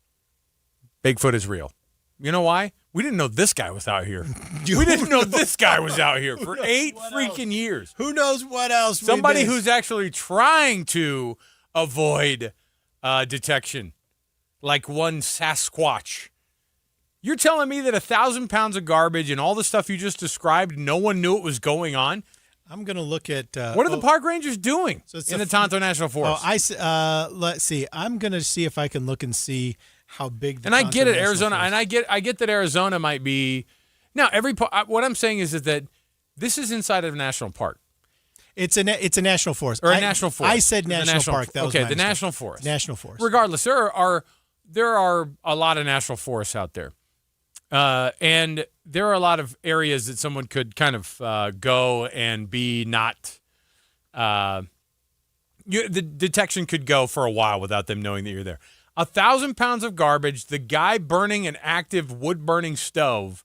Bigfoot is real. You know why? We didn't know this guy was out here. We didn't know this guy was out here for 8 freaking years. Who knows what else? Somebody who's actually trying to avoid detection, like one Sasquatch. You're telling me that 1,000 pounds of garbage and all the stuff you just described, no one knew it was going on? I'm going to look at... what are the park rangers doing in the Tonto National Forest? Let's see. I'm going to see if I can look and see how big the and I get it, National Arizona, Forest. and I get that Arizona might be now what I'm saying is that this is inside of a national park. It's a national forest or a national forest. I said national park. That was my mistake. National forest. National forest. Regardless, there are a lot of national forests out there, and there are a lot of areas that someone could kind of go and be not. The detection could go for a while without them knowing that you're there. 1,000 pounds of garbage, the guy burning an active wood-burning stove,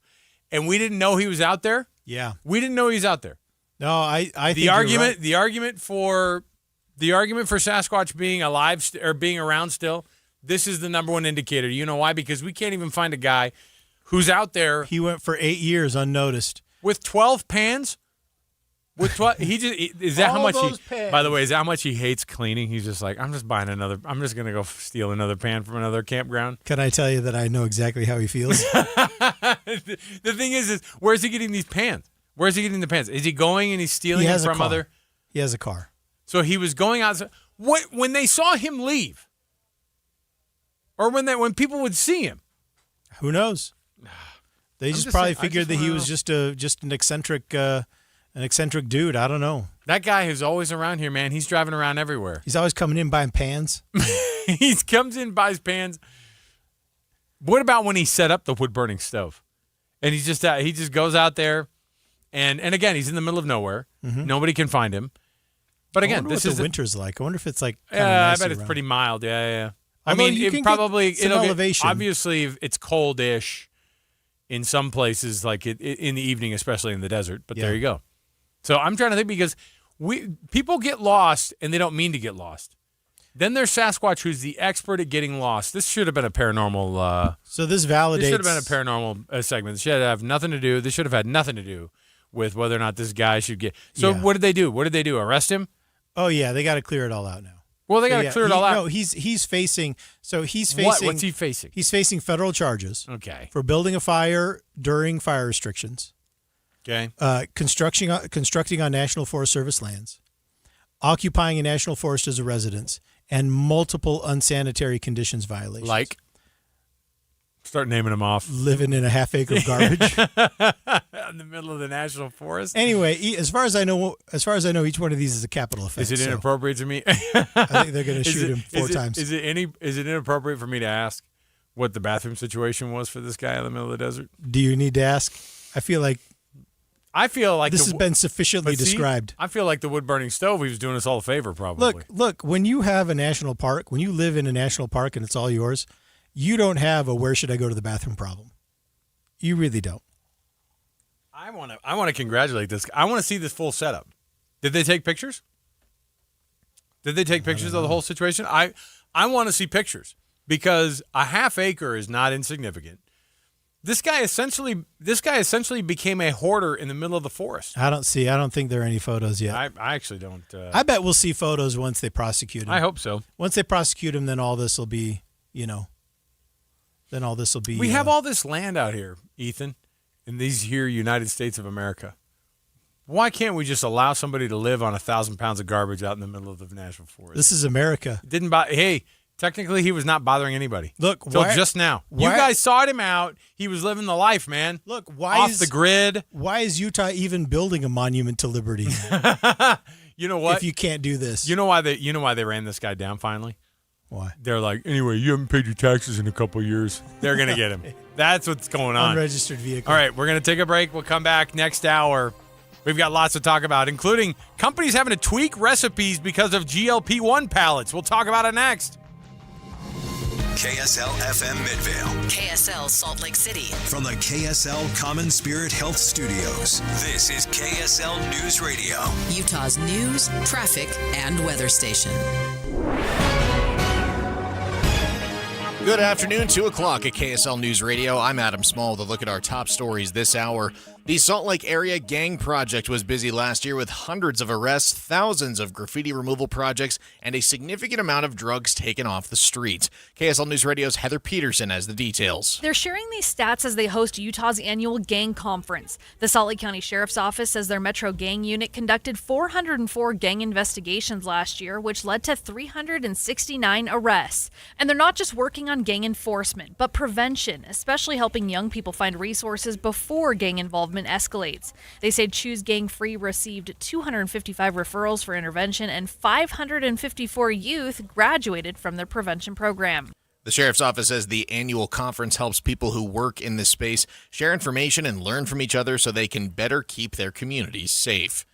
and we didn't know he was out there? Yeah. We didn't know he was out there. No, I think the argument for Sasquatch being alive or being around still, this is the number one indicator. You know why? Because we can't even find a guy who's out there. He went for 8 years unnoticed. With 12 pans? With what is that? How much pans. By the way, is that how much he hates cleaning? He's just like, I'm just gonna go steal another pan from another campground. Can I tell you that I know exactly how he feels? The thing is where is he getting these pans? Where is he getting the pans? Is he going and he's stealing them from other? He has a car. So he was going outside. When they saw him leave, or when people would see him, who knows? They just probably figured that he was just an eccentric. An eccentric dude. I don't know. That guy who's always around here, man. He's driving around everywhere. He's always coming in buying pans. He comes in, buys pans. What about when he set up the wood-burning stove? And he just goes out there, and again, he's in the middle of nowhere. Mm-hmm. Nobody can find him. But again, this is what the winter's like. I wonder if it's like. I bet it's pretty mild. Yeah. Although I mean, it'll elevation. Obviously, it's cold-ish in some places, like in the evening, especially in the desert. But there you go. So I'm trying to think because people get lost and they don't mean to get lost. Then there's Sasquatch, who's the expert at getting lost. This should have been a paranormal. So this validates. This should have been a paranormal segment. This should have nothing to do. This should have had nothing to do with whether or not this guy should get. So what did they do? What did they do? Arrest him? Oh yeah, they got to clear it all out now. Well, they got to clear it all out. No, he's facing. So he's facing. What's he facing? He's facing federal charges. Okay. For building a fire during fire restrictions. Okay. Constructing on National Forest Service lands, occupying a national forest as a residence, and multiple unsanitary conditions violations. Like? Start naming them off. Living in a half acre of garbage. In the middle of the national forest. Anyway, as far as I know, each one of these is a capital offense. Is it inappropriate to me? I think they're going to shoot him 4 times. Is it inappropriate for me to ask what the bathroom situation was for this guy in the middle of the desert? Do you need to ask? I feel like this has been sufficiently described. I feel like the wood-burning stove, he was doing us all a favor, probably. Look, when you have a national park, when you live in a national park and it's all yours, you don't have a where should I go to the bathroom problem. You really don't. I want to congratulate this guy. I want to see this full setup. Did they take pictures? Did they take pictures of the whole situation? I want to see pictures because a half acre is not insignificant. This guy essentially became a hoarder in the middle of the forest. I don't think there are any photos yet. I actually don't. I bet we'll see photos once they prosecute him. I hope so. Once they prosecute him, then all this will be, We have all this land out here, Ethan, in these here United States of America. Why can't we just allow somebody to live on 1,000 pounds of garbage out in the middle of the national forest? This is America. Hey, technically he was not bothering anybody. Look, until just now. You guys sought him out. He was living the life, man. Look, off the grid. Why is Utah even building a monument to liberty? You know what? If you can't do this. You know why they ran this guy down finally? Why? They're like, anyway, you haven't paid your taxes in a couple of years. They're going to get him. That's what's going on. Unregistered vehicle. All right, we're going to take a break. We'll come back next hour. We've got lots to talk about, including companies having to tweak recipes because of GLP-1 palates. We'll talk about it next. KSL FM Midvale. KSL Salt Lake City. From the KSL Common Spirit Health Studios, this is KSL News Radio. Utah's news, traffic, and weather station. Good afternoon, 2 o'clock at KSL News Radio. I'm Adam Small with a look at our top stories this hour. The Salt Lake Area Gang Project was busy last year with hundreds of arrests, thousands of graffiti removal projects, and a significant amount of drugs taken off the street. KSL News Radio's Heather Peterson has the details. They're sharing these stats as they host Utah's annual gang conference. The Salt Lake County Sheriff's Office says their Metro Gang Unit conducted 404 gang investigations last year, which led to 369 arrests. And they're not just working on gang enforcement, but prevention, especially helping young people find resources before gang involvement escalates. They say Choose Gang Free received 255 referrals for intervention and 554 youth graduated from their prevention program. The Sheriff's Office says the annual conference helps people who work in this space share information and learn from each other so they can better keep their communities safe.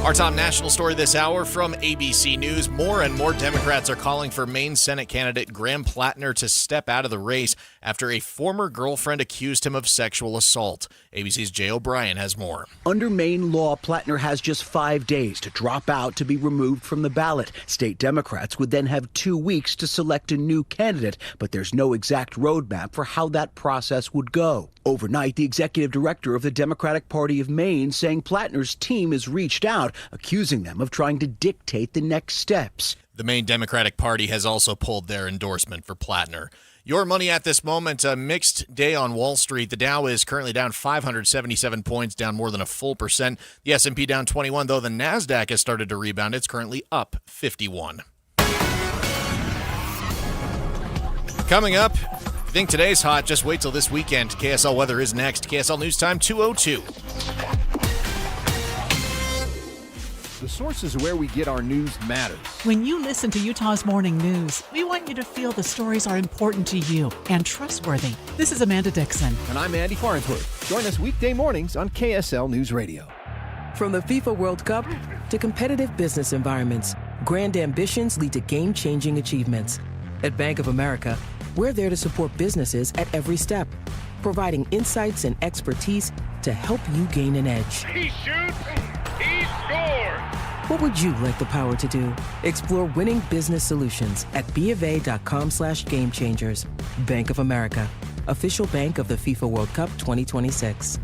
Our top national story this hour from ABC News. More and more Democrats are calling for Maine Senate candidate Graham Plattner to step out of the race after a former girlfriend accused him of sexual assault. ABC's Jay O'Brien has more. Under Maine law, Plattner has just 5 days to drop out to be removed from the ballot. State Democrats would then have 2 weeks to select a new candidate, but there's no exact roadmap for how that process would go. Overnight, the executive director of the Democratic Party of Maine saying Plattner's team has reached out, accusing them of trying to dictate the next steps. The Maine Democratic Party has also pulled their endorsement for Plattner. Your money at this moment, a mixed day on Wall Street. The Dow is currently down 577 points, down more than a full percent. The S&P down 21, though the NASDAQ has started to rebound. It's currently up 51. Coming up, if you think today's hot, just wait till this weekend. KSL weather is next. KSL News Time 2:02. The sources where we get our news matters. When you listen to Utah's Morning News, we want you to feel the stories are important to you and trustworthy. This is Amanda Dixon. And I'm Andy Farnsworth. Join us weekday mornings on KSL News Radio. From the FIFA World Cup to competitive business environments, grand ambitions lead to game-changing achievements. At Bank of America, we're there to support businesses at every step, providing insights and expertise to help you gain an edge. He shoots, he scores! What would you like the power to do? Explore winning business solutions at BofA.com/gamechangers. Bank of America, official bank of the FIFA World Cup 2026.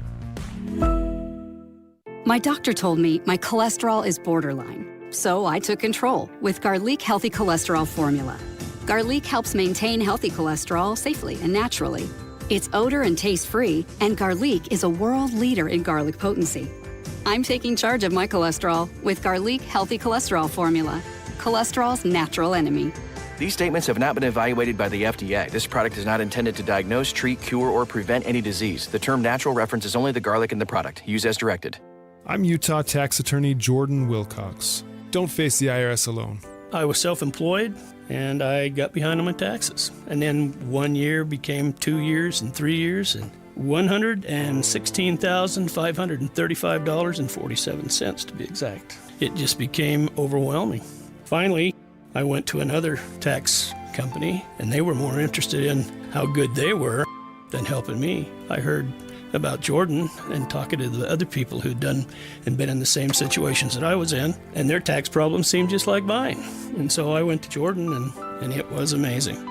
My doctor told me my cholesterol is borderline, so I took control with Garlic Healthy Cholesterol Formula. Garlic helps maintain healthy cholesterol safely and naturally. It's odor and taste-free, and Garlic is a world leader in garlic potency. I'm taking charge of my cholesterol with Garlic Healthy Cholesterol Formula, cholesterol's natural enemy. These statements have not been evaluated by the FDA. This product is not intended to diagnose, treat, cure, or prevent any disease. The term natural references only the garlic in the product. Use as directed. I'm Utah tax attorney Jordan Wilcox. Don't face the IRS alone. I was self-employed, and I got behind on my taxes. And then 1 year became 2 years and 3 years, and $116,535.47 to be exact. It just became overwhelming. Finally, I went to another tax company, and they were more interested in how good they were than helping me. I heard about Jordan and talking to the other people who'd done and been in the same situations that I was in, and their tax problems seemed just like mine. And so I went to Jordan, and it was amazing.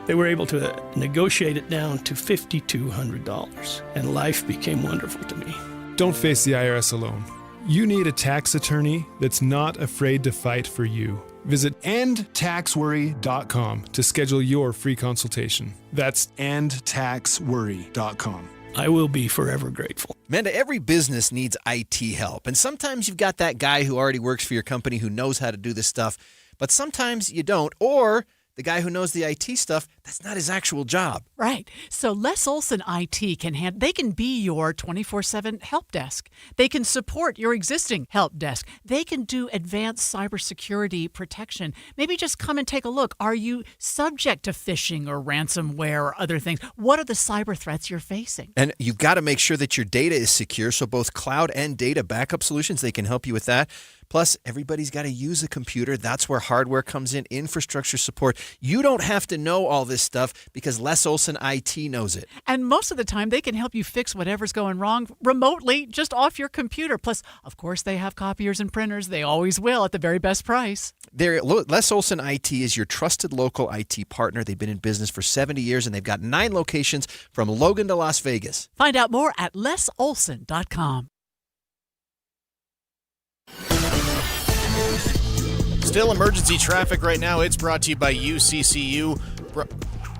They were able to negotiate it down to $5,200, and life became wonderful to me. Don't face the IRS alone. You need a tax attorney that's not afraid to fight for you. Visit endtaxworry.com to schedule your free consultation. That's endtaxworry.com. I will be forever grateful. Amanda, every business needs IT help. And sometimes you've got that guy who already works for your company who knows how to do this stuff, but sometimes you don't. Or the guy who knows the IT stuff, that's not his actual job. Right. So Les Olson IT they can be your 24/7 help desk. They can support your existing help desk. They can do advanced cybersecurity protection. Maybe just come and take a look. Are you subject to phishing or ransomware or other things? What are the cyber threats you're facing? And you've got to make sure that your data is secure. So both cloud and data backup solutions, they can help you with that. Plus, everybody's got to use a computer. That's where hardware comes in, infrastructure support. You don't have to know all this stuff because Les Olson IT knows it. And most of the time, they can help you fix whatever's going wrong remotely, just off your computer. Plus, of course, they have copiers and printers. They always will at the very best price. Les Olson IT is your trusted local IT partner. They've been in business for 70 years, and they've got 9 locations from Logan to Las Vegas. Find out more at lesolson.com. Still emergency traffic right now. It's brought to you by UCCU.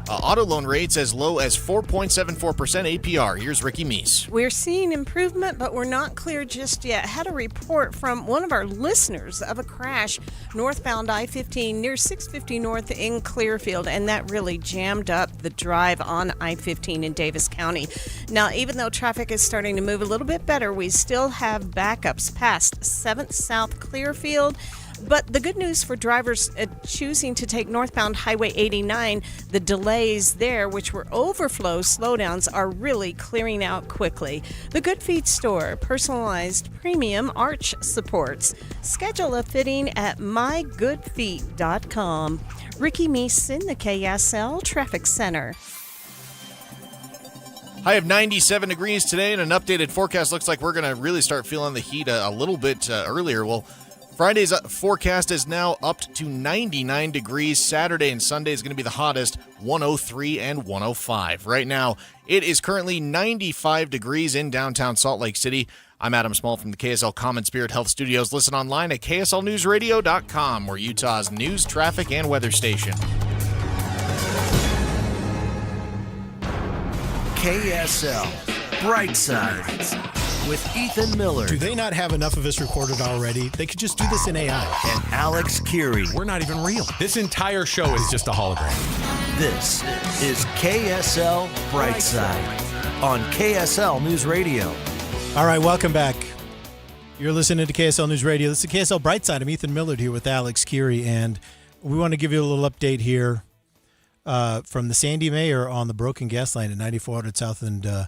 Auto loan rates as low as 4.74% APR. Here's Ricky Meese. We're seeing improvement, but we're not clear just yet. Had a report from one of our listeners of a crash northbound I-15 near 650 North in Clearfield, and that really jammed up the drive on I-15 in Davis County. Now, even though traffic is starting to move a little bit better, we still have backups past 7th South Clearfield. But the good news for drivers choosing to take northbound Highway 89, the delays there, which were overflow slowdowns, are really clearing out quickly. The Good Feet store, personalized premium arch supports. Schedule a fitting at mygoodfeet.com. Ricky Meese in the KSL Traffic Center. High of 97 degrees today, and an updated forecast looks like we're going to really start feeling the heat a little bit earlier. Well, Friday's forecast is up to 99 degrees. Saturday and Sunday is going to be the hottest, 103 and 105. Right now, it is currently 95 degrees in downtown Salt Lake City. I'm Adam Small from the KSL Common Spirit Health Studios. Listen online at kslnewsradio.com, we're Utah's news, traffic, and weather station. KSL Brightside with Ethan Miller. Do they not have enough of us recorded already? They could just do this in AI. And Alex Keary. We're not even real. This entire show is just a hologram. This is KSL Brightside on KSL News Radio. All right, welcome back. You're listening to KSL News Radio. This is KSL Brightside. I'm Ethan Millard here with Alex Keary, and we want to give you a little update here from the Sandy Mayor on the broken gas line at 9400 South and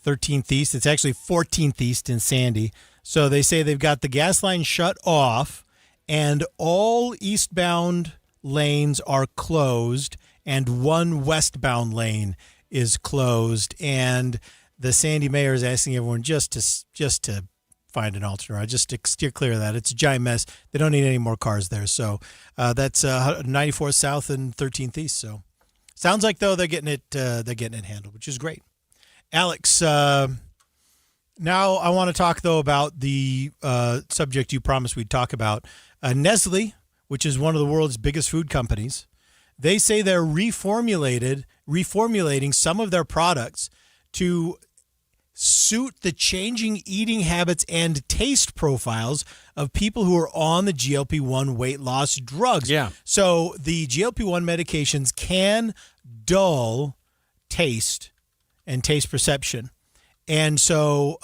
13th East. It's actually 14th East in Sandy. So they say they've got the gas line shut off and all eastbound lanes are closed and one westbound lane is closed. And the Sandy Mayor is asking everyone just to find an alternate route, just to steer clear of that. It's a giant mess. They don't need any more cars there. So that's 94 South and 13th East. So sounds like though they're getting it handled, which is great. Alex, now I want to talk, though, about the subject you promised we'd talk about. Nestle, which is one of the world's biggest food companies, they say they're reformulating some of their products to suit the changing eating habits and taste profiles of people who are on the GLP-1 weight loss drugs. Yeah. So the GLP-1 medications can dull taste and taste perception. And so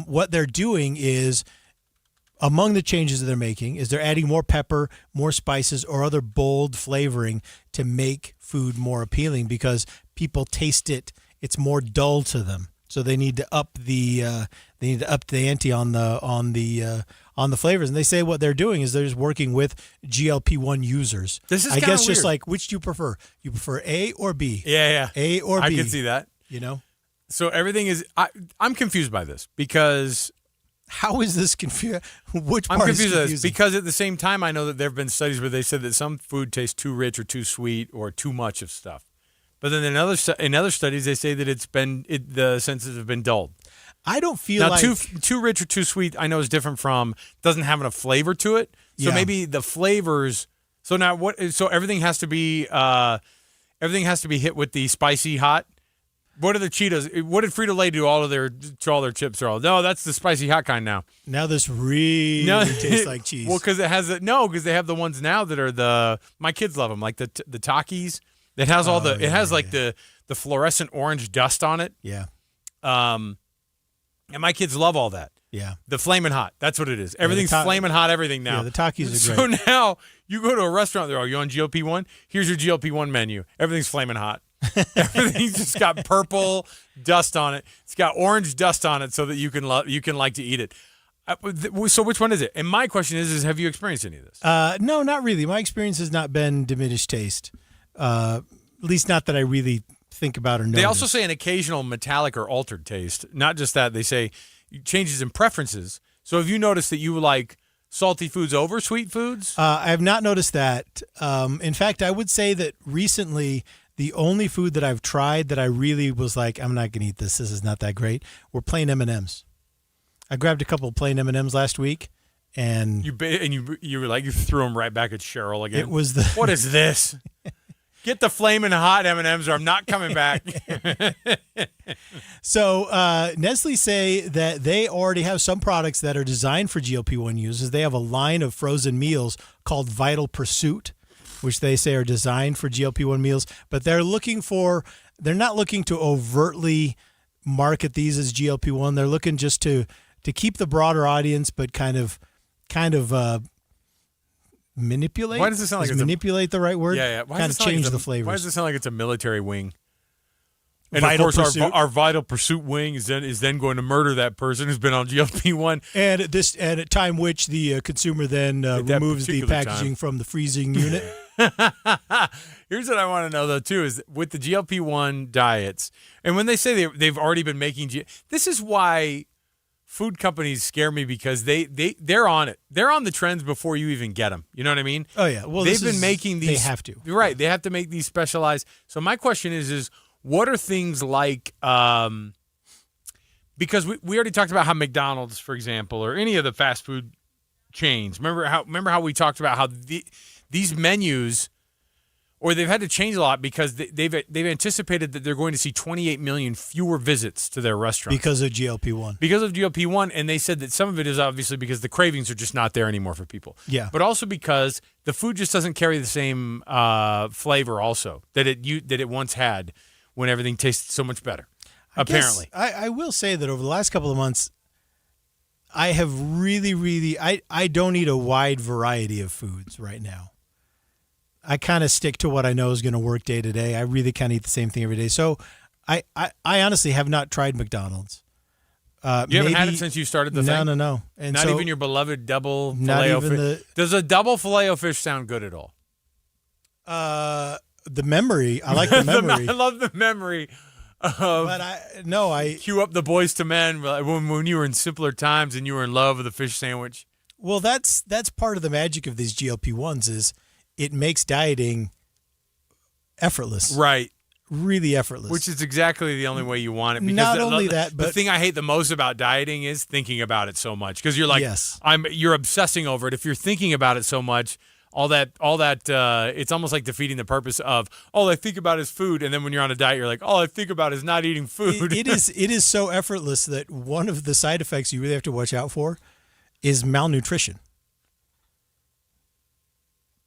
what they're doing is, among the changes that they're making, is they're adding more pepper, more spices, or other bold flavoring to make food more appealing because people taste it. It's more dull to them. So they need to up the ante on the flavors. And they say what they're doing is they're just working with GLP-1 users. This is I guess weird. Just like, which do you prefer? You prefer A or B? Yeah. A or B? I can see that. You know? So everything is. I'm confused by this because. How is this confused? Which I'm part confused is with this because at the same time, I know that there have been studies where they said that some food tastes too rich or too sweet or too much of stuff. But then in other studies, they say that the senses have been dulled. I don't feel now, like too rich or too sweet. I know is different from doesn't have enough flavor to it. So maybe the flavors. So now what? So everything has to be hit with the spicy hot. What are the Cheetos? What did Frito-Lay do to all their chips? No, that's the spicy hot kind now. Now this really tastes like cheese. Well, because because they have the ones now that are my kids love them, like the Takis. It has the fluorescent orange dust on it. Yeah. And my kids love all that. Yeah. The Flamin' Hot. That's what it is. Everything's Flamin' Hot. Everything now. Yeah, the Takis are great. So now you go to a restaurant. Are you on GLP-1? Here's your GLP-1 menu. Everything's Flamin' Hot. Everything's just got purple dust on it. It's got orange dust on it, so that you can like to eat it. So which one is it? And my question is have you experienced any of this? No, not really. My experience has not been diminished taste. At least not that I really think about or notice. They also say an occasional metallic or altered taste. Not just that. They say changes in preferences. So have you noticed that you like salty foods over sweet foods? I have not noticed that. In fact, I would say that recently the only food that I've tried that I really was like, I'm not going to eat this. This is not that great. Were plain M&Ms. I grabbed a couple of plain M&Ms last week, and you were like, you threw them right back at Cheryl again. It was what is this? Get the flaming hot M&Ms, or I'm not coming back. So Nestle say that they already have some products that are designed for GLP-1 users. They have a line of frozen meals called Vital Pursuit, which they say are designed for GLP-1 meals, but they're not looking to overtly market these as GLP-1. They're looking just to keep the broader audience, but kind of manipulate. Why does it sound like manipulate the right word? Yeah. Kind of change the flavors. Why does it sound like it's a military wing? And Vital of course, Pursuit. our Vital Pursuit wing is then going to murder that person who's been on GLP-1. And at time which the consumer then removes the packaging from the freezing unit. Here's what I want to know though too is with the GLP-1 diets, and when they say they've already been making this is why food companies scare me, because they're on it. They're on the trends before you even get them. You know what I mean? Oh yeah. Well, they've been making these. They have to. Right. They have to make these specialized. So my question is what are things like? Because we already talked about how McDonald's, for example, or any of the fast food chains. Remember how we talked about how these menus, or they've had to change a lot because they've anticipated that they're going to see 28 million fewer visits to their restaurants because of GLP-1. Because of GLP-1, and they said that some of it is obviously because the cravings are just not there anymore for people. Yeah. But also because the food just doesn't carry the same flavor also that it once had when everything tasted so much better. Apparently. I will say that over the last couple of months, I have really, I don't eat a wide variety of foods right now. I kind of stick to what I know is going to work day to day. I really kind of eat the same thing every day. So I honestly have not tried McDonald's. You haven't had it since you started the thing? No. And not even your beloved double Filet-O-Fish? Does a double Filet-O-Fish sound good at all? The memory. I like the memory. I love the memory. But I cue up the Boys to Men when you were in simpler times and you were in love with a fish sandwich. Well, that's part of the magic of these GLP-1s is it makes dieting effortless. Right. Really effortless. Which is exactly the only way you want it. Because Not only that, but the thing I hate the most about dieting is thinking about it so much. Because you're like, yes. You're obsessing over it. If you're thinking about it so much, all that, it's almost like defeating the purpose of all I think about is food. And then when you're on a diet, you're like, all I think about is not eating food. It is so effortless that one of the side effects you really have to watch out for is malnutrition.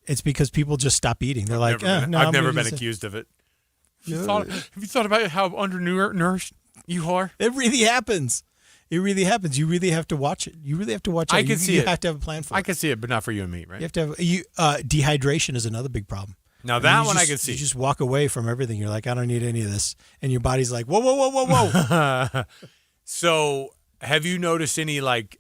It's because people just stop eating. They're I've never been accused of it. Have you thought about how undernourished you are? It really happens. It really happens. You really have to watch it. You really have to watch it. I can see it. You have to have a plan for it. I can see it, but not for you and me, right? You have to have dehydration is another big problem. Now that one I can see. You just walk away from everything. You're like, I don't need any of this, and your body's like, whoa, whoa, whoa, whoa, whoa. So, have you noticed any like?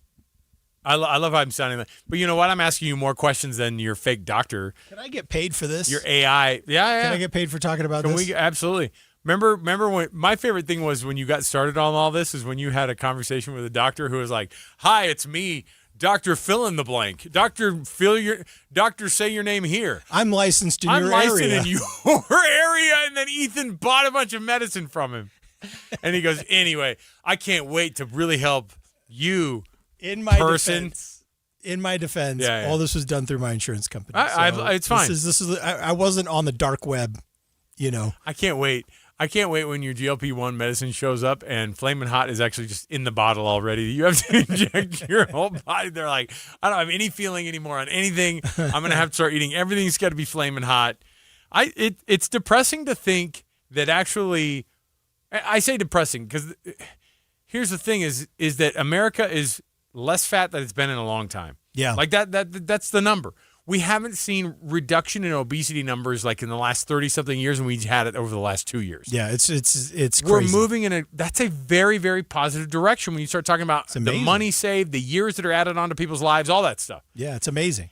I love how I'm sounding like, but you know what? I'm asking you more questions than your fake doctor. Can I get paid for this? Your AI, yeah. Can I get paid for talking about this? Absolutely. Remember when my favorite thing was when you got started on all this is when you had a conversation with a doctor who was like, "Hi, it's me, Dr. Fill in the blank. Doctor say your name here. I'm licensed in your area. I'm licensed in your area." And then Ethan bought a bunch of medicine from him. And he goes, "Anyway, I can't wait to really help you, in my person." Defense, in my defense, Yeah. all this was done through my insurance company. It's fine. I wasn't on the dark web, I can't wait. I can't wait when your GLP-1 medicine shows up and Flamin' Hot is actually just in the bottle already. You have to inject your whole body. They're like, I don't have any feeling anymore on anything. I'm going to have to start eating. Everything's got to be Flamin' Hot. It's depressing to think that actually, I say depressing because here's the thing is that America is less fat than it's been in a long time. Yeah. Like that's the number. We haven't seen reduction in obesity numbers like in the last 30-something years, and we had it over the last 2 years. Yeah, it's crazy. We're moving that's a very, very positive direction when you start talking about the money saved, the years that are added onto people's lives, all that stuff. Yeah, it's amazing.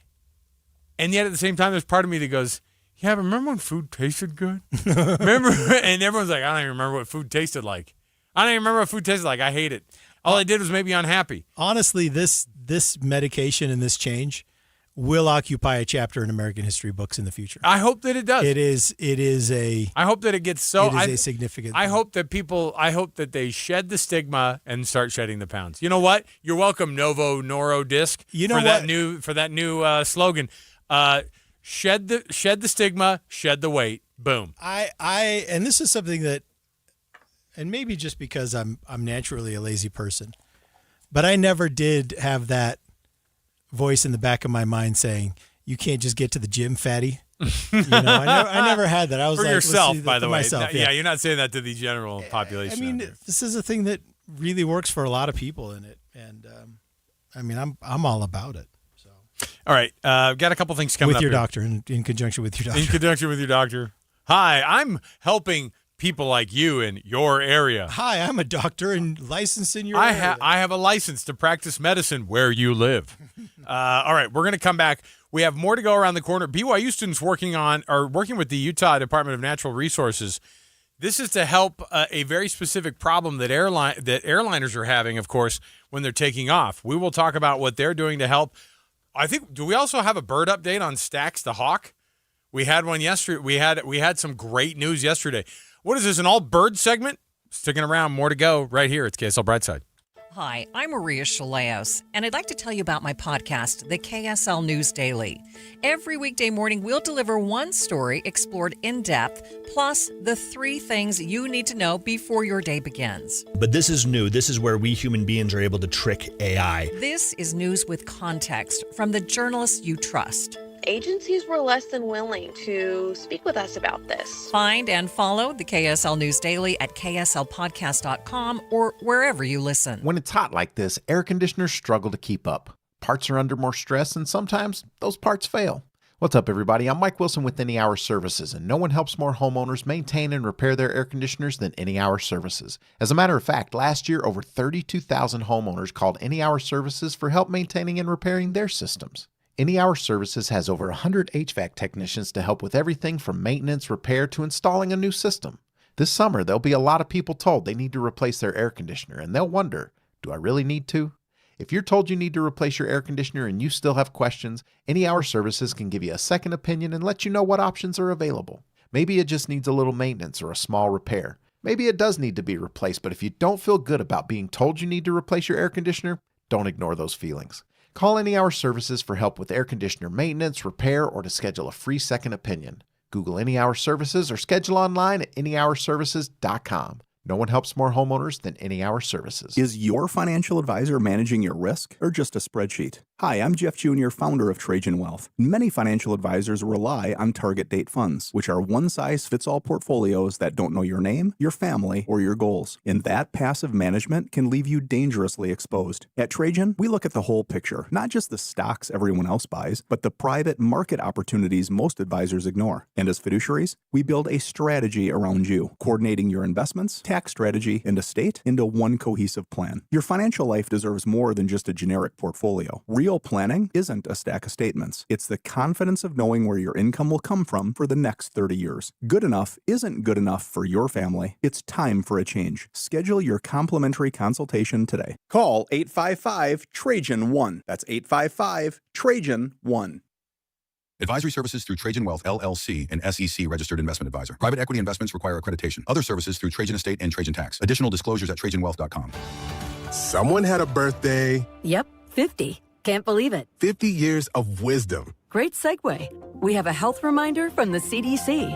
And yet at the same time, there's part of me that goes, yeah, but remember when food tasted good? Remember? And everyone's like, I don't even remember what food tasted like. I don't even remember what food tasted like. I hate it. All I did was make me unhappy. Honestly, this medication and this change will occupy a chapter in American history books in the future. I hope that it does. It is a. I hope that it gets so. It is a significant. I hope that they shed the stigma and start shedding the pounds. You know what? You're welcome, Novo Nordisk. You know for what? that new slogan. Shed the stigma, shed the weight. Boom. And this is something that, and maybe just because I'm naturally a lazy person, but I never did have that voice in the back of my mind saying, "You can't just get to the gym, fatty." I never had that. I was for like, yourself, by the way. Myself, yeah, you're not saying that to the general population. I mean, this is a thing that really works for a lot of people in it, and I mean, I'm all about it. So, all right, got a couple things coming with up your here. doctor, in conjunction with your doctor. In conjunction with your doctor. Hi, I'm helping people like you in your area. Hi, I'm a doctor and licensed in your area. I have a license to practice medicine where you live. All right, we're going to come back. We have more to go around the corner. BYU students working with the Utah Department of Natural Resources. This is to help a very specific problem that airliners are having, of course, when they're taking off. We will talk about what they're doing to help. I think, do we also have a bird update on STAX the hawk? We had one yesterday. We had some great news yesterday. What is this, an all-bird segment? Sticking around, more to go right here. It's KSL Brightside. Hi, I'm Maria Chaleos, and I'd like to tell you about my podcast, the KSL News Daily. Every weekday morning, we'll deliver one story explored in depth, plus the 3 things you need to know before your day begins. But this is new. This is where we human beings are able to trick AI. This is news with context from the journalists you trust. Agencies were less than willing to speak with us about this. Find and follow the KSL News Daily at kslpodcast.com or wherever you listen. When it's hot like this, air conditioners struggle to keep up. Parts are under more stress, and sometimes those parts fail. What's up, everybody? I'm Mike Wilson with Any Hour Services, and no one helps more homeowners maintain and repair their air conditioners than Any Hour Services. As a matter of fact, last year, over 32,000 homeowners called Any Hour Services for help maintaining and repairing their systems. Any Hour Services has over 100 HVAC technicians to help with everything from maintenance, repair, to installing a new system. This summer, there'll be a lot of people told they need to replace their air conditioner, and they'll wonder, do I really need to? If you're told you need to replace your air conditioner and you still have questions, Any Hour Services can give you a second opinion and let you know what options are available. Maybe it just needs a little maintenance or a small repair. Maybe it does need to be replaced, but if you don't feel good about being told you need to replace your air conditioner, don't ignore those feelings. Call Any Hour Services for help with air conditioner maintenance, repair, or to schedule a free second opinion. Google Any Hour Services or schedule online at anyhourservices.com. No one helps more homeowners than Any Hour Services. Is your financial advisor managing your risk or just a spreadsheet? Hi, I'm Jeff Jr., founder of Trajan Wealth. Many financial advisors rely on target date funds, which are one-size-fits-all portfolios that don't know your name, your family, or your goals. And that passive management can leave you dangerously exposed. At Trajan, we look at the whole picture, not just the stocks everyone else buys, but the private market opportunities most advisors ignore. And as fiduciaries, we build a strategy around you, coordinating your investments, tax strategy, and estate into one cohesive plan. Your financial life deserves more than just a generic portfolio. Real Real planning isn't a stack of statements. It's the confidence of knowing where your income will come from for the next 30 years. Good enough isn't good enough for your family. It's time for a change. Schedule your complimentary consultation today. Call 855-TRAJAN-1. That's 855-TRAJAN-1. Advisory services through Trajan Wealth, LLC, an SEC registered investment advisor. Private equity investments require accreditation. Other services through Trajan Estate and Trajan Tax. Additional disclosures at TrajanWealth.com. Someone had a birthday. Yep, 50. Can't believe it. 50 years of wisdom. Great segue. We have a health reminder from the CDC.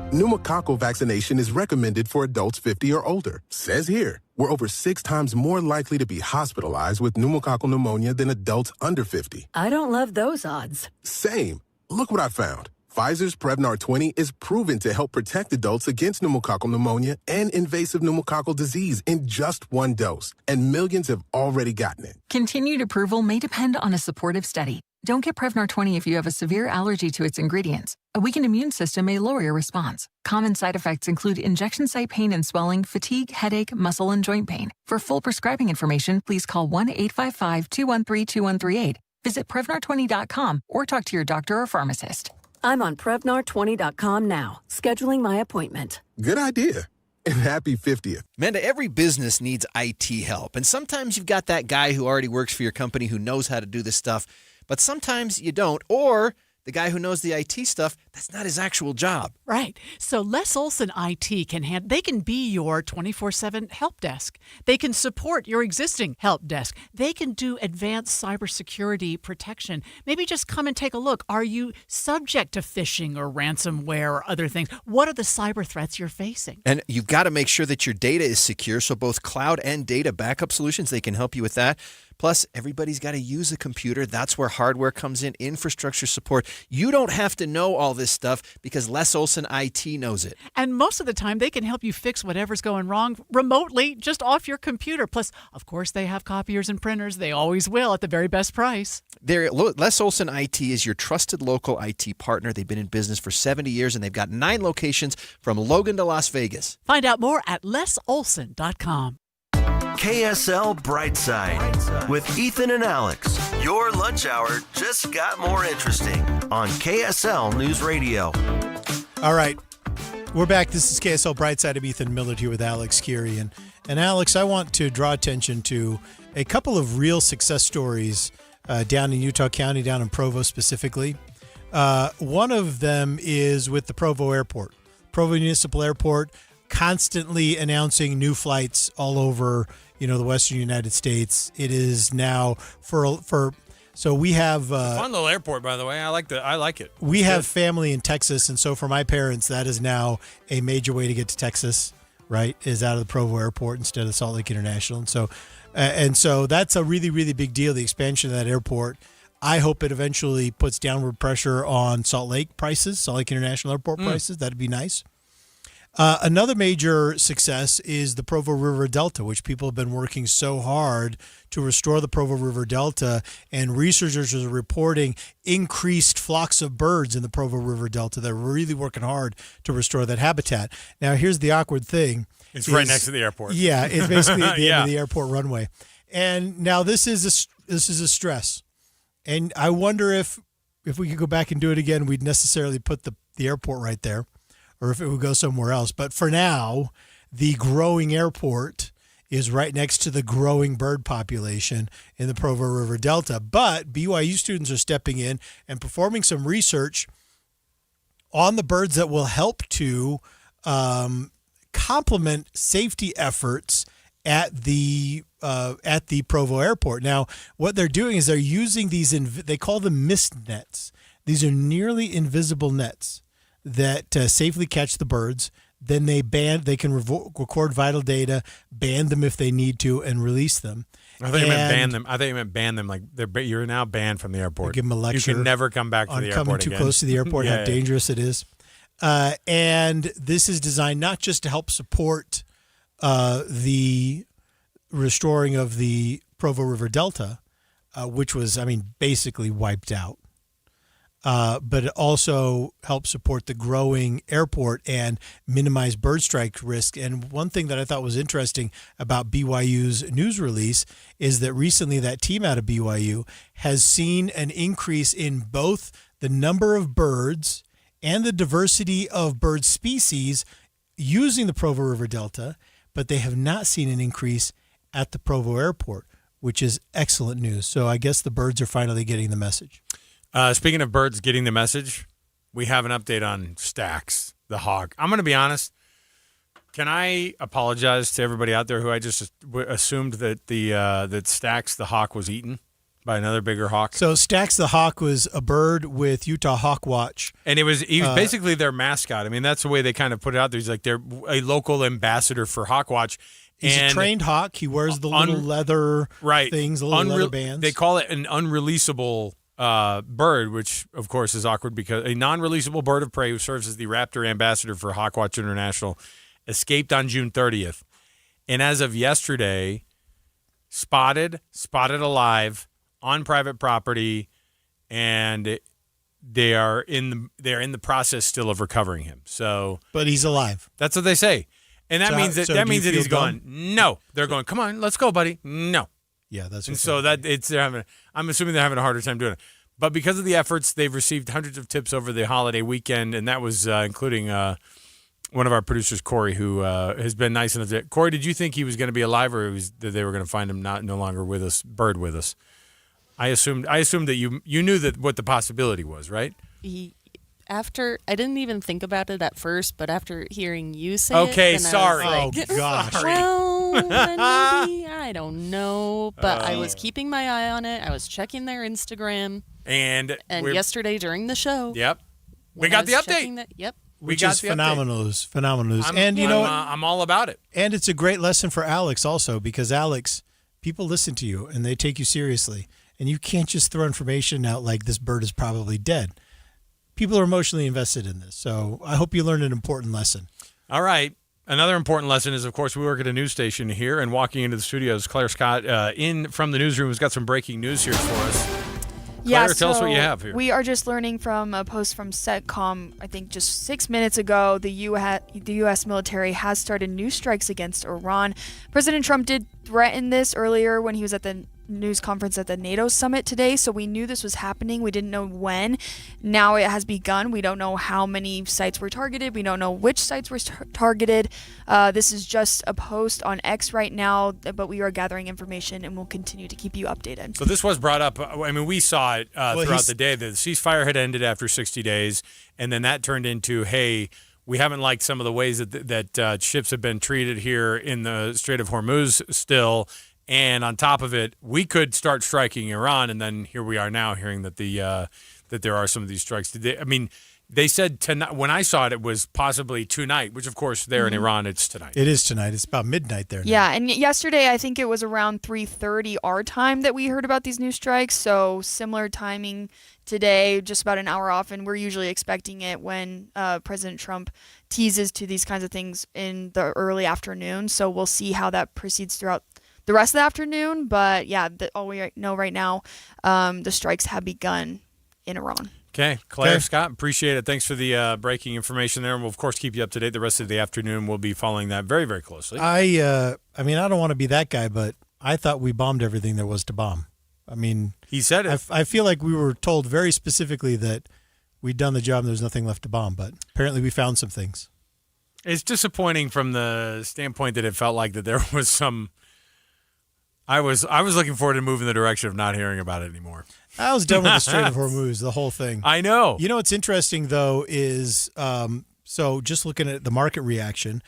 Pneumococcal vaccination is recommended for adults 50 or older. Says here, we're over 6 times more likely to be hospitalized with pneumococcal pneumonia than adults under 50. I don't love those odds. Same. Look what I found. Pfizer's Prevnar 20 is proven to help protect adults against pneumococcal pneumonia and invasive pneumococcal disease in just 1 dose, and millions have already gotten it. Continued approval may depend on a supportive study. Don't get Prevnar 20 if you have a severe allergy to its ingredients. A weakened immune system may lower your response. Common side effects include injection site pain and swelling, fatigue, headache, muscle, and joint pain. For full prescribing information, please call 1-855-213-2138. Visit Prevnar20.com or talk to your doctor or pharmacist. I'm on Prevnar20.com now, scheduling my appointment. Good idea. And happy 50th. Amanda, every business needs IT help. And sometimes you've got that guy who already works for your company who knows how to do this stuff. But sometimes you don't, or the guy who knows the IT stuff, that's not his actual job. Right. So Les Olson IT they can be your 24/7 help desk. They can support your existing help desk. They can do advanced cybersecurity protection. Maybe just come and take a look. Are you subject to phishing or ransomware or other things? What are the cyber threats you're facing? And you've got to make sure that your data is secure. So both cloud and data backup solutions, they can help you with that. Plus, everybody's got to use a computer. That's where hardware comes in, infrastructure support. You don't have to know all this stuff because Les Olson IT knows it. And most of the time, they can help you fix whatever's going wrong remotely, just off your computer. Plus, of course, they have copiers and printers. They always will at the very best price. Les Olson IT is your trusted local IT partner. They've been in business for 70 years, and they've got 9 locations from Logan to Las Vegas. Find out more at lesolson.com. KSL Brightside with Ethan and Alex. Your lunch hour just got more interesting on KSL News Radio. All right. We're back. This is KSL Brightside. I'm Ethan Millard here with Alex Curie. And Alex, I want to draw attention to a couple of real success stories down in Utah County, down in Provo specifically. One of them is with the Provo Airport. Provo Municipal Airport constantly announcing new flights all over the western United States. It is now so we have fun little airport, by the way. I like it. We have family in Texas, and so for my parents, that is now a major way to get to Texas. Right, is out of the Provo Airport instead of Salt Lake International, and so that's a really, really big deal. The expansion of that airport. I hope it eventually puts downward pressure on Salt Lake International Airport prices. That'd be nice. Another major success is the Provo River Delta, which people have been working so hard to restore the Provo River Delta, and researchers are reporting increased flocks of birds in the Provo River Delta. They're really working hard to restore that habitat. Now, here's the awkward thing. It's right next to the airport. Yeah, it's basically at the end of the airport runway. And now this is a stress. And I wonder if we could go back and do it again, we'd necessarily put the airport right there, or if it would go somewhere else. But for now, the growing airport is right next to the growing bird population in the Provo River Delta. But BYU students are stepping in and performing some research on the birds that will help to complement safety efforts at the Provo Airport. Now, what they're doing is they're using these, they call them mist nets. These are nearly invisible nets that safely catch the birds. Then they can record vital data, ban them if they need to, and release them. I thought you meant ban them. I thought you meant ban them. Like you're now banned from the airport. Give them a lecture. You can never come back to the airport coming too close to the airport, how dangerous it is. And this is designed not just to help support the restoring of the Provo River Delta, which was, basically wiped out. but it also helps support the growing airport and minimize bird strike risk. And one thing that I thought was interesting about BYU's news release is that recently that team out of BYU has seen an increase in both the number of birds and the diversity of bird species using the Provo River Delta, but they have not seen an increase at the Provo Airport, which is excellent news. So I guess the birds are finally getting the message. Speaking of birds getting the message, we have an update on STAX, the hawk. I'm going to be honest. Can I apologize to everybody out there who I just assumed that that STAX, the hawk, was eaten by another bigger hawk? So STAX the hawk was a bird with Utah Hawk Watch. And he was basically their mascot. I mean, that's the way they kind of put it out there. He's like they're a local ambassador for Hawk Watch. He's a trained hawk. He wears the little leather things, the little leather bands. They call it an unreleasable bird, which, of course, is awkward because a non-releasable bird of prey who serves as the Raptor ambassador for Hawk Watch International escaped on June 30th. And as of yesterday, spotted alive on private property, and they are in the process still of recovering him. So, but he's alive. That's what they say, and that means that he's gone. going. No, they're going. Come on, let's go, buddy. No. Yeah, that's. And so that I'm assuming they're having a harder time doing it. But because of the efforts, they've received hundreds of tips over the holiday weekend, and that was including one of our producers, Corey, who has been nice enough to. Corey, did you think he was going to be alive, or that they were going to find him no longer with us, bird with us? I assumed that you knew that what the possibility was, right? After I didn't even think about it at first, but after hearing you say it, sorry. I was like, oh gosh. Well, maybe I don't know, but I was keeping my eye on it. I was checking their Instagram, and yesterday during the show, we got the update. Which is phenomenal news. And I'm all about it. And it's a great lesson for Alex also, because Alex, people listen to you and they take you seriously. And you can't just throw information out like this bird is probably dead. People are emotionally invested in this. So I hope you learned an important lesson. All right. Another important lesson is, of course, we work at a news station here, and walking into the studios, Claire Scott in from the newsroom has got some breaking news here for us. Claire, tell us what you have here. We are just learning from a post from CENTCOM, I think just 6 minutes ago, the U.S. military has started new strikes against Iran. President Trump did threaten this earlier when he was at the news conference at the NATO summit today, so we knew this was happening. We didn't know when. Now it has begun. We don't know how many sites were targeted. We don't know which sites were targeted. This is just a post on X right now, but we are gathering information and we'll continue to keep you updated. So this was brought up. I mean, we saw it throughout the day. The ceasefire had ended after 60 days, and then that turned into, hey, we haven't liked some of the ways that ships have been treated here in the Strait of Hormuz still. And on top of it, we could start striking Iran, and then here we are now hearing that that there are some of these strikes. They said tonight. When I saw it, it was possibly tonight, which of course there in Iran, it's tonight. It is tonight. It's about midnight there now. Yeah, and yesterday I think it was around 3:30 our time that we heard about these new strikes. So similar timing today, just about an hour off, and we're usually expecting it when President Trump teases to these kinds of things in the early afternoon. So we'll see how that proceeds throughout the rest of the afternoon. But yeah, all we know right now, the strikes have begun in Iran. Okay, Claire, Scott, appreciate it. Thanks for the breaking information there. And we'll, of course, keep you up to date the rest of the afternoon. We'll be following that very, very closely. I mean, I don't want to be that guy, but I thought we bombed everything there was to bomb. I mean, he said it. I feel like we were told very specifically that we'd done the job and there was nothing left to bomb, but apparently we found some things. It's disappointing from the standpoint that it felt like that there was some. I was looking forward to moving in the direction of not hearing about it anymore. I was done with the Strait of Hormuz, the whole thing. I know. You know what's interesting, though, is so just looking at the market reaction,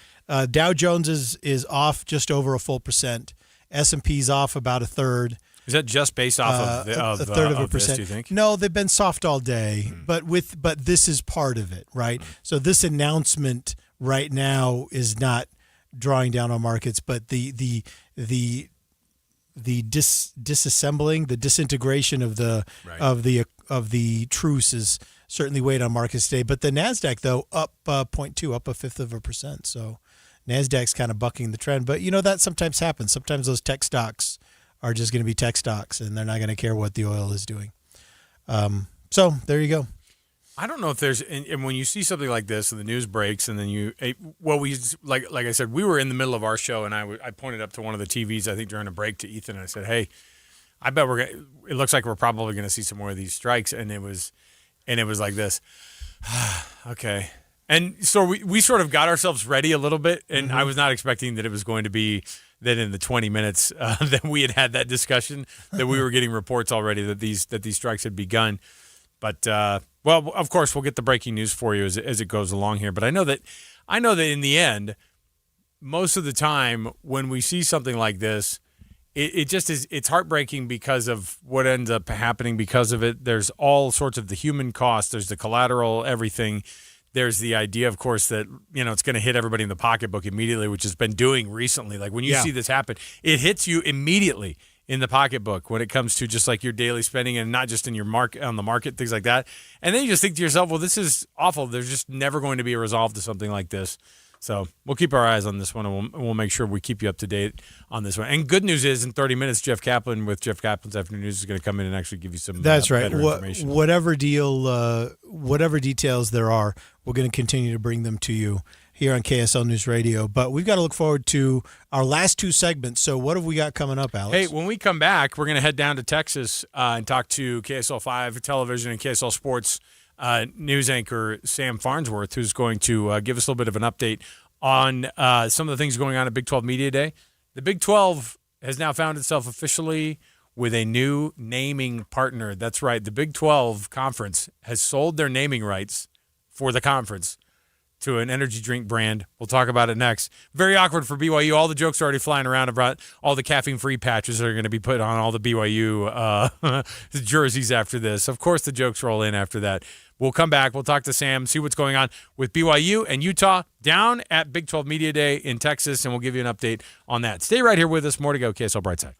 Dow Jones is off just over a full %. S&P's off about a third. Is that just based off of a third of a this, %? do you think? No, they've been soft all day, but this is part of it, right? So this announcement right now is not drawing down on markets, but the disassembling, the disintegration of the truce is certainly weighed on markets today. But the Nasdaq, though, up 0.2, up 0.5%. So Nasdaq's kind of bucking the trend. But you know that sometimes happens. Sometimes those tech stocks are just going to be tech stocks, and they're not going to care what the oil is doing. So there you go. I don't know if there's, and when you see something like this and the news breaks and then like I said, we were in the middle of our show and I pointed up to one of the TVs, I think during a break, to Ethan, and I said, hey, I bet it looks like we're probably going to see some more of these strikes. And it was like this. Okay. And so we sort of got ourselves ready a little bit, and I was not expecting that it was going to be that in the 20 minutes that we had that discussion, that we were getting reports already that these strikes had begun. But well, of course, we'll get the breaking news for you as it goes along here. But I know that in the end, most of the time when we see something like this, it just is. It's heartbreaking because of what ends up happening because of it. There's all sorts of the human cost. There's the collateral, everything. There's the idea, of course, that it's going to hit everybody in the pocketbook immediately, which has been doing recently. Like when you see this happen, it hits you immediately in the pocketbook when it comes to just like your daily spending and not just in your on the market, things like that. And then you just think to yourself, well, this is awful. There's just never going to be a resolve to something like this. So we'll keep our eyes on this one, and we'll make sure we keep you up to date on this one. And good news is, in 30 minutes, Jeff Kaplan with Jeff Kaplan's Afternoon News is going to come in and actually give you some better information. Whatever details there are, we're going to continue to bring them to you here on KSL News Radio. But we've got to look forward to our last two segments. So what have we got coming up, Alex? Hey, when we come back, we're going to head down to Texas and talk to KSL 5 Television and KSL Sports news anchor Sam Farnsworth, who's going to give us a little bit of an update on some of the things going on at Big 12 Media Day. The Big 12 has now found itself officially with a new naming partner. That's right. The Big 12 Conference has sold their naming rights for the conference to an energy drink brand. We'll talk about it next. Very awkward for BYU. All the jokes are already flying around about all the caffeine-free patches that are going to be put on all the BYU jerseys after this. Of course, the jokes roll in after that. We'll come back. We'll talk to Sam, see what's going on with BYU and Utah down at Big 12 Media Day in Texas, and we'll give you an update on that. Stay right here with us. More to go. KSL Brightside.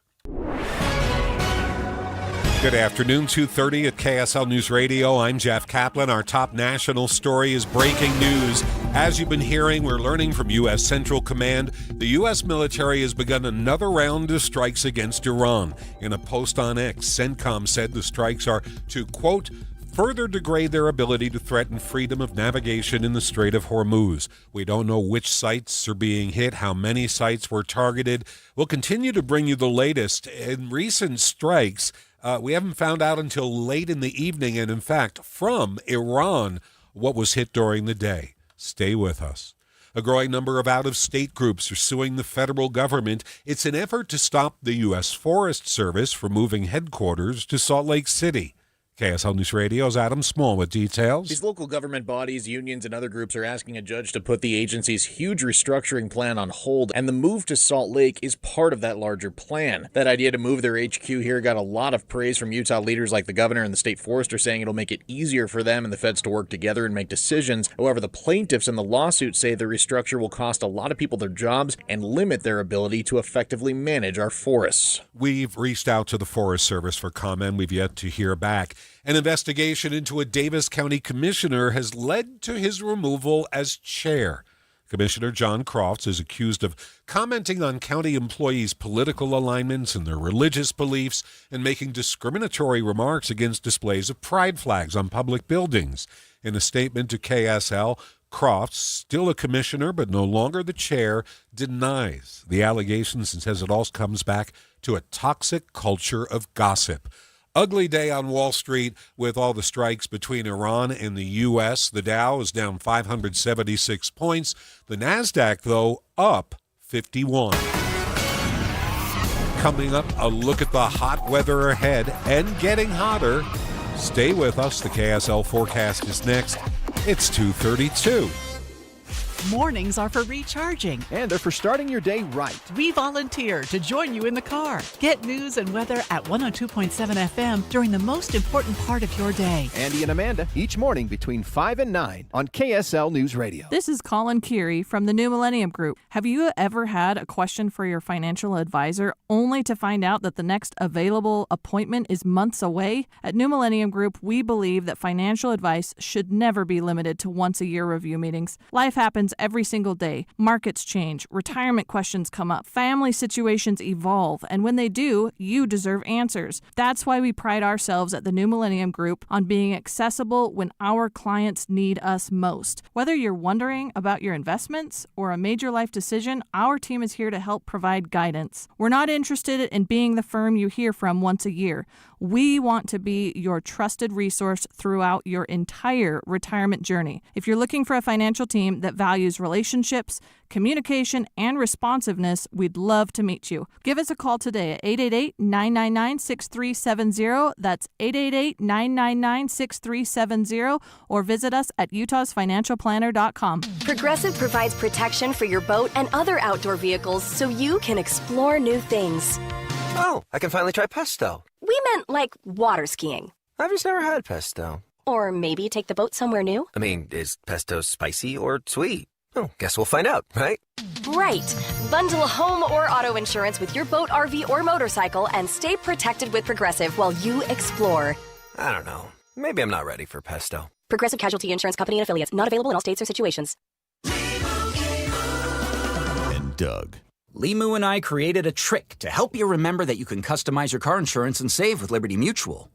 Good afternoon, 2:30 at KSL News Radio. I'm Jeff Kaplan. Our top national story is breaking news. As you've been hearing, we're learning from U.S. Central Command, the U.S. military has begun another round of strikes against Iran. In a post on X, CENTCOM said the strikes are to, quote, further degrade their ability to threaten freedom of navigation in the Strait of Hormuz. We don't know which sites are being hit, how many sites were targeted. We'll continue to bring you the latest. In recent strikes, we haven't found out until late in the evening, and in fact, from Iran, what was hit during the day. Stay with us. A growing number of out-of-state groups are suing the federal government. It's an effort to stop the U.S. Forest Service from moving headquarters to Salt Lake City. KSL News Radio's Adam Small with details. These local government bodies, unions, and other groups are asking a judge to put the agency's huge restructuring plan on hold, and the move to Salt Lake is part of that larger plan. That idea to move their HQ here got a lot of praise from Utah leaders like the governor and the state forester, saying it'll make it easier for them and the feds to work together and make decisions. However, the plaintiffs in the lawsuit say the restructure will cost a lot of people their jobs and limit their ability to effectively manage our forests. We've reached out to the Forest Service for comment. We've yet to hear back. An investigation into a Davis County commissioner has led to his removal as chair. Commissioner John Crofts is accused of commenting on county employees' political alignments and their religious beliefs and making discriminatory remarks against displays of pride flags on public buildings. In a statement to KSL, Crofts, still a commissioner but no longer the chair, denies the allegations and says it all comes back to a toxic culture of gossip. Ugly day on Wall Street with all the strikes between Iran and the U.S. The Dow is down 576 points. The NASDAQ, though, up 51. Coming up, a look at the hot weather ahead and getting hotter. Stay with us. The KSL forecast is next. It's 2:32. Mornings are for recharging. And they're for starting your day right. We volunteer to join you in the car. Get news and weather at 102.7 FM during the most important part of your day. Andy and Amanda, each morning between 5 and 9 on KSL News Radio. This is Colin Keary from the New Millennium Group. Have you ever had a question for your financial advisor only to find out that the next available appointment is months away? At New Millennium Group, we believe that financial advice should never be limited to once-a-year review meetings. Life happens happens every single day. Markets change, retirement questions come up, family situations evolve, and when they do, you deserve answers. That's why we pride ourselves at the New Millennium Group on being accessible when our clients need us most. Whether you're wondering about your investments or a major life decision, our team is here to help provide guidance. We're not interested in being the firm you hear from once a year. We want to be your trusted resource throughout your entire retirement journey. If you're looking for a financial team that values relationships, communication, and responsiveness, we'd love to meet you. Give us a call today at 888-999-6370. That's 888-999-6370, or visit us at utahsfinancialplanner.com. Progressive provides protection for your boat and other outdoor vehicles so you can explore new things. Oh, I can finally try pesto. We meant like water skiing. I've just never had pesto. Or maybe take the boat somewhere new. I mean, is pesto spicy or sweet? Oh, guess we'll find out, right? Right. Bundle home or auto insurance with your boat, RV, or motorcycle and stay protected with Progressive while you explore. I don't know. Maybe I'm not ready for pesto. Progressive Casualty Insurance Company and Affiliates. Not available in all states or situations. And Doug. Limu and I created a trick to help you remember that you can customize your car insurance and save with Liberty Mutual.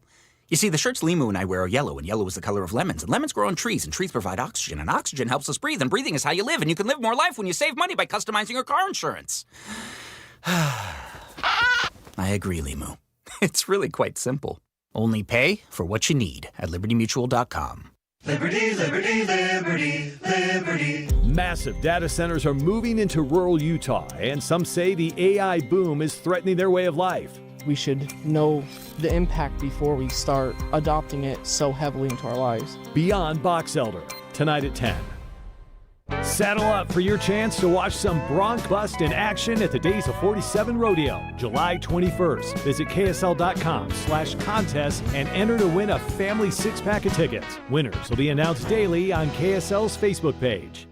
You see, the shirts Limu and I wear are yellow, and yellow is the color of lemons, and lemons grow on trees, and trees provide oxygen, and oxygen helps us breathe, and breathing is how you live, and you can live more life when you save money by customizing your car insurance. I agree, Limu. It's really quite simple. Only pay for what you need at libertymutual.com. Liberty, liberty, liberty, liberty. Massive data centers are moving into rural Utah, and some say the AI boom is threatening their way of life. We should know the impact before we start adopting it so heavily into our lives. Beyond Box Elder, tonight at 10. Saddle up for your chance to watch some Bronc Bust in action at the Days of 47 Rodeo, July 21st. Visit KSL.com/contest and enter to win a family 6-pack of tickets. Winners will be announced daily on KSL's Facebook page.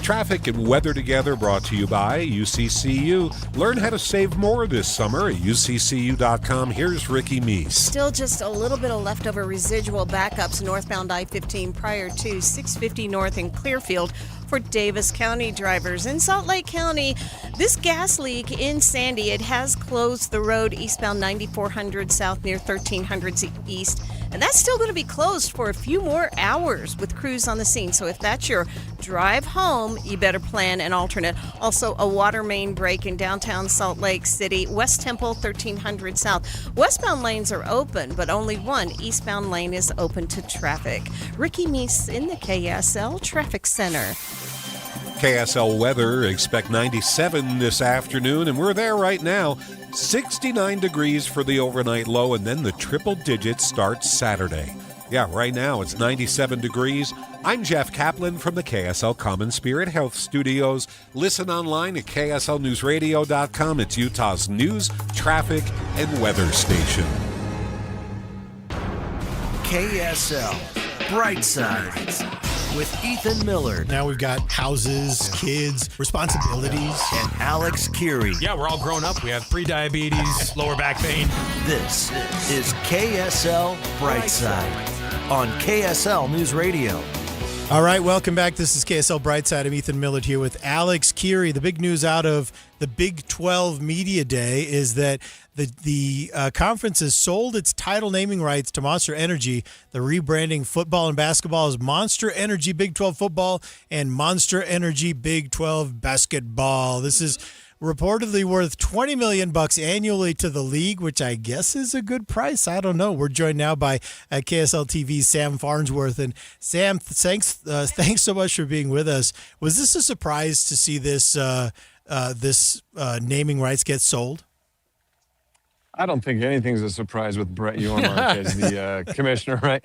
Traffic and weather together brought to you by UCCU. Learn how to save more this summer at UCCU.com. Here's Ricky Meese. Still just a little bit of leftover residual backups northbound I-15 prior to 650 north in Clearfield for Davis County drivers. In Salt Lake County, this gas leak in Sandy, it has closed the road eastbound 9400 south near 1300 east. And that's still going to be closed for a few more hours with crews on the scene. So if that's your drive home, you better plan an alternate. Also, a water main break in downtown Salt Lake City, West Temple, 1300 south. Westbound lanes are open, but only one eastbound lane is open to traffic. Ricky Meese in the KSL Traffic Center. KSL weather, expect 97 this afternoon, and we're there right now. 69 degrees for the overnight low, and then the triple digits start Saturday. Yeah, right now it's 97 degrees. I'm Jeff Kaplan from the KSL Common Spirit Health Studios. Listen online at KSLNewsRadio.com. It's Utah's news, traffic, and weather station. KSL Brightside with Ethan Miller. Now we've got houses, kids, responsibilities. And Alex Curie. Yeah, we're all grown up. We have pre-diabetes, lower back pain. This is KSL Brightside on KSL News Radio. All right, welcome back. This is KSL Brightside. I'm Ethan Millett here with Alex Curie. The big news out of the Big 12 Media Day is that the conference has sold its title naming rights to Monster Energy. The rebranding football and basketball is Monster Energy Big 12 Football and Monster Energy Big 12 Basketball. This is reportedly worth $20 million annually to the league, which I guess is a good price. I don't know. We're joined now by KSL TV's Sam Farnsworth. And Sam, thanks so much for being with us. Was this a surprise to see this naming rights get sold? I don't think anything's a surprise with Brett Yormark as the commissioner, right?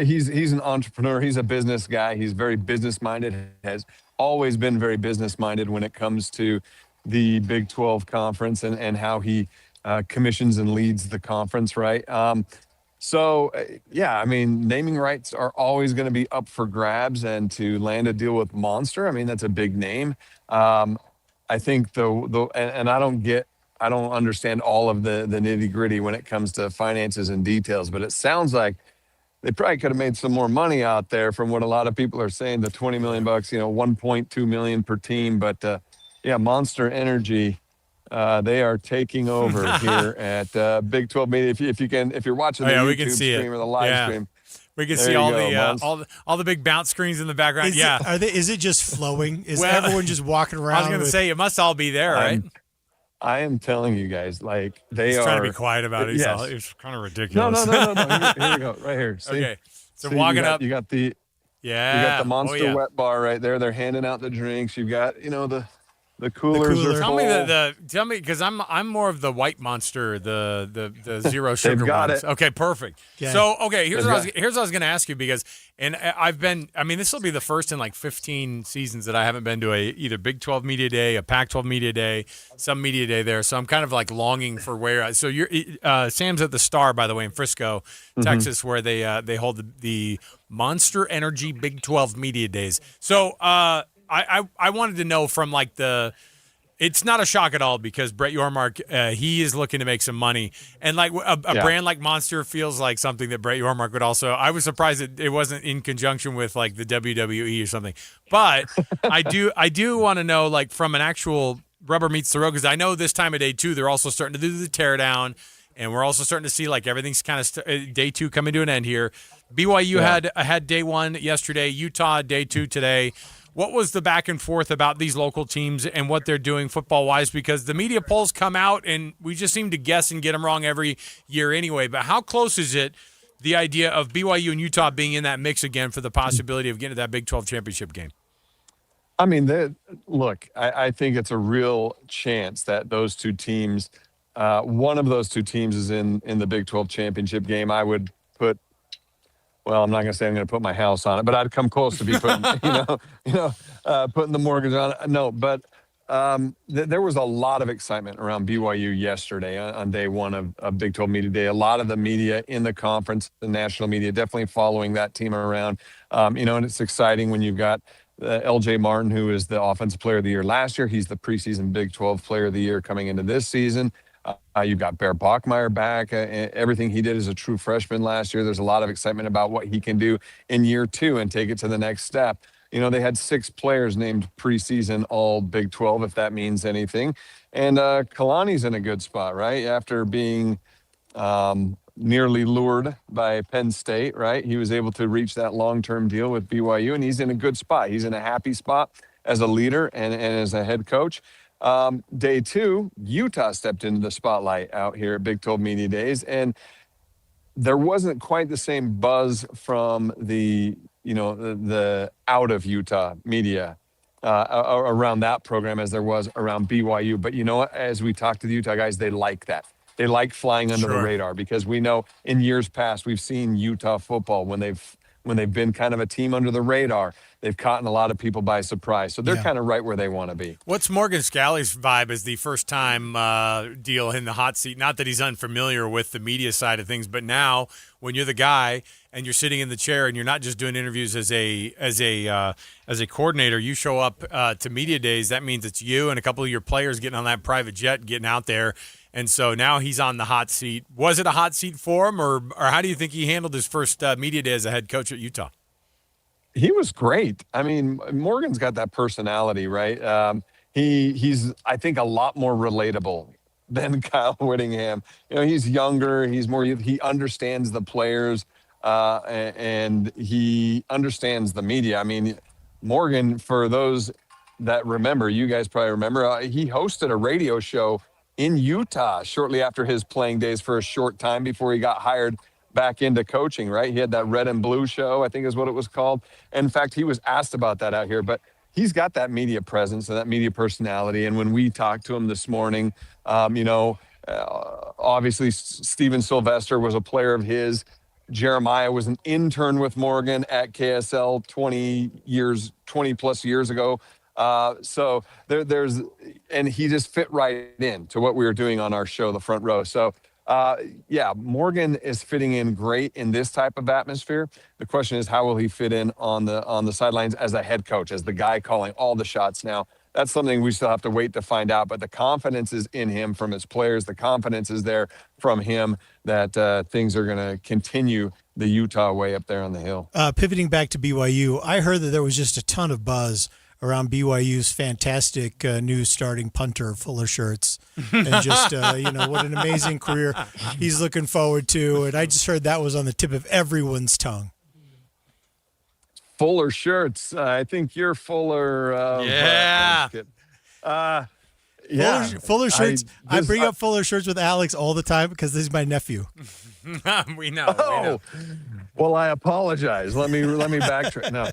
He's an entrepreneur. He's a business guy. He's very business-minded, has always been very business-minded when it comes to the Big 12 conference and how he commissions and leads the conference, right? Yeah, I mean, naming rights are always going to be up for grabs, and to land a deal with Monster, I mean, that's a big name. I think I don't understand all of the nitty gritty when it comes to finances and details, but it sounds like they probably could have made some more money out there from what a lot of people are saying, the $20 million, $1.2 million per team. But Monster Energy, they are taking over here at Big 12 Media. If you're watching the we can YouTube see stream or the live stream, we can see all the big bounce screens in the background. Is it just flowing? Is everyone just walking around? I was going to say it must all be there, right? I am telling you guys, like they He's are trying to be quiet about it. Yes. It's kind of ridiculous. No. Here we go, right here. See? Okay, so See, walking up, you got the Monster Wet Bar right there. They're handing out the drinks. You've got the coolers are Tell full. me because I'm more of the white Monster, the zero sugar They've got ones. it. Okay, perfect. Yeah. So here's what I was going to ask you because this will be the first in like 15 seasons that I haven't been to either Big 12 Media Day, a Pac-12 Media Day, some Media Day there. So I'm kind of like longing for where. So you're Sam's at the Star, by the way, in Frisco, Texas, where they hold the Monster Energy Big 12 Media Days. So I wanted to know from like it's not a shock at all because Brett Yormark, he is looking to make some money. And like a brand like Monster feels like something that Brett Yormark would also, I was surprised that it wasn't in conjunction with like the WWE or something. But I do want to know like from an actual rubber meets the road, because I know this time of day too, they're also starting to do the teardown. And we're also starting to see like everything's kind of day two coming to an end here. BYU had day one yesterday, Utah day two today. What was the back and forth about these local teams and what they're doing football-wise? Because the media polls come out, and we just seem to guess and get them wrong every year anyway. But how close is it, the idea of BYU and Utah being in that mix again for the possibility of getting to that Big 12 championship game? I mean, I think it's a real chance that those two teams, one of those two teams is in the Big 12 championship game. I would put, well, I'm not going to say I'm going to put my house on it, but I'd come close to be putting, putting the mortgage on it. No, but there was a lot of excitement around BYU yesterday on day one of Big 12 Media Day. A lot of the media in the conference, the national media, definitely following that team around. And it's exciting when you've got LJ Martin, who is the Offensive Player of the Year last year. He's the preseason Big 12 Player of the Year coming into this season. You've got Bear Bachmeier back. Everything he did as a true freshman last year, there's a lot of excitement about what he can do in year two and take it to the next step. They had 6 players named preseason all Big 12, if that means anything. And Kalani's in a good spot, right? After being nearly lured by Penn State, right? He was able to reach that long-term deal with BYU, and he's in a good spot. He's in a happy spot as a leader and as a head coach. Day two, Utah stepped into the spotlight out here at Big 12 Media Days, and there wasn't quite the same buzz from the out of Utah media around that program as there was around BYU. But you know what? As we talk to the Utah guys, they like that. They like flying under the radar because we know in years past we've seen Utah football when they've been kind of a team under the radar. They've caught a lot of people by surprise. So they're kind of right where they want to be. What's Morgan Scalley's vibe as the first-time deal in the hot seat? Not that he's unfamiliar with the media side of things, but now when you're the guy and you're sitting in the chair and you're not just doing interviews as a coordinator, you show up to media days. That means it's you and a couple of your players getting on that private jet, getting out there. And so now he's on the hot seat. Was it a hot seat for him, or how do you think he handled his first media day as a head coach at Utah? He was great. I mean, Morgan's got that personality, right? He's, I think, a lot more relatable than Kyle Whittingham. He's younger. He understands the players, and he understands the media. I mean, Morgan, for those that remember, you guys probably remember, he hosted a radio show in Utah shortly after his playing days for a short time before he got hired back into coaching, right? He had that Red and Blue show, I think is what it was called. And in fact, he was asked about that out here, but he's got that media presence and that media personality. And when we talked to him this morning, obviously Steven Sylvester was a player of his. Jeremiah was an intern with Morgan at KSL 20 plus years ago. So and he just fit right in to what we were doing on our show, The Front Row. So, Morgan is fitting in great in this type of atmosphere. The question is, how will he fit in on the sidelines as a head coach, as the guy calling all the shots now? That's something we still have to wait to find out, but the confidence is in him from his players. The confidence is there from him that things are going to continue the Utah way up there on the hill. Pivoting back to BYU, I heard that there was just a ton of buzz around BYU's fantastic new starting punter, Fuller Shirts, and just what an amazing career he's looking forward to. And I just heard that was on the tip of everyone's tongue. Fuller Shirts. I think you're Fuller. Yeah. Yeah. Fuller Shirts. I bring up Fuller Shirts with Alex all the time because this is my nephew. We know. Well, I apologize. Let me backtrack. No.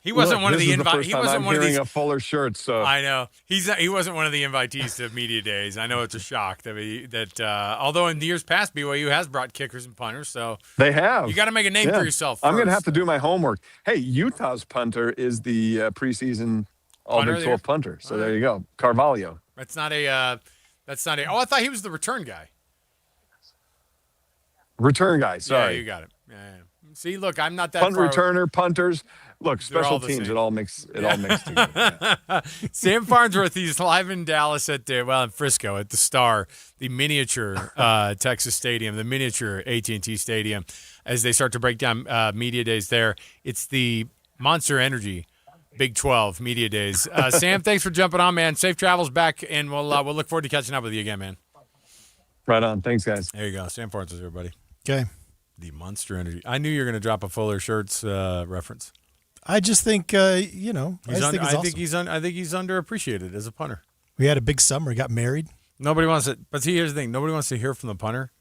He wasn't one of the invitees. He wasn't one of these Fuller Shirts. So I know he wasn't one of the invitees to media days. I know it's a shock that although in years past BYU has brought kickers and punters, so they have. You got to make a name for yourself. I'm going to have to do my homework. Hey, Utah's punter is the preseason All-Big 12 punter. So there you go, Carvalho. That's not a. Oh, I thought he was the return guy. Return guy. Sorry, yeah, you got it. Yeah. See, look, I'm not that punt far returner, punters. Look, special teams. It all mixed together. Yeah. Sam Farnsworth, he's live in Dallas in Frisco at the Star, the miniature Texas Stadium, the miniature AT&T Stadium, as they start to break down media days there. It's the Monster Energy Big 12 media days. Sam, thanks for jumping on, man. Safe travels back, and we'll look forward to catching up with you again, man. Right on. Thanks, guys. There you go. Sam Farnsworth, everybody. Okay. The Monster Energy. I knew you were going to drop a Fuller Shirts reference. I just think, I think he's underappreciated as a punter. We had a big summer. He got married. Nobody wants it. But see, here's the thing. Nobody wants to hear from the punter.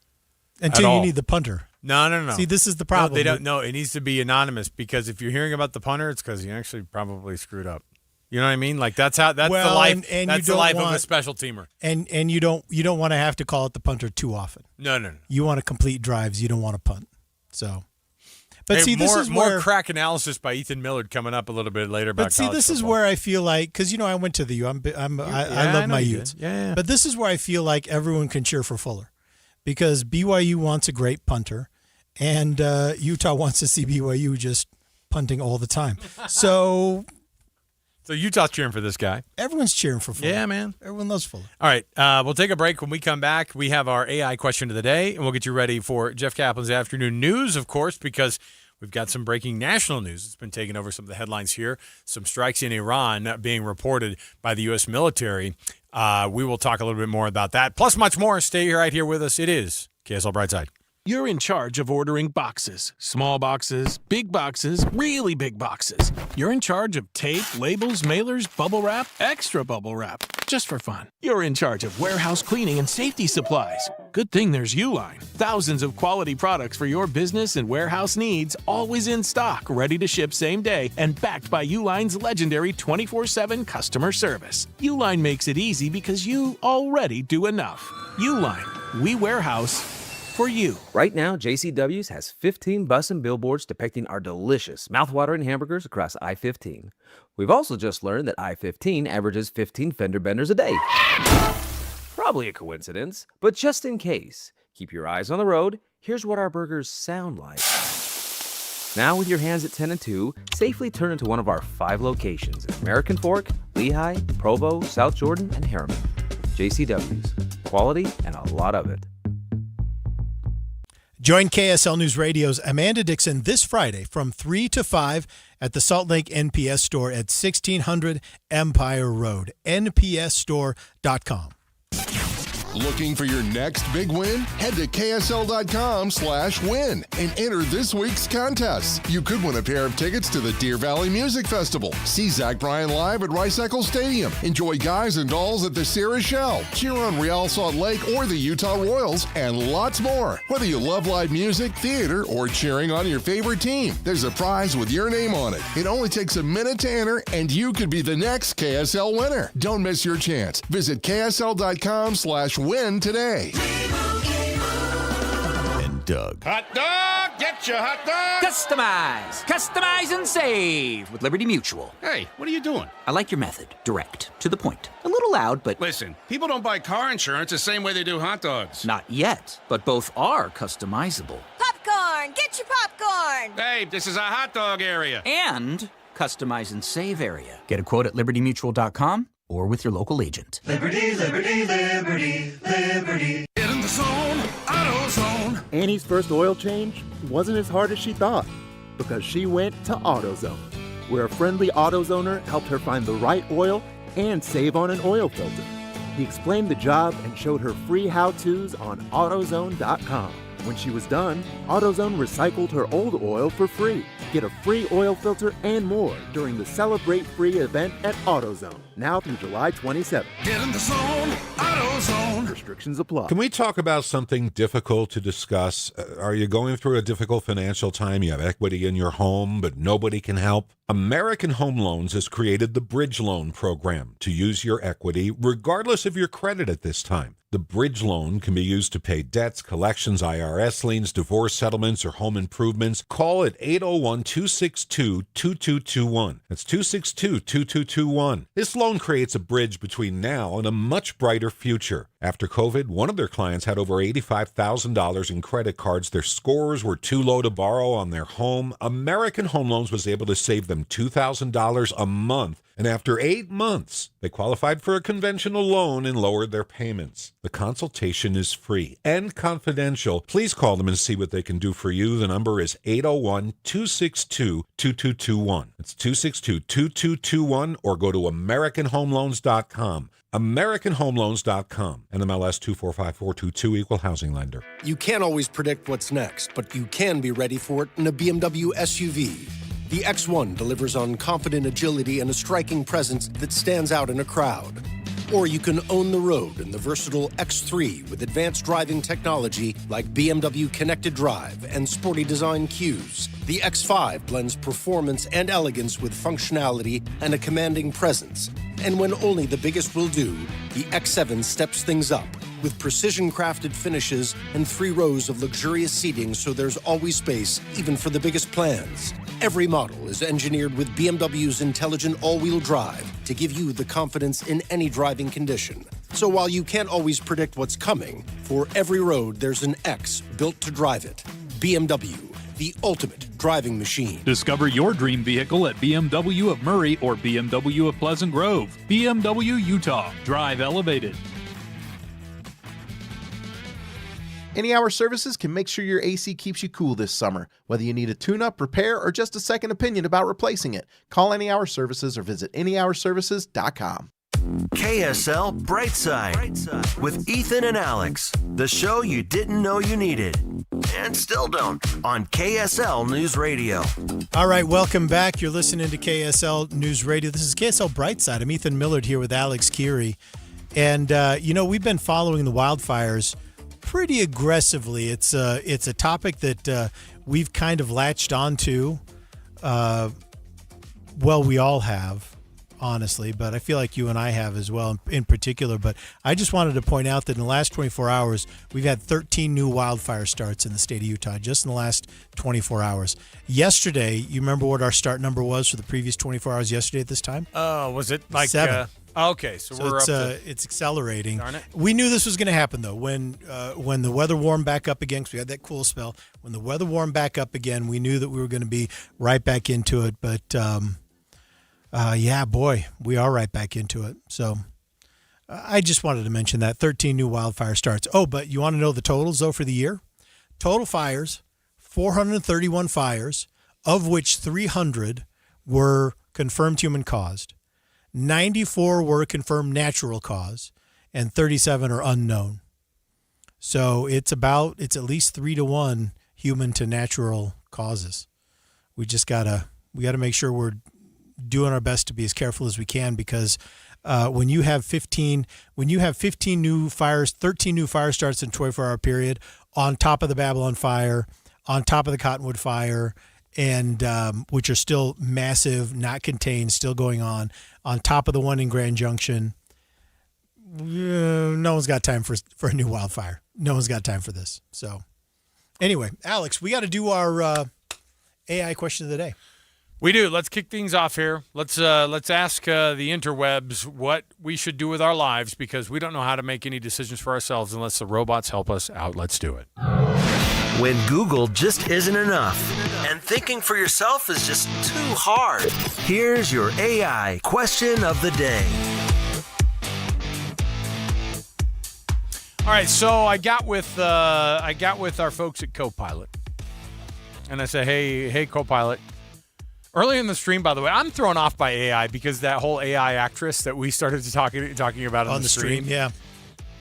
Until you need the punter. No. See, this is the problem. No, they don't. No, it needs to be anonymous because if you're hearing about the punter, it's because he actually probably screwed up. You know what I mean? Like that's the life. And that's the life of a special teamer. And you don't want to have to call it the punter too often. No. You want to complete drives. You don't want to punt. So. But hey, see, this is more crack analysis by Ethan Millard coming up a little bit later. About but see, this football. is where I feel like because I went to the U. I love my Utes. Yeah. But this is where I feel like everyone can cheer for Fuller, because BYU wants a great punter, and Utah wants to see BYU just punting all the time. So Utah's cheering for this guy. Everyone's cheering for Fuller. Yeah, man. Everyone loves Fuller. All right, we'll take a break. When we come back, we have our AI question of the day, and we'll get you ready for Jeff Kaplan's afternoon news, of course, because we've got some breaking national news. It's been taking over some of the headlines here. Some strikes in Iran being reported by the U.S. military. We will talk a little bit more about that, plus much more. Stay right here with us. It is KSL Brightside. You're in charge of ordering boxes. Small boxes, really big boxes. You're in charge of tape, labels, mailers, bubble wrap, extra bubble wrap, just for fun. You're in charge of warehouse cleaning and safety supplies. Good thing there's Uline. Thousands of quality products for your business and warehouse needs, always in stock, ready to ship same day, and backed by Uline's legendary 24/7 customer service. Uline makes it easy because you already do enough. Uline, we warehouse for you. Right now, JCW's has 15 bus and billboards depicting our delicious, mouthwatering hamburgers across I-15. We've also just learned that I-15 averages 15 fender benders a day. Probably a coincidence, but just in case, keep your eyes on the road. Here's what our burgers sound like. Now, with your hands at 10 and 2, safely turn into one of our 5 locations in American Fork, Lehigh, Provo, South Jordan, and Harriman. JCW's. Quality and a lot of it. Join KSL News Radio's Amanda Dixon this Friday from 3 to 5 at the Salt Lake NPS store at 1600 Empire Road. NPSstore.com. Looking for your next big win? Head to KSL.com/win and enter this week's contest. You could win a pair of tickets to the Deer Valley Music Festival. See Zach Bryan live at Rice Eccles Stadium. Enjoy Guys and Dolls at the Sarah Shell. Cheer on Real Salt Lake or the Utah Royals, and lots more. Whether you love live music, theater, or cheering on your favorite team, there's a prize with your name on it. It only takes a minute to enter, and you could be the next KSL winner. Don't miss your chance. Visit KSL.com/win today. And Doug. Hot dog! Get your hot dog! Customize and save with Liberty Mutual. Hey, what are you doing? I like your method. Direct. To the point. A little loud, but... Listen, people don't buy car insurance the same way they do hot dogs. Not yet, but both are customizable. Popcorn! Get your popcorn! Hey, this is a hot dog area. And customize and save area. Get a quote at libertymutual.com or with your local agent. Liberty, liberty, liberty, liberty. Get in the the zone, AutoZone. Annie's first oil change wasn't as hard as she thought because she went to AutoZone, where a friendly AutoZoner helped her find the right oil and save on an oil filter. He explained the job and showed her free how-tos on AutoZone.com. When she was done, AutoZone recycled her old oil for free. Get a free oil filter and more during the Celebrate Free event at AutoZone, now through July 27th. Get in the zone, AutoZone. Restrictions apply. Can we talk about something difficult to discuss? Are you going through a difficult financial time? You have equity in your home, but nobody can help? American Home Loans has created the Bridge Loan Program to use your equity regardless of your credit at this time. The Bridge Loan can be used to pay debts, collections, IRS liens, divorce settlements, or home improvements. Call at 801-262-2221. That's 262-2221. This loan creates a bridge between now and a much brighter future. After COVID, one of their clients had over $85,000 in credit cards. Their scores were too low to borrow on their home. American Home Loans was able to save them $2,000 a month. And after 8 months, they qualified for a conventional loan and lowered their payments. The consultation is free and confidential. Please call them and see what they can do for you. The number is 801-262-2221. It's 262-2221, or go to AmericanHomeLoans.com. AmericanHomeLoans.com. NMLS 245422, Equal Housing Lender. You can't always predict what's next, but you can be ready for it in a BMW SUV. The X1 delivers on confident agility and a striking presence that stands out in a crowd. Or you can own the road in the versatile X3 with advanced driving technology like BMW Connected Drive and sporty design cues. The X5 blends performance and elegance with functionality and a commanding presence. And when only the biggest will do, the X7 steps things up with precision-crafted finishes and 3 rows of luxurious seating, so there's always space, even for the biggest plans. Every model is engineered with BMW's intelligent all-wheel drive to give you the confidence in any driving condition. So while you can't always predict what's coming, for every road there's an X built to drive it. BMW, the ultimate driving machine. Discover your dream vehicle at BMW of Murray or BMW of Pleasant Grove. BMW Utah. Drive elevated. Any Hour Services can make sure your AC keeps you cool this summer. Whether you need a tune-up, repair, or just a second opinion about replacing it, call Any Hour Services or visit anyhourservices.com. KSL Brightside with Ethan and Alex, the show you didn't know you needed and still don't, on KSL News Radio. All right, welcome back. You're listening to KSL News Radio. This is KSL Brightside. I'm Ethan Millard here with Alex Keary. And, we've been following the wildfires pretty aggressively. It's a topic that we've kind of latched onto. We all have, honestly, but I feel like you and I have as well in particular. But I just wanted to point out that in the last 24 hours, we've had 13 new wildfire starts in the state of Utah, just in the last 24 hours. Yesterday, you remember what our start number was for the previous 24 hours yesterday at this time? Was it like 7? Okay, so we're it's accelerating. Darn it. We knew this was going to happen, though. When the weather warmed back up again, because we had that cool spell, when the weather warmed back up again, we knew that we were going to be right back into it. But, we are right back into it. So I just wanted to mention that. 13 new wildfire starts. Oh, but you want to know the totals, though, for the year? Total fires, 431 fires, of which 300 were confirmed human-caused. 94 were confirmed natural cause, and 37 are unknown. So it's at least 3-to-1 human to natural causes. We gotta make sure we're doing our best to be as careful as we can, because when you have 15 new fires, 13 new fire starts in a 24-hour period, on top of the Babylon fire, on top of the Cottonwood fire, and which are still massive, not contained, still going on top of the one in Grand Junction. No one's got time for a new wildfire. No one's got time for this. So anyway, Alex, we got to do our AI question of the day. We do. Let's kick things off here. Let's ask the interwebs what we should do with our lives, because we don't know how to make any decisions for ourselves unless the robots help us out. Let's do it. When Google just isn't enough and thinking for yourself is just too hard, here's your AI question of the day. All right, so I got with our folks at Copilot, and I said, "Hey, Copilot." Early in the stream, by the way, I'm thrown off by AI because that whole AI actress that we started talking about on the stream. Yeah.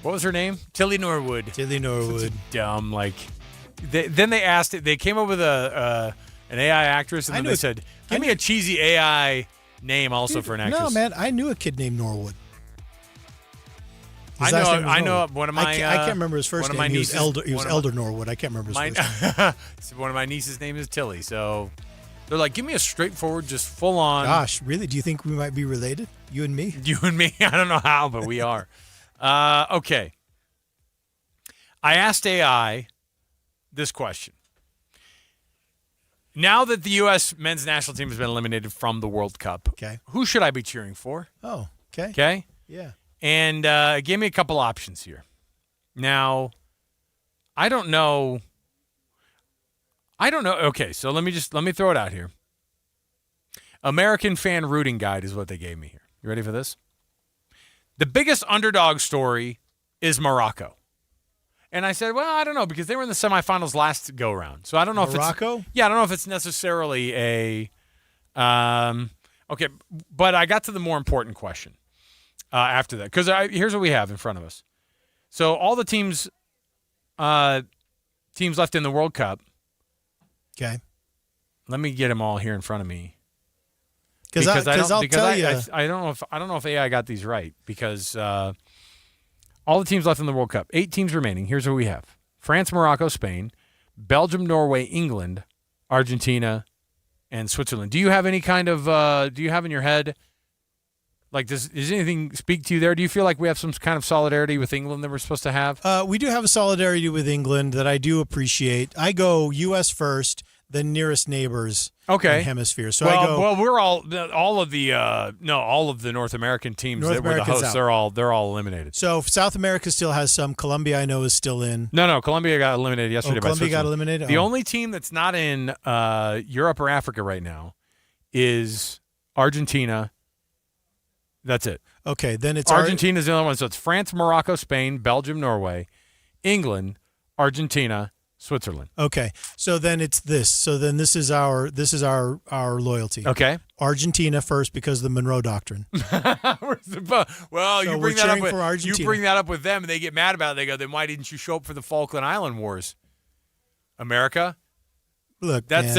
What was her name? Tilly Norwood. Tilly Norwood. Such a dumb, like. Then they asked it. They came up with an AI actress, and then they said, "Give me a cheesy AI name also for an actress." No, man, I knew a kid named Norwood. I know one of my. I can't remember his first name. He was Elder Norwood. I can't remember his first name. One of my niece's name is Tilly. So they're like, give me a straightforward, just full on. Gosh, really? Do you think we might be related? You and me? You and me? I don't know how, but we are. Okay. I asked AI this question. Now that the U.S. men's national team has been eliminated from the World Cup, who should I be cheering for? Oh, okay. Okay? Yeah. And it gave me a couple options here. Now, I don't know. Okay, so let me throw it out here. American Fan Rooting Guide is what they gave me here. You ready for this? The biggest underdog story is Morocco. And I said, well, I don't know, because they were in the semifinals last go-round. So I don't know if it's... Morocco? Yeah, I don't know if it's necessarily a... okay, but I got to the more important question after that. Because here's what we have in front of us. So all the teams left in the World Cup. Okay. Let me get them all here in front of me. Because I'll tell you. I don't know if AI got these right, because... all the teams left in the World Cup. 8 teams remaining. Here's what we have. France, Morocco, Spain, Belgium, Norway, England, Argentina, and Switzerland. Do you have any kind of, do you have in your head, like, does anything speak to you there? Do you feel like we have some kind of solidarity with England that we're supposed to have? We do have a solidarity with England that I do appreciate. I go U.S. first, then nearest neighbors in the hemisphere. So we're all of the North American teams that were the hosts. They're all eliminated. So South America still has some. Colombia, I know, is still in. No, Colombia got eliminated yesterday. Colombia got eliminated. The only team that's not in Europe or Africa right now is Argentina. That's it. Okay, then it's Argentina's the only one. So it's France, Morocco, Spain, Belgium, Norway, England, Argentina, Switzerland. Okay, so then it's this. So then this is our loyalty. Okay, Argentina first because of the Monroe Doctrine. Well, so you bring that up with them, and they get mad about it. They go, "Then why didn't you show up for the Falkland Island Wars?" America. Look, that's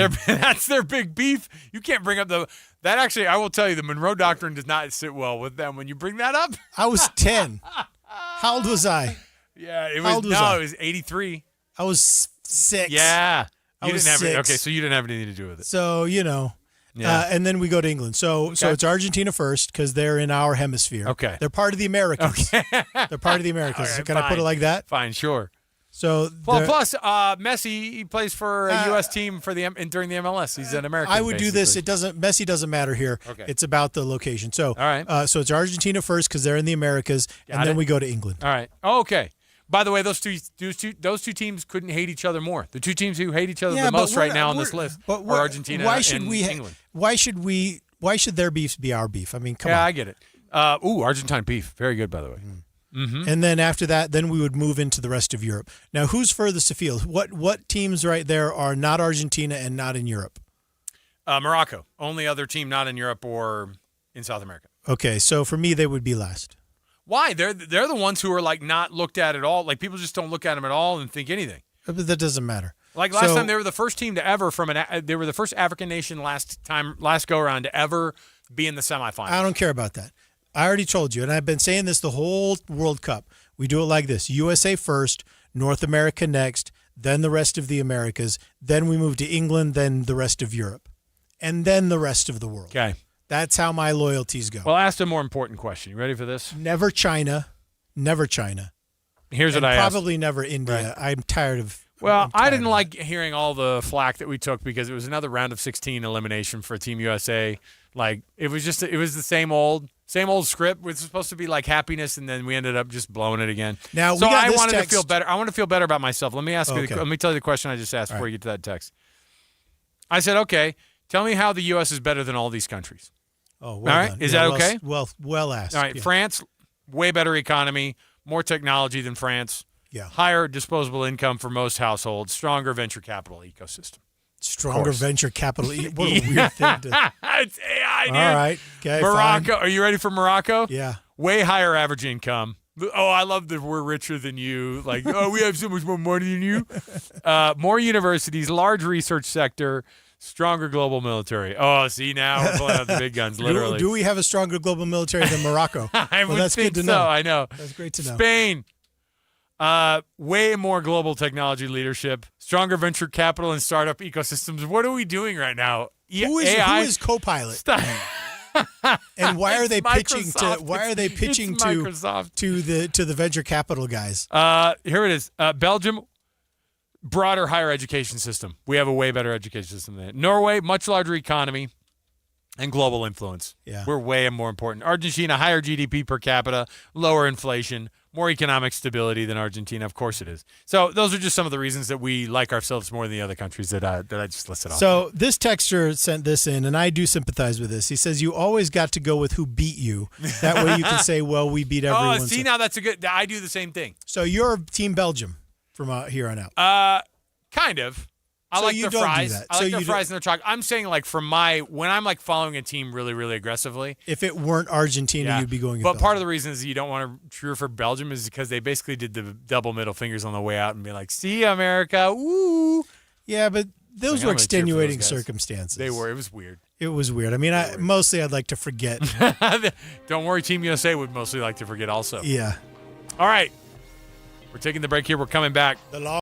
their big beef. You can't bring up that. Actually, I will tell you, the Monroe Doctrine does not sit well with them when you bring that up. I was 10. How old was I? Yeah, it was 83. I was 6. Yeah. You didn't have 6. Okay, so you didn't have anything to do with it. So, and then we go to England. So it's Argentina first because they're in our hemisphere. Okay. They're part of the Americas. Okay. They're part of the Americas. Right, Can I put it like that? Fine, sure. So plus Messi, he plays for a U.S. team during the MLS. He's an American. I would do this. Messi doesn't matter here. Okay. It's about the location. So all right. So it's Argentina first because they're in the Americas, and then we go to England. All right. Okay. By the way, those two teams couldn't hate each other more. The two teams who hate each other the most right now on this list are Argentina and England. Why should their beef be our beef? I mean, come on. Yeah, I get it. Argentine beef, very good, by the way. Mm-hmm. And then after that, then we would move into the rest of Europe. Now, who's furthest afield? What teams right there are not Argentina and not in Europe? Morocco, only other team not in Europe or in South America. Okay, so for me, they would be last. Why? They're the ones who are like not looked at all. Like people just don't look at them at all and think anything. But that doesn't matter. Like last time, they were the first team to ever they were the first African nation last go around to ever be in the semifinals. I don't care about that. I already told you, and I've been saying this the whole World Cup. We do it like this: USA first, North America next, then the rest of the Americas, then we move to England, then the rest of Europe, and then the rest of the world. Okay. That's how my loyalties go. Well, I asked a more important question. You ready for this? Never China. Never China. Here's what I asked. Probably never India. Right. I'm tired of... Well, I didn't like hearing all the flack that we took because it was another round of 16 elimination for Team USA. Like, it was the same old script. It was supposed to be like happiness, and then we ended up just blowing it again. Now, so I wanted to feel better. I want to feel better about myself. Let me ask you. Okay. Let me tell you the question I just asked before you get to that text. I said, okay, tell me how the U.S. is better than all these countries. Oh, well all right. Done. Is that okay? Well asked. All right. Yeah. France, way better economy, more technology than France. Yeah. Higher disposable income for most households. Stronger venture capital ecosystem. Stronger venture capital. What a weird thing to. It's AI, dude. All right. Okay. Morocco. Fine. Are you ready for Morocco? Yeah. Way higher average income. Oh, I love that we're richer than you. Like, oh, we have so much more money than you. More universities, large research sector, stronger global military. Oh, see, now we're pulling out the big guns, literally. Do we have a stronger global military than Morocco? Well, that's think good to so. know. I know. That's great to know. Spain. Way more global technology leadership, stronger venture capital and startup ecosystems. What are we doing right now? Who is Copilot? And why are they pitching to? Why are they pitching to Microsoft. to the venture capital guys? Here it is. Belgium, broader higher education system. We have a way better education system than that. Norway, much larger economy and global influence. Yeah. We're way more important. Argentina, higher GDP per capita, lower inflation, more economic stability than Argentina. Of course it is. So those are just some of the reasons that we like ourselves more than the other countries that I just listed off. So this texter sent this in, and I do sympathize with this. He says, you always got to go with who beat you. That way you can say, well, we beat everyone. Oh, see, now that's a good – I do the same thing. So you're Team Belgium from here on out. Kind of. I So like you their don't do fries. that. I So like their you fries and their chocolate. I'm saying like when I'm like following a team really, really aggressively. If it weren't Argentina, you'd be going with But Belgium. part of the reason is you don't want to cheer for Belgium is because they basically did the double middle fingers on the way out and be like, see, America, woo. Yeah, but those Like, were I'm gonna cheer for extenuating those guys. circumstances. They were. It was weird. It was weird. I mean, mostly I'd like to forget. Don't worry, Team USA would mostly like to forget also. Yeah. All right. We're taking the break here. We're coming back. The law.